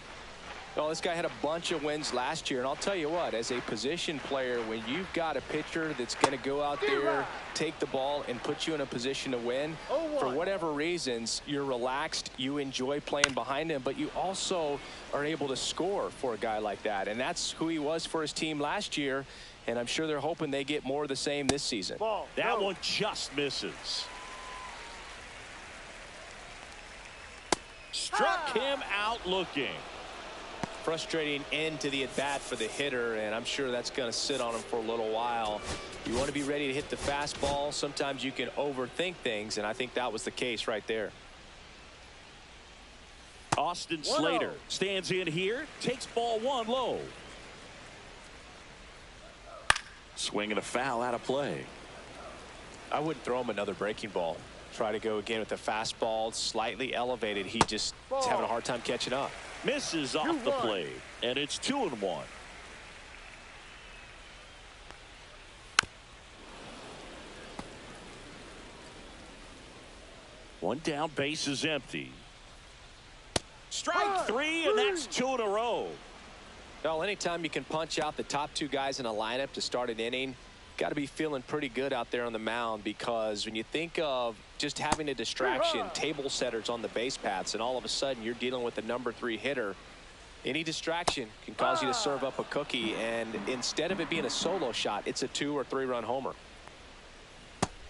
Well, this guy had a bunch of wins last year, and I'll tell you what, as a position player, when you've got a pitcher that's going to go out there, take the ball, and put you in a position to win, for whatever reasons, you're relaxed, you enjoy playing behind him, but you also are able to score for a guy like that. And that's who he was for his team last year, and I'm sure they're hoping they get more of the same this season. That one just misses. Struck him out looking. Frustrating end to the at-bat for the hitter, and I'm sure that's going to sit on him for a little while. You want to be ready to hit the fastball. Sometimes you can overthink things, and I think that was the case right there. Austin Slater stands in here, takes ball one low. Swinging a foul out of play. I wouldn't throw him another breaking ball. Try to go again with the fastball, slightly elevated. He just is having a hard time catching up. Misses off the plate, and it's 2-1. One down, base is empty. Strike three, and that's 2 in a row. Well, anytime you can punch out the top two guys in a lineup to start an inning, got to be feeling pretty good out there on the mound, because when you think of just having a distraction, table setters on the base paths, and all of a sudden you're dealing with the number 3 hitter, any distraction can cause you to serve up a cookie, and instead of it being a solo shot, it's a 2 or 3 run homer.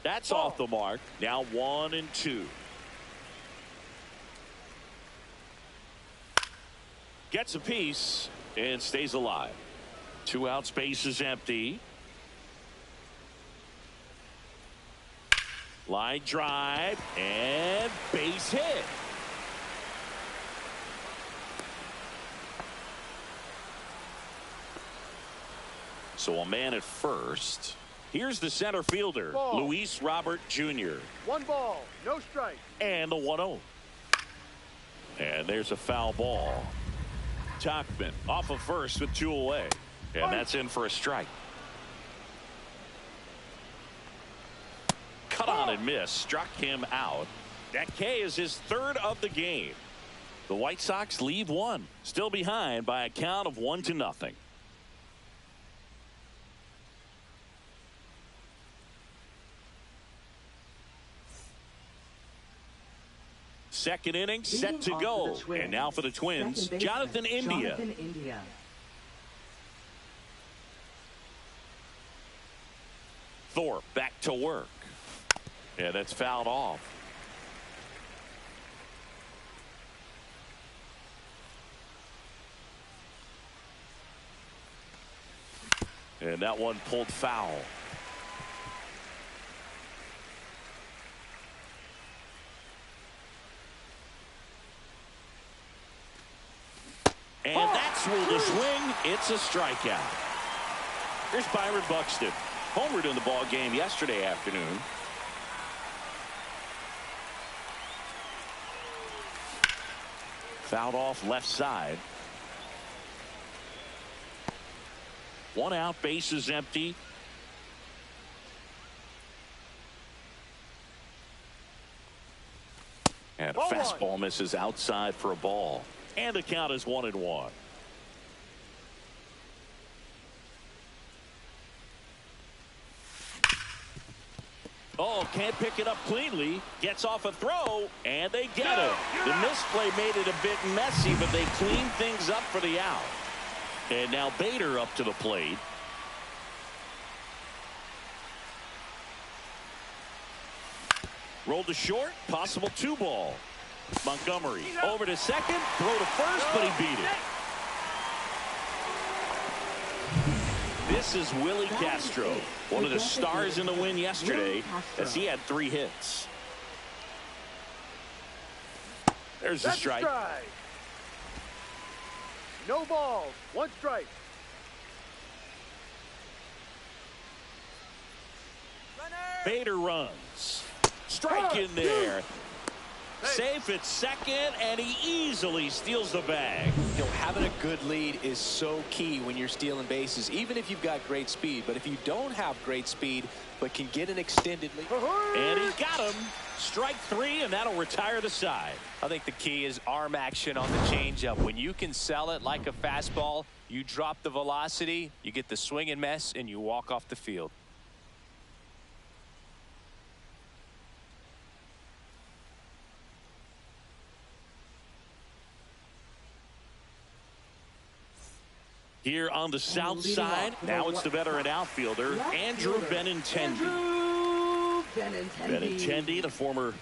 That's off the mark. Now 1-2. Gets a piece and stays alive. 2 outs, base is empty. Line drive and base hit. So a man at first. Here's the center fielder, Luis Robert Jr. 1 ball, no strike. And the 1-0. And there's a foul ball. Tachman off of first with 2 away. And that's in for a strike. Cut on and miss, struck him out. That K is his 3rd of the game. The White Sox leave 1, still behind by a count of 1-0. Second inning set to go, and now for the Twins, Jonathan India. Thorpe back to work. Yeah, that's fouled off. And that one pulled foul. And that's ruled a swing. It's a strikeout. Here's Byron Buxton. Homered in the ball game yesterday afternoon. Fouled off left side. 1 out, base is empty. And a fastball misses outside for a ball. And the count is 1-1. Oh, can't pick it up cleanly. Gets off a throw, and they get it. The misplay made it a bit messy, but they clean things up for the out. And now Bader up to the plate. Rolled to short, possible 2-ball. Montgomery over to second, throw to first, but he beat it. This is Willie Castro, one of the stars in the win yesterday, as he had 3 hits. There's the strike. No balls, 1 strike. Bader runs. Strike in there. Safe at second, and he easily steals the bag. You know, having a good lead is so key when you're stealing bases, even if you've got great speed. But if you don't have great speed, but can get an extended lead. And he got him. Strike 3, and that'll retire the side. I think the key is arm action on the changeup. When you can sell it like a fastball, you drop the velocity, you get the swing and miss, and you walk off the field. Here on the south side, now it's the veteran outfielder, Andrew Benintendi. Benintendi, the former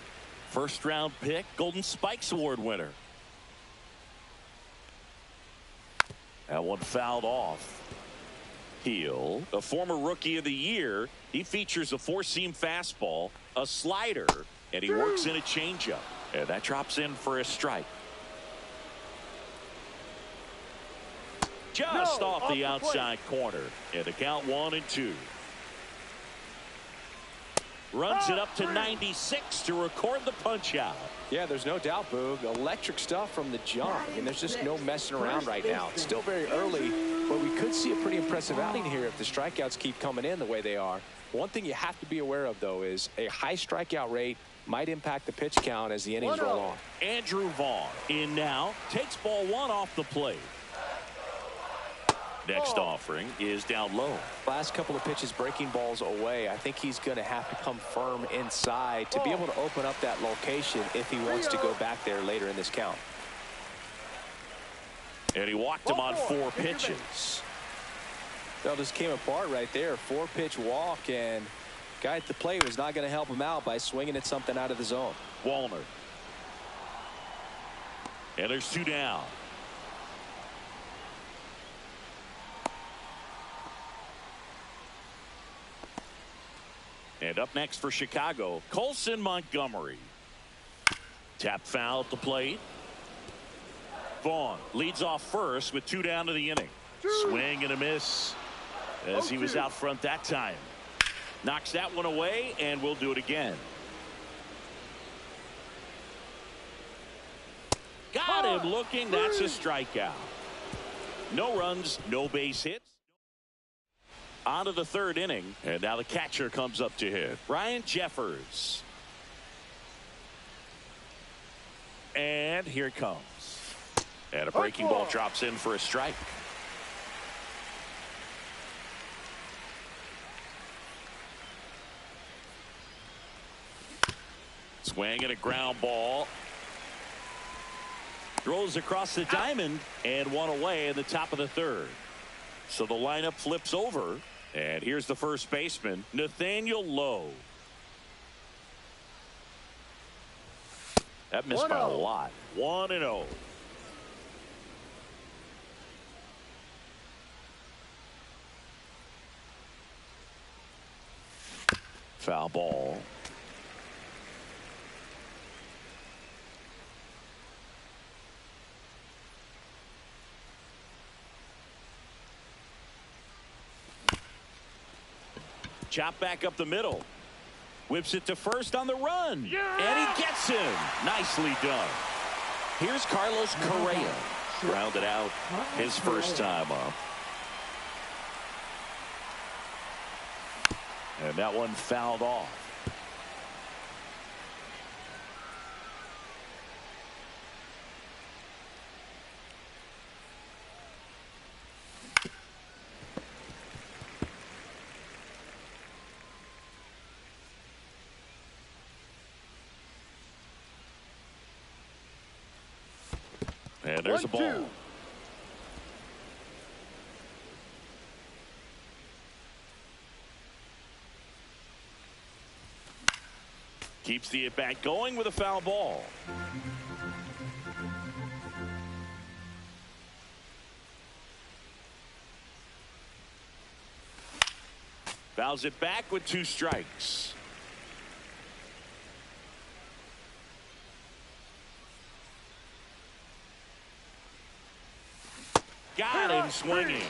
first-round pick, Golden Spikes Award winner. That one fouled off. Heel, a former Rookie of the Year, he features a 4-seam fastball, a slider, and he works in a changeup. And that drops in for a strike. Just off the outside corner. And the count 1-2. Runs it up to 96 to record the punch out. Yeah, there's no doubt, Boog. Electric stuff from the jump. I mean, there's just no messing around right now. It's still very early, but we could see a pretty impressive outing here if the strikeouts keep coming in the way they are. One thing you have to be aware of, though, is a high strikeout rate might impact the pitch count as the innings roll on. Andrew Vaughn in now, takes ball 1 off the plate. Next offering is down low. Last couple of pitches breaking balls away. I think he's going to have to come firm inside to be able to open up that location if he wants to go back there later in this count. And he walked him on 4 pitches. Well, just came apart right there. 4-pitch walk, and guy at the plate was not going to help him out by swinging at something out of the zone. Wallner. And there's 2 down. And up next for Chicago, Colson Montgomery. Tap foul at the plate. Vaughn leads off first with 2 down to the inning. Swing and a miss as he was out front that time. Knocks that one away, and we'll do it again. Got him looking. That's a strikeout. No runs, no base hits. On to the 3rd inning, and now the catcher comes up to hit. Ryan Jeffers. And here it comes. And a breaking ball drops in for a strike. Swing and a ground ball. Throws across the diamond, and 1 away in the top of the 3rd. So the lineup flips over, and here's the first baseman, Nathaniel Lowe. That missed by a lot. 1-0. Foul ball. Chop back up the middle. Whips it to first on the run. And he gets him. Nicely done. Here's Carlos Correa. Grounded out his first time up. And that one fouled off. And there's a ball. Keeps the at-bat going with a foul ball. Fouls it back with 2 strikes. Got him swinging.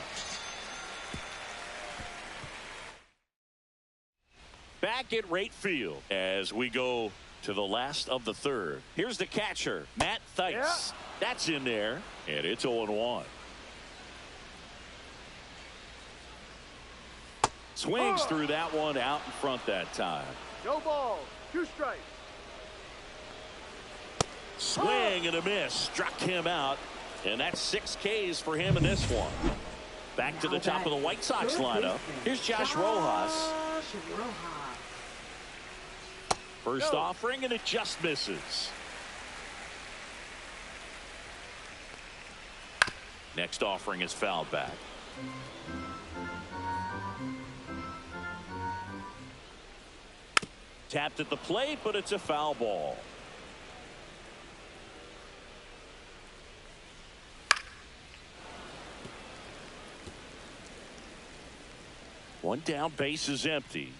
Back at right field as we go to the last of the third. Here's the catcher, Matt Theis. Yeah. That's in there, and it's 0-1. Swings through that one out in front that time. No balls. 2 strikes. Swing and a miss. Struck him out. And that's 6 Ks for him in this one. Back to the top of the White Sox lineup. Here's Josh Rojas. First offering, and it just misses. Next offering is fouled back. Tapped at the plate, but it's a foul ball. One down, base is empty.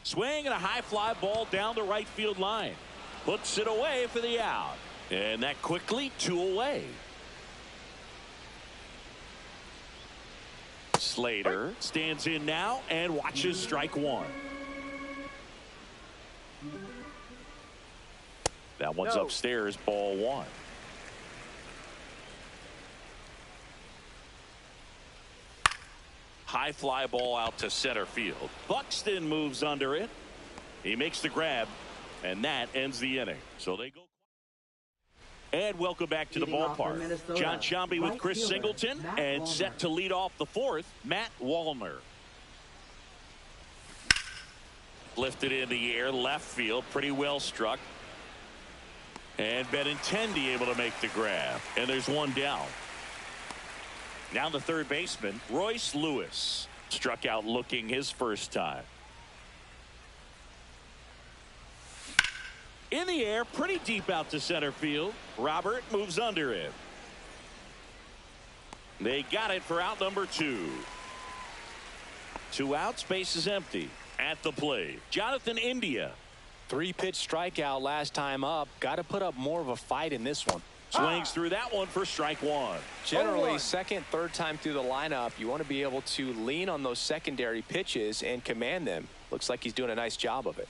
Swing and a high fly ball down the right field line. Puts it away for the out. And that quickly 2 away. Slater stands in now and watches strike 1. That one's upstairs, ball 1. High fly ball out to center field. Buxton moves under it. He makes the grab, and that ends the inning. So they go. And welcome back to the ballpark. John Sciambi with Chris Singleton, and set to lead off the 4th, Matt Wallner. Lifted in the air, left field, pretty well struck. And Benintendi able to make the grab, and there's one down. Now the third baseman, Royce Lewis, struck out looking his first time. In the air, pretty deep out to center field. Robert moves under it. They got it for out number 2. 2 outs, base is empty. At the plate, Jonathan India. 3-pitch strikeout last time up. Got to put up more of a fight in this one. Swings through that one for strike 1. Generally, second, third time through the lineup, you want to be able to lean on those secondary pitches and command them. Looks like he's doing a nice job of it.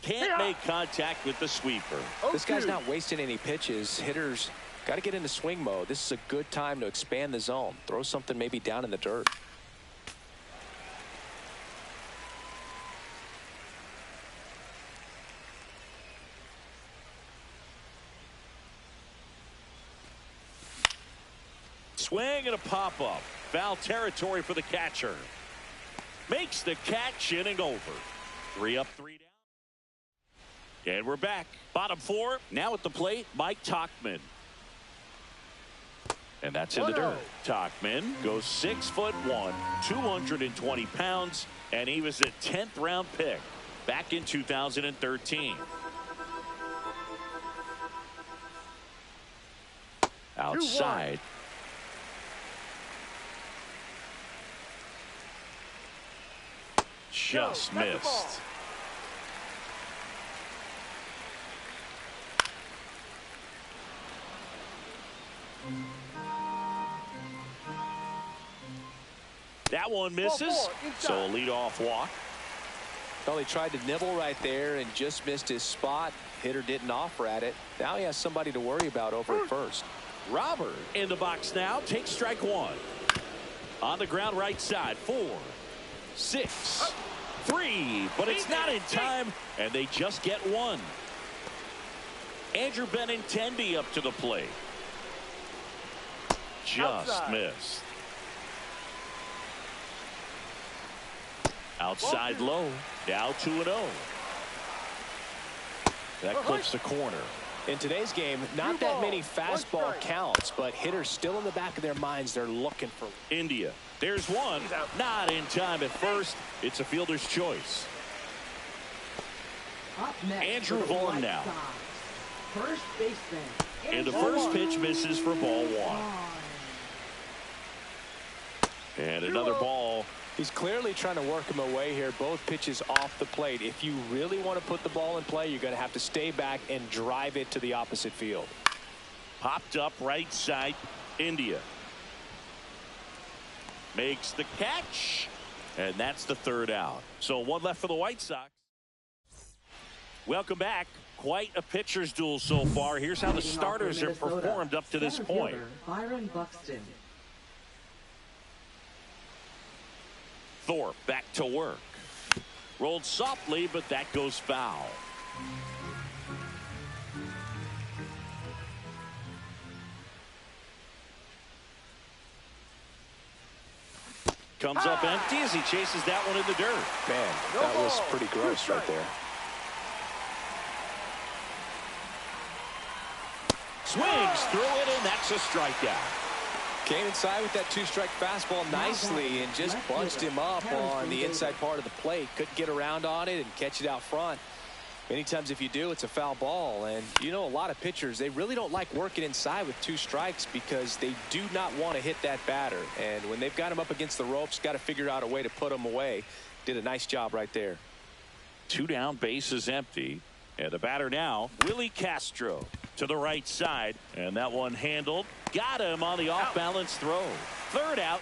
Can't make contact with the sweeper. This guy's not wasting any pitches. Hitters got to get into swing mode. This is a good time to expand the zone. Throw something maybe down in the dirt. Swing and a pop-up. Foul territory for the catcher. Makes the catch, inning over. 3 up, 3 down. And we're back. Bottom 4. Now at the plate, Mike Tauchman. And that's in the dirt. Tauchman goes 6'1", 220 pounds, and he was a 10th round pick back in 2013. Outside. Just missed. That one misses. So a leadoff walk. Well, he tried to nibble right there and just missed his spot. Hitter didn't offer at it. Now he has somebody to worry about over at first. Robert in the box now. Takes strike 1. On the ground right side. 4, 6, 3. But it's not in time, and they just get 1. Andrew Benintendi up to the plate. Just missed. Outside low. Now 2-0. That clips the corner. In today's game, not that many fastball counts, but hitters still in the back of their minds, they're looking for India. There's one. Not in time at first. It's a fielder's choice. Andrew Vaughn now. First baseman. And the first pitch misses for ball one. And another ball. He's clearly trying to work him away here. Both pitches off the plate. If you really want to put the ball in play, you're going to have to stay back and drive it to the opposite field. Popped up right side. India makes the catch. And that's the third out. So one left for the White Sox. Welcome back. Quite a pitcher's duel so far. Here's how the starters have performed up to this point. Byron Buxton. Thorpe back to work. Rolled softly, but that goes foul. Comes up empty as he chases that one in the dirt. Man, that was pretty gross right there. Swings through it, and that's a strikeout. Came inside with that two-strike fastball nicely and just bunched him up on the inside part of the plate. Couldn't get around on it and catch it out front. Many times if you do, it's a foul ball. And you know, a lot of pitchers, they really don't like working inside with two strikes because they do not want to hit that batter. And when they've got him up against the ropes, got to figure out a way to put him away. Did a nice job right there. 2 down, base is empty. And the batter now, Willie Castro to the right side. And that one handled. Got him on the off-balance throw. Third out.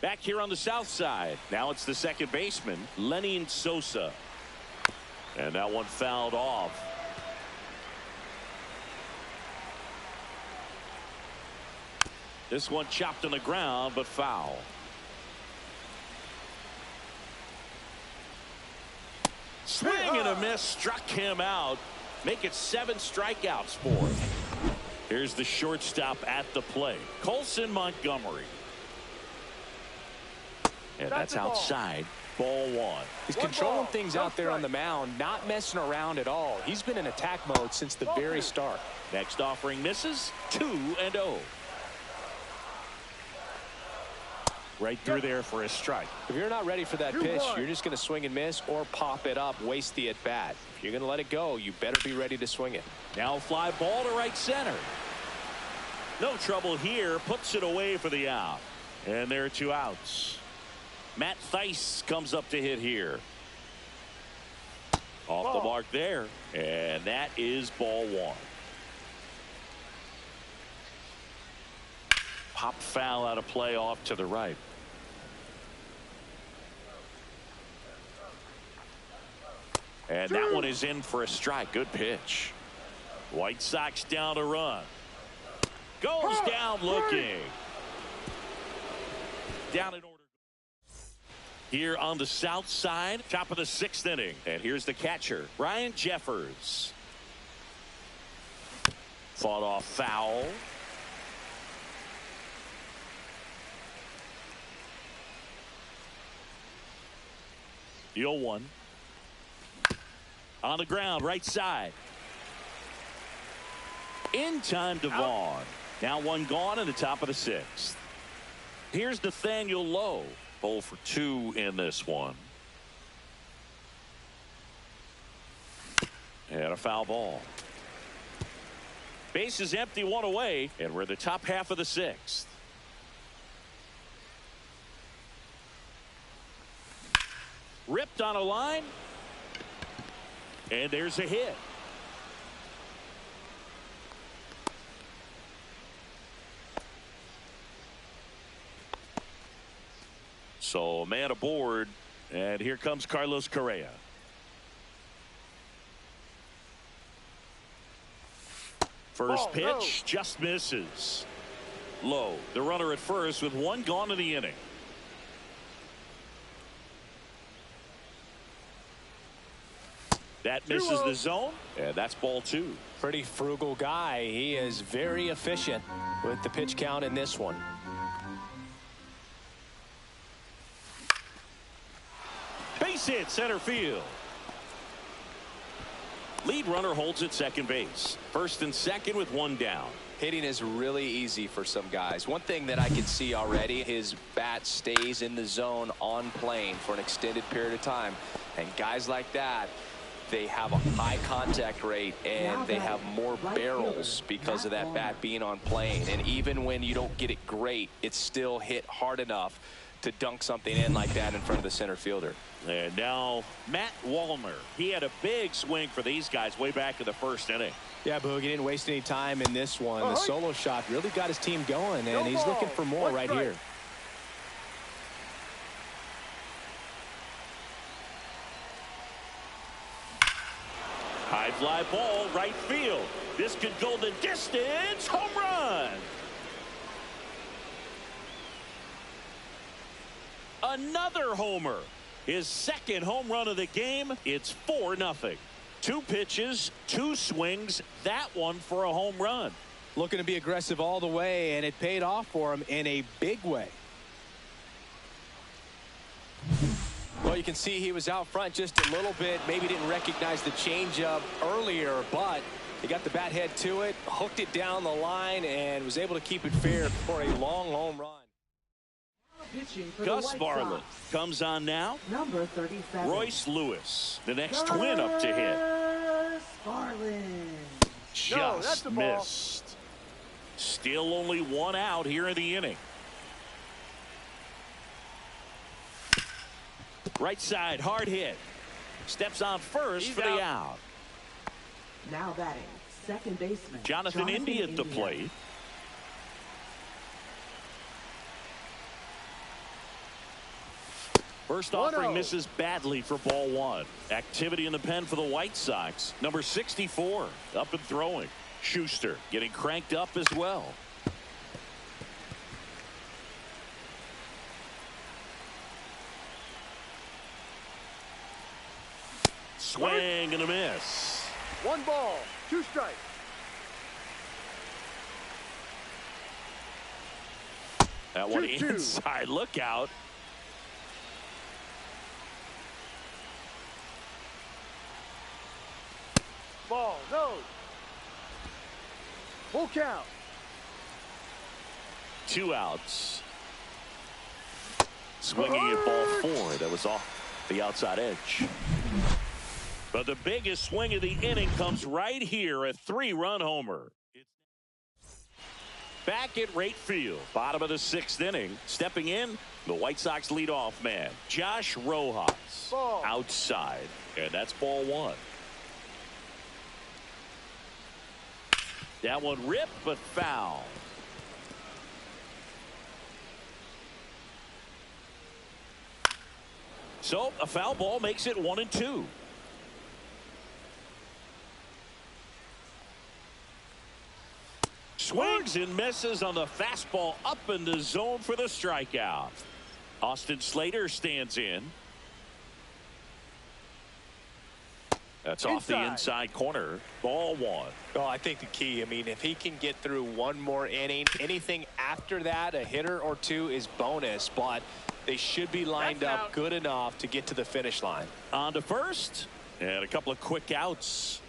Back here on the south side. Now it's the second baseman, Lenny Sosa. And that one fouled off. This one chopped on the ground, but foul. Swing and a miss, struck him out. Make it 7 strikeouts for him. Here's the shortstop at the plate, Colson Montgomery. And that's outside. Ball one. He's controlling things out there on the mound, not messing around at all. He's been in attack mode since the very start. Next offering misses. 2-0. Right through there for a strike. If you're not ready for that pitch, you're just going to swing and miss or pop it up, waste the at bat. If you're going to let it go, you better be ready to swing it. Now a fly ball to right center. No trouble here. Puts it away for the out. And there are 2 outs. Matt Thaiss comes up to hit here. Off the mark there. And that is ball one. Pop foul out of play off to the right. And that one is in for a strike. Good pitch. White Sox down a run. Goes down looking. Down in order. Here on the south side, top of the 6th inning. And here's the catcher, Ryan Jeffers. Fought off foul. The 0-1. On the ground, right side. In time to Vaughn. Now one gone in the top of the 6th. Here's Nathaniel Lowe. 0 for 2 in this one. And a foul ball. Base is empty, 1 away, and we're in the top half of the 6th. Ripped on a line. And there's a hit. So a man aboard, and here comes Carlos Correa. First pitch just misses. Low, the runner at first with 1 gone in the inning. That misses the zone, and that's ball 2. Pretty frugal guy. He is very efficient with the pitch count in this one. Base hit center field. Lead runner holds at second base. First and second with 1 down. Hitting is really easy for some guys. One thing that I can see already, his bat stays in the zone on plane for an extended period of time. And guys like that, they have a high contact rate and they have more barrels because of that bat being on plane. And even when you don't get it great, it's still hit hard enough to dunk something in like that in front of the center fielder. And now Matt Wallner. He had a big swing for these guys way back in the first inning. Yeah, Boog, he didn't waste any time in this one. The solo shot really got his team going, and he's looking for more right here. High fly ball, right field. This could go the distance. Home run. Another homer. His second home run of the game. It's 4-0. 2 pitches, 2 swings. That one for a home run. Looking to be aggressive all the way, and it paid off for him in a big way. Well, you can see he was out front just a little bit. Maybe didn't recognize the changeup earlier, but he got the bat head to it, hooked it down the line, and was able to keep it fair for a long home run. Gus Varland comes on now. Number 37. Royce Lewis, the next twin up to hit. Varland. Just missed. Still only 1 out here in the inning. Right side, hard hit. Steps on first for the out. Now batting, second baseman Jonathan India at the plate. First offering misses badly for ball 1. Activity in the pen for the White Sox. Number 64 up and throwing. Schuster getting cranked up as well. Swing and a miss. 1 ball, 2 strikes. That one inside. Look out. Ball, no. Full count. 2 outs. Swinging at ball 4. That was off the outside edge. But the biggest swing of the inning comes right here, a 3-run homer. Back at right field, bottom of the 6th inning, stepping in, the White Sox leadoff man, Josh Rojas, outside, and that's ball 1. That one ripped, but foul. So a foul ball makes it 1-2. Swings and misses on the fastball up in the zone for the strikeout. Austin Slater stands in. That's off the inside corner. Ball 1. Oh, I think the key, I mean, if he can get through 1 more inning, anything after that, a hitter or 2 is bonus, but they should be lined up good enough to get to the finish line. On to first, and a couple of quick outs.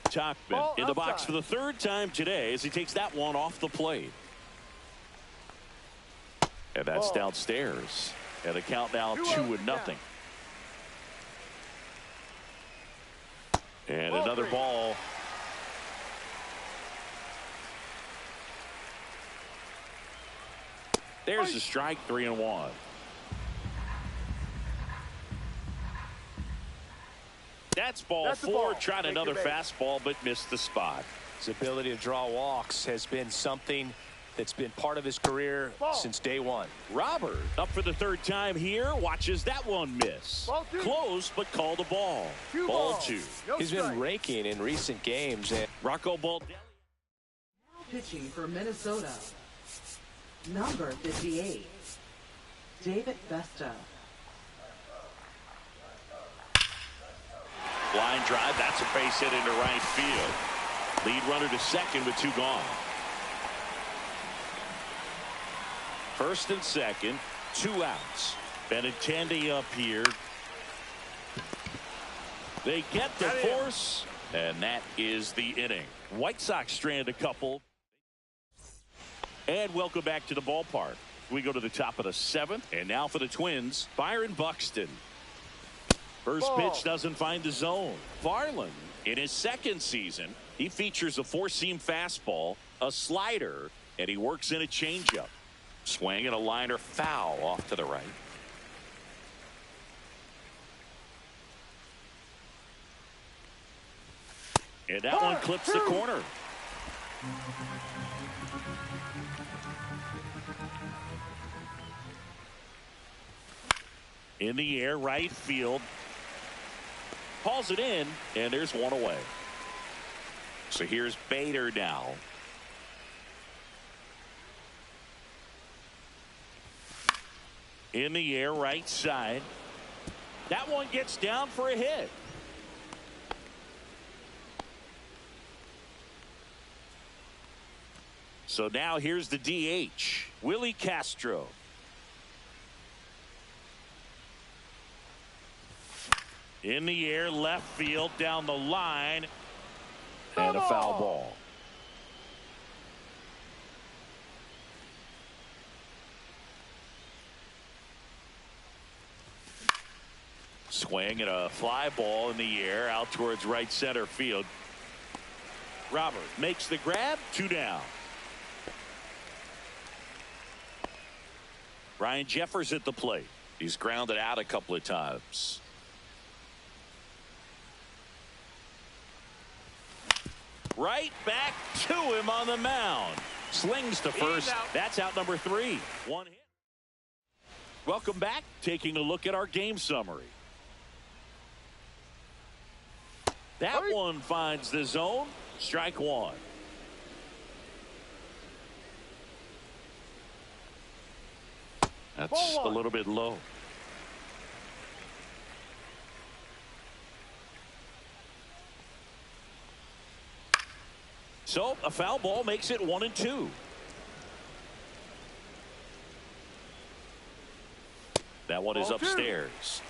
Tachman in the box for the 3rd time today as he takes that one off the plate. And that's downstairs. And the count now 2-0. And another ball. There's the strike, 3-1. That's ball 4. Tried another fastball, but missed the spot. His ability to draw walks has been something that's been part of his career since day 1. Robert up for the 3rd time here. Watches that one miss. Close, but called a ball. Ball 2. He's been raking in recent games. And Rocco Baldelli. Now pitching for Minnesota. Number 58. David Vesta. Line drive. That's a base hit into right field. Lead runner to second with 2 gone. First and second, 2 outs. Benintendi up here. They get the force, and that is the inning. White Sox strand a couple. And welcome back to the ballpark. We go to the top of the 7th, and now for the Twins, Byron Buxton. First Ball. pitch doesn't find the zone. Varland, in his second season, he features a four-seam fastball, a slider, and he works in a changeup. Swing and a liner foul off to the right. And that one clips the corner. In the air, right field. Hauls it in, and there's one away. So here's Bader now. In the air, right side. That one gets down for a hit. So now here's the DH, Willie Castro. In the air, left field, down the line, and a foul ball. Swing and a fly ball in the air out towards right center field. Robert makes the grab, 2 down. Ryan Jeffers at the plate. He's grounded out a couple of times. Right back to him on the mound. Slings to first. That's out number 3. 1 hit. Welcome back. Taking a look at our game summary. That one finds the zone. Strike 1. That's a little bit low. So a foul ball makes it 1-2. That one is upstairs.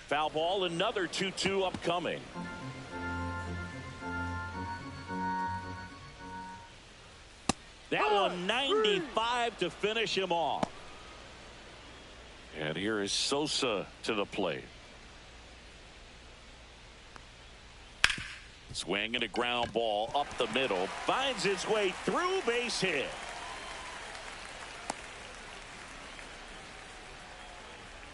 Foul ball, another 2-2 upcoming. That one 95 to finish him off. And here is Sosa to the plate. Swing and a ground ball up the middle. Finds its way through, base hit.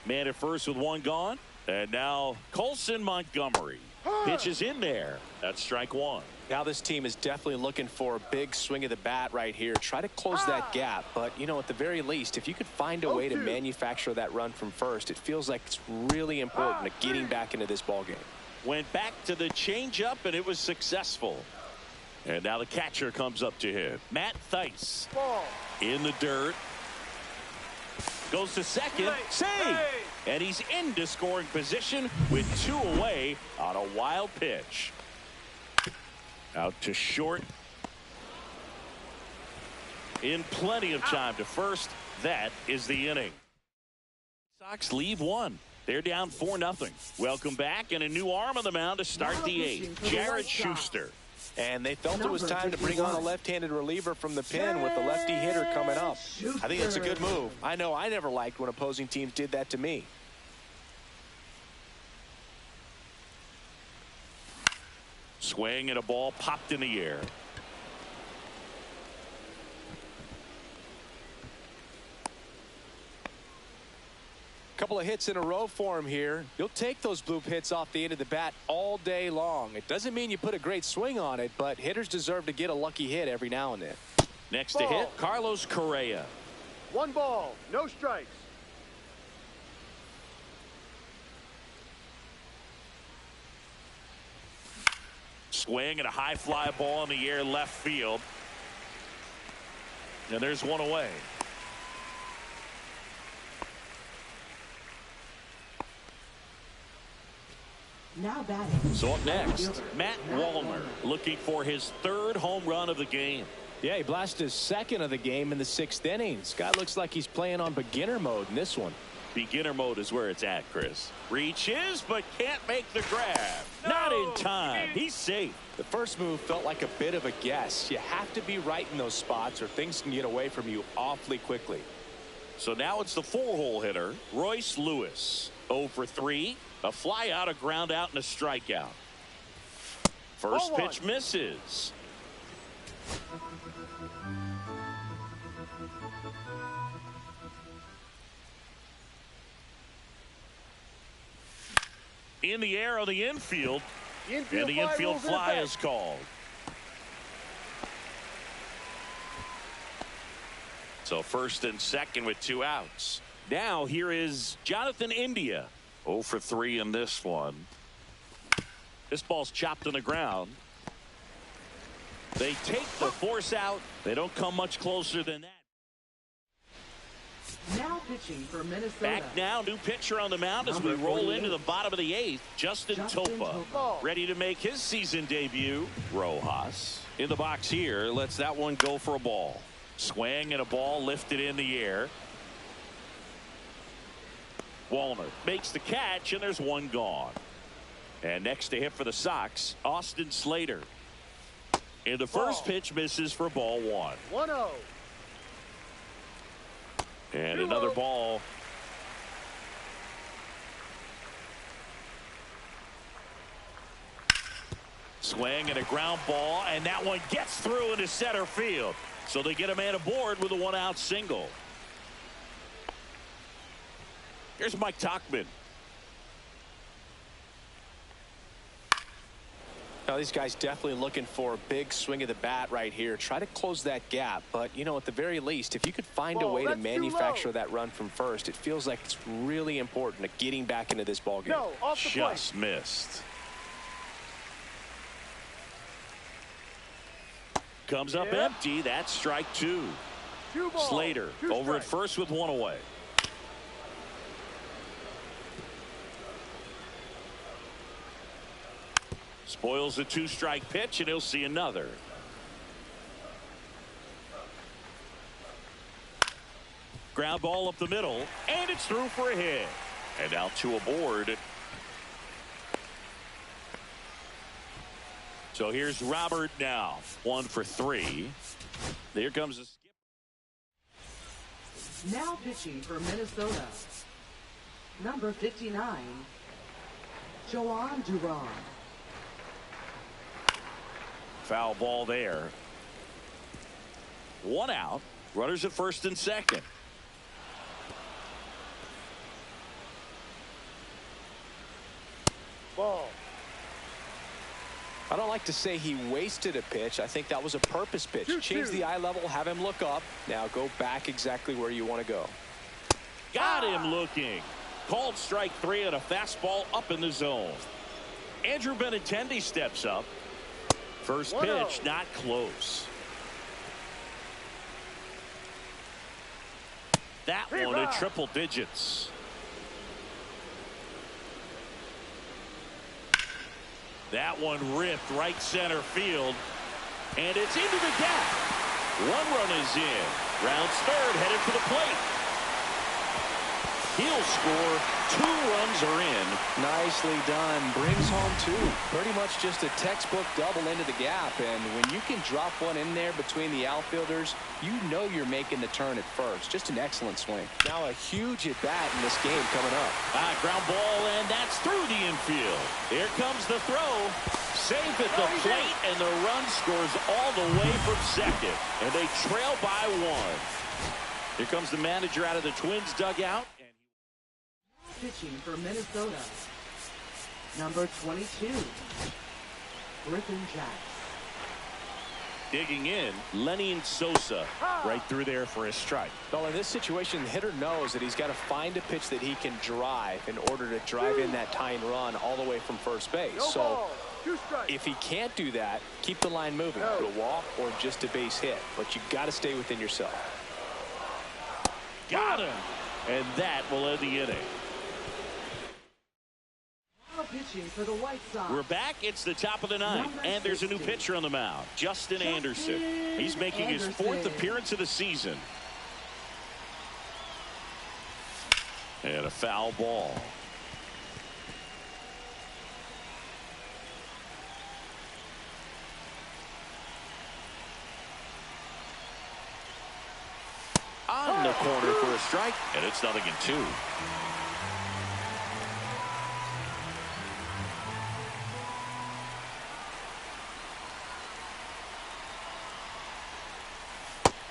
Man at first with 1 gone. And now Colson Montgomery pitches in there. That's strike 1. Now this team is definitely looking for a big swing of the bat right here. Try to close that gap. But, you know, at the very least, if you could find a way to manufacture that run from first, it feels like it's really important to getting back into this ball game. Went back to the changeup, and it was successful. And now the catcher comes up to him. Matt Theis in the dirt. Goes to second. Save! And he's into scoring position with 2 away on a wild pitch. Out to short. In plenty of time to first. That is the inning. Sox leave 1. They're down 4-0. Welcome back, and a new arm on the mound to start the 8th. Jared Schuster. And they felt it was time to bring on a left-handed reliever from the pen with the lefty hitter coming up. I think it's a good move. I know I never liked when opposing teams did that to me. Swing and a ball popped in the air. Couple of hits in a row for him here. You'll take those bloop hits off the end of the bat all day long. It doesn't mean you put a great swing on it, but hitters deserve to get a lucky hit every now and then. Next to hit, Carlos Correa. 1 ball, no strikes. Swing and a high fly ball in the air left field. And there's 1 away. Now batting. So up next, Matt Wallner looking for his 3rd home run of the game. Yeah, he blasted his 2nd of the game in the 6th inning. This guy looks like he's playing on beginner mode in this one. Beginner mode is where it's at, Chris. Reaches, but can't make the grab. No. Not in time. He's safe. The first move felt like a bit of a guess. You have to be right in those spots or things can get away from you awfully quickly. So now it's the 4-hole hitter, Royce Lewis. 0 for 3. A fly out, a ground out, and a strikeout. First pitch misses. In the air on the infield. And the infield fly is called. So first and second with 2 outs. Now here is Jonathan India. 0 for 3 in this one. This ball's chopped on the ground. They take the force out. They don't come much closer than that. Now pitching for Minnesota. Back now, new pitcher on the mound as we roll into the bottom of the 8th. Justin Topa ready to make his season debut. Rojas in the box here. Lets that one go for a ball. Swing and a ball lifted in the air. Wallner makes the catch, and there's one gone. And next to hit for the Sox, Austin Slater. And the first pitch misses for ball 1. 1-0. And another ball. Swing and a ground ball, and that one gets through into center field. So they get a man aboard with a 1-out single. Here's Mike Tauchman. Now, these guys definitely looking for a big swing of the bat right here. Try to close that gap. But, you know, at the very least, if you could find a way to manufacture that run from first, it feels like it's really important to getting back into this ballgame. No, off the plate. Just missed. Comes up empty. That's strike 2. Slater over at first with 1 away. Spoils a 2-strike pitch, and he'll see another. Ground ball up the middle, and it's through for a hit. And now 2 aboard. So here's Robert now. 1 for 3. Here comes a skip. Now pitching for Minnesota. Number 59, Joan Duran. Foul ball there. 1 out. Runners at first and second. Ball. I don't like to say he wasted a pitch. I think that was a purpose pitch. Change the eye level, have him look up. Now go back exactly where you want to go. Got him looking. Called strike 3 on a fastball up in the zone. Andrew Benintendi steps up. First pitch, not close. That one at triple digits. That one ripped right center field. And it's into the gap. 1 run is in. Rounds third, headed for the plate. He'll score. 2 runs are in. Nicely done. Brings home 2. Pretty much just a textbook double into the gap. And when you can drop one in there between the outfielders, you know you're making the turn at first. Just an excellent swing. Now a huge at bat in this game coming up. Ground ball, and that's through the infield. Here comes the throw. Safe at the plate, and the run scores all the way from second. And they trail by 1. Here comes the manager out of the Twins dugout. Pitching for Minnesota. Number 22, Griffin Jax. Digging in, Lenny Sosa right through there for a strike. Well, in this situation, the hitter knows that he's got to find a pitch that he can drive in order to drive in that tying run all the way from first base. So if he can't do that, keep the line moving to a walk or just a base hit. But you've got to stay within yourself. Got him. And that will end the inning. Pitching for the White Sox. We're back. It's the top of the 9th, and there's a new pitcher on the mound, Justin Anderson. He's making his 4th appearance of the season. And a foul ball. On the corner for a strike, and it's 0-2.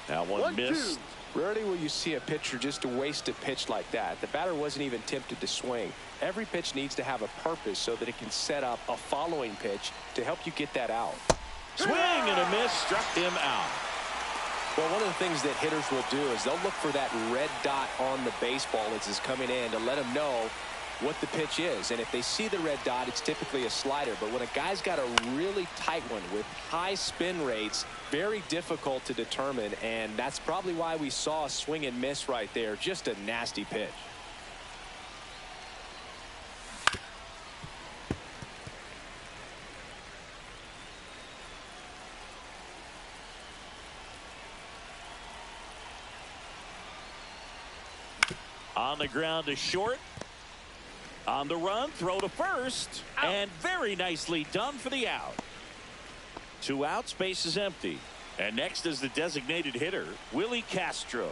That one missed. Rarely will you see a pitcher just waste a pitch like that. The batter wasn't even tempted to swing. Every pitch needs to have a purpose so that it can set up a following pitch to help you get that out. Swing and a miss, struck him out. Well, one of the things that hitters will do is they'll look for that red dot on the baseball as it's coming in to let them know what the pitch is. And if they see the red dot, it's typically a slider. But when a guy's got a really tight one with high spin rates, very difficult to determine. And that's probably why we saw a swing and miss right there. Just a nasty pitch. On the ground to short. On the run, throw to first. Out. And very nicely done for the out. 2 outs, base is empty. And next is the designated hitter, Willie Castro.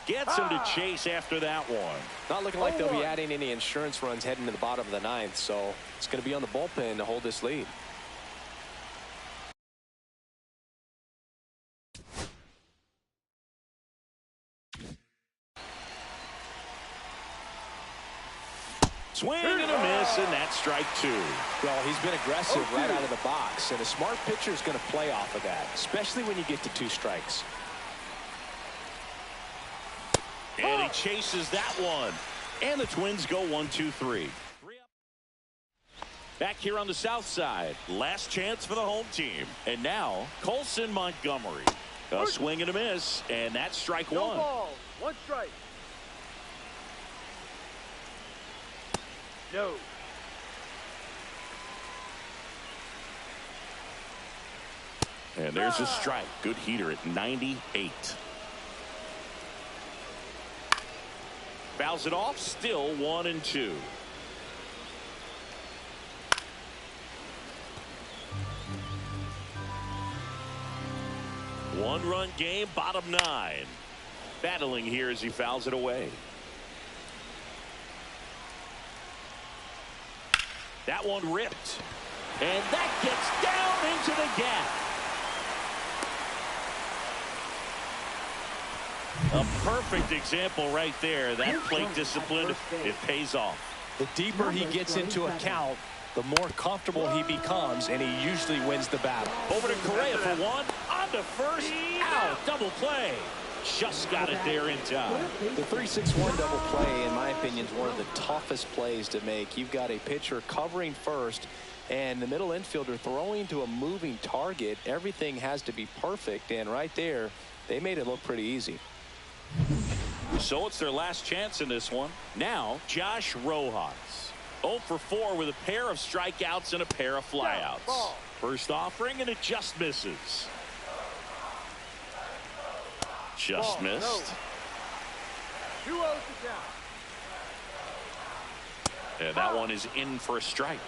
Gets him to chase after that one. Not looking like they'll be adding any insurance runs heading to the bottom of the 9th, so it's going to be on the bullpen to hold this lead. Swing and a miss, and that's strike 2. Well, he's been aggressive right out of the box, and a smart pitcher is going to play off of that, especially when you get to 2 strikes. And he chases that one. And the Twins go 1-2-3. Back here on the south side, last chance for the home team. And now, Colson Montgomery. A swing and a miss, and that's strike 1. No ball, 1 strike. No. And there's a strike. Good heater at 98. Fouls it off. Still 1-2. One-run game, bottom 9. Battling here as he fouls it away. That one ripped. And that gets down into the gap. A perfect example right there. That plate discipline, it pays off. The deeper he gets into a count, the more comfortable he becomes, and he usually wins the battle. Over to Correa for 1. On to first. Out. Double play. Just got it there in time. The 3-6-1 double play, in my opinion, is one of the toughest plays to make. You've got a pitcher covering first and the middle infielder throwing to a moving target. Everything has to be perfect, and right there, they made it look pretty easy. So it's their last chance in this one. Now, Josh Rojas. 0 for 4 with a pair of strikeouts and a pair of flyouts. First offering, and it just misses. Just missed. 2-0 to count. And that one is in for a strike.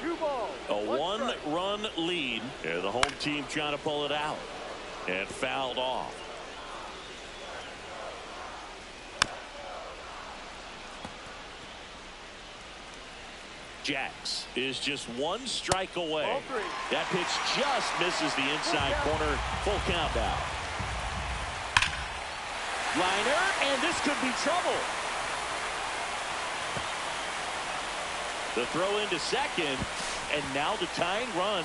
2 balls. A 1-run lead. And the home team trying to pull it out. And fouled off. Jax is just 1 strike away. That pitch just misses the inside corner. Full count now. Liner, and this could be trouble. The throw into second, and now the tying run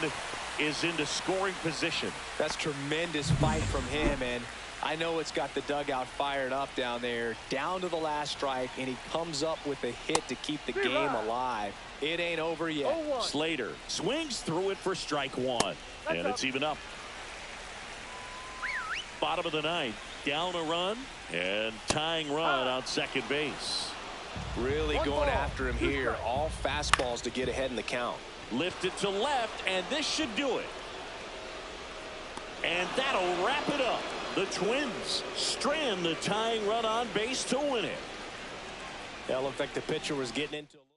is into scoring position. That's tremendous fight from him, and I know it's got the dugout fired up down there. Down to the last strike, and he comes up with a hit to keep the game alive. It ain't over yet. Slater swings through it for strike 1, and it's even up. Bottom of the 9th, down a run, and tying run on second base. Really going after him here. All fastballs to get ahead in the count. Lifted to left, and this should do it. And And that'll wrap it up. The Twins strand the tying run on base to win it. It looked like the pitcher was getting into a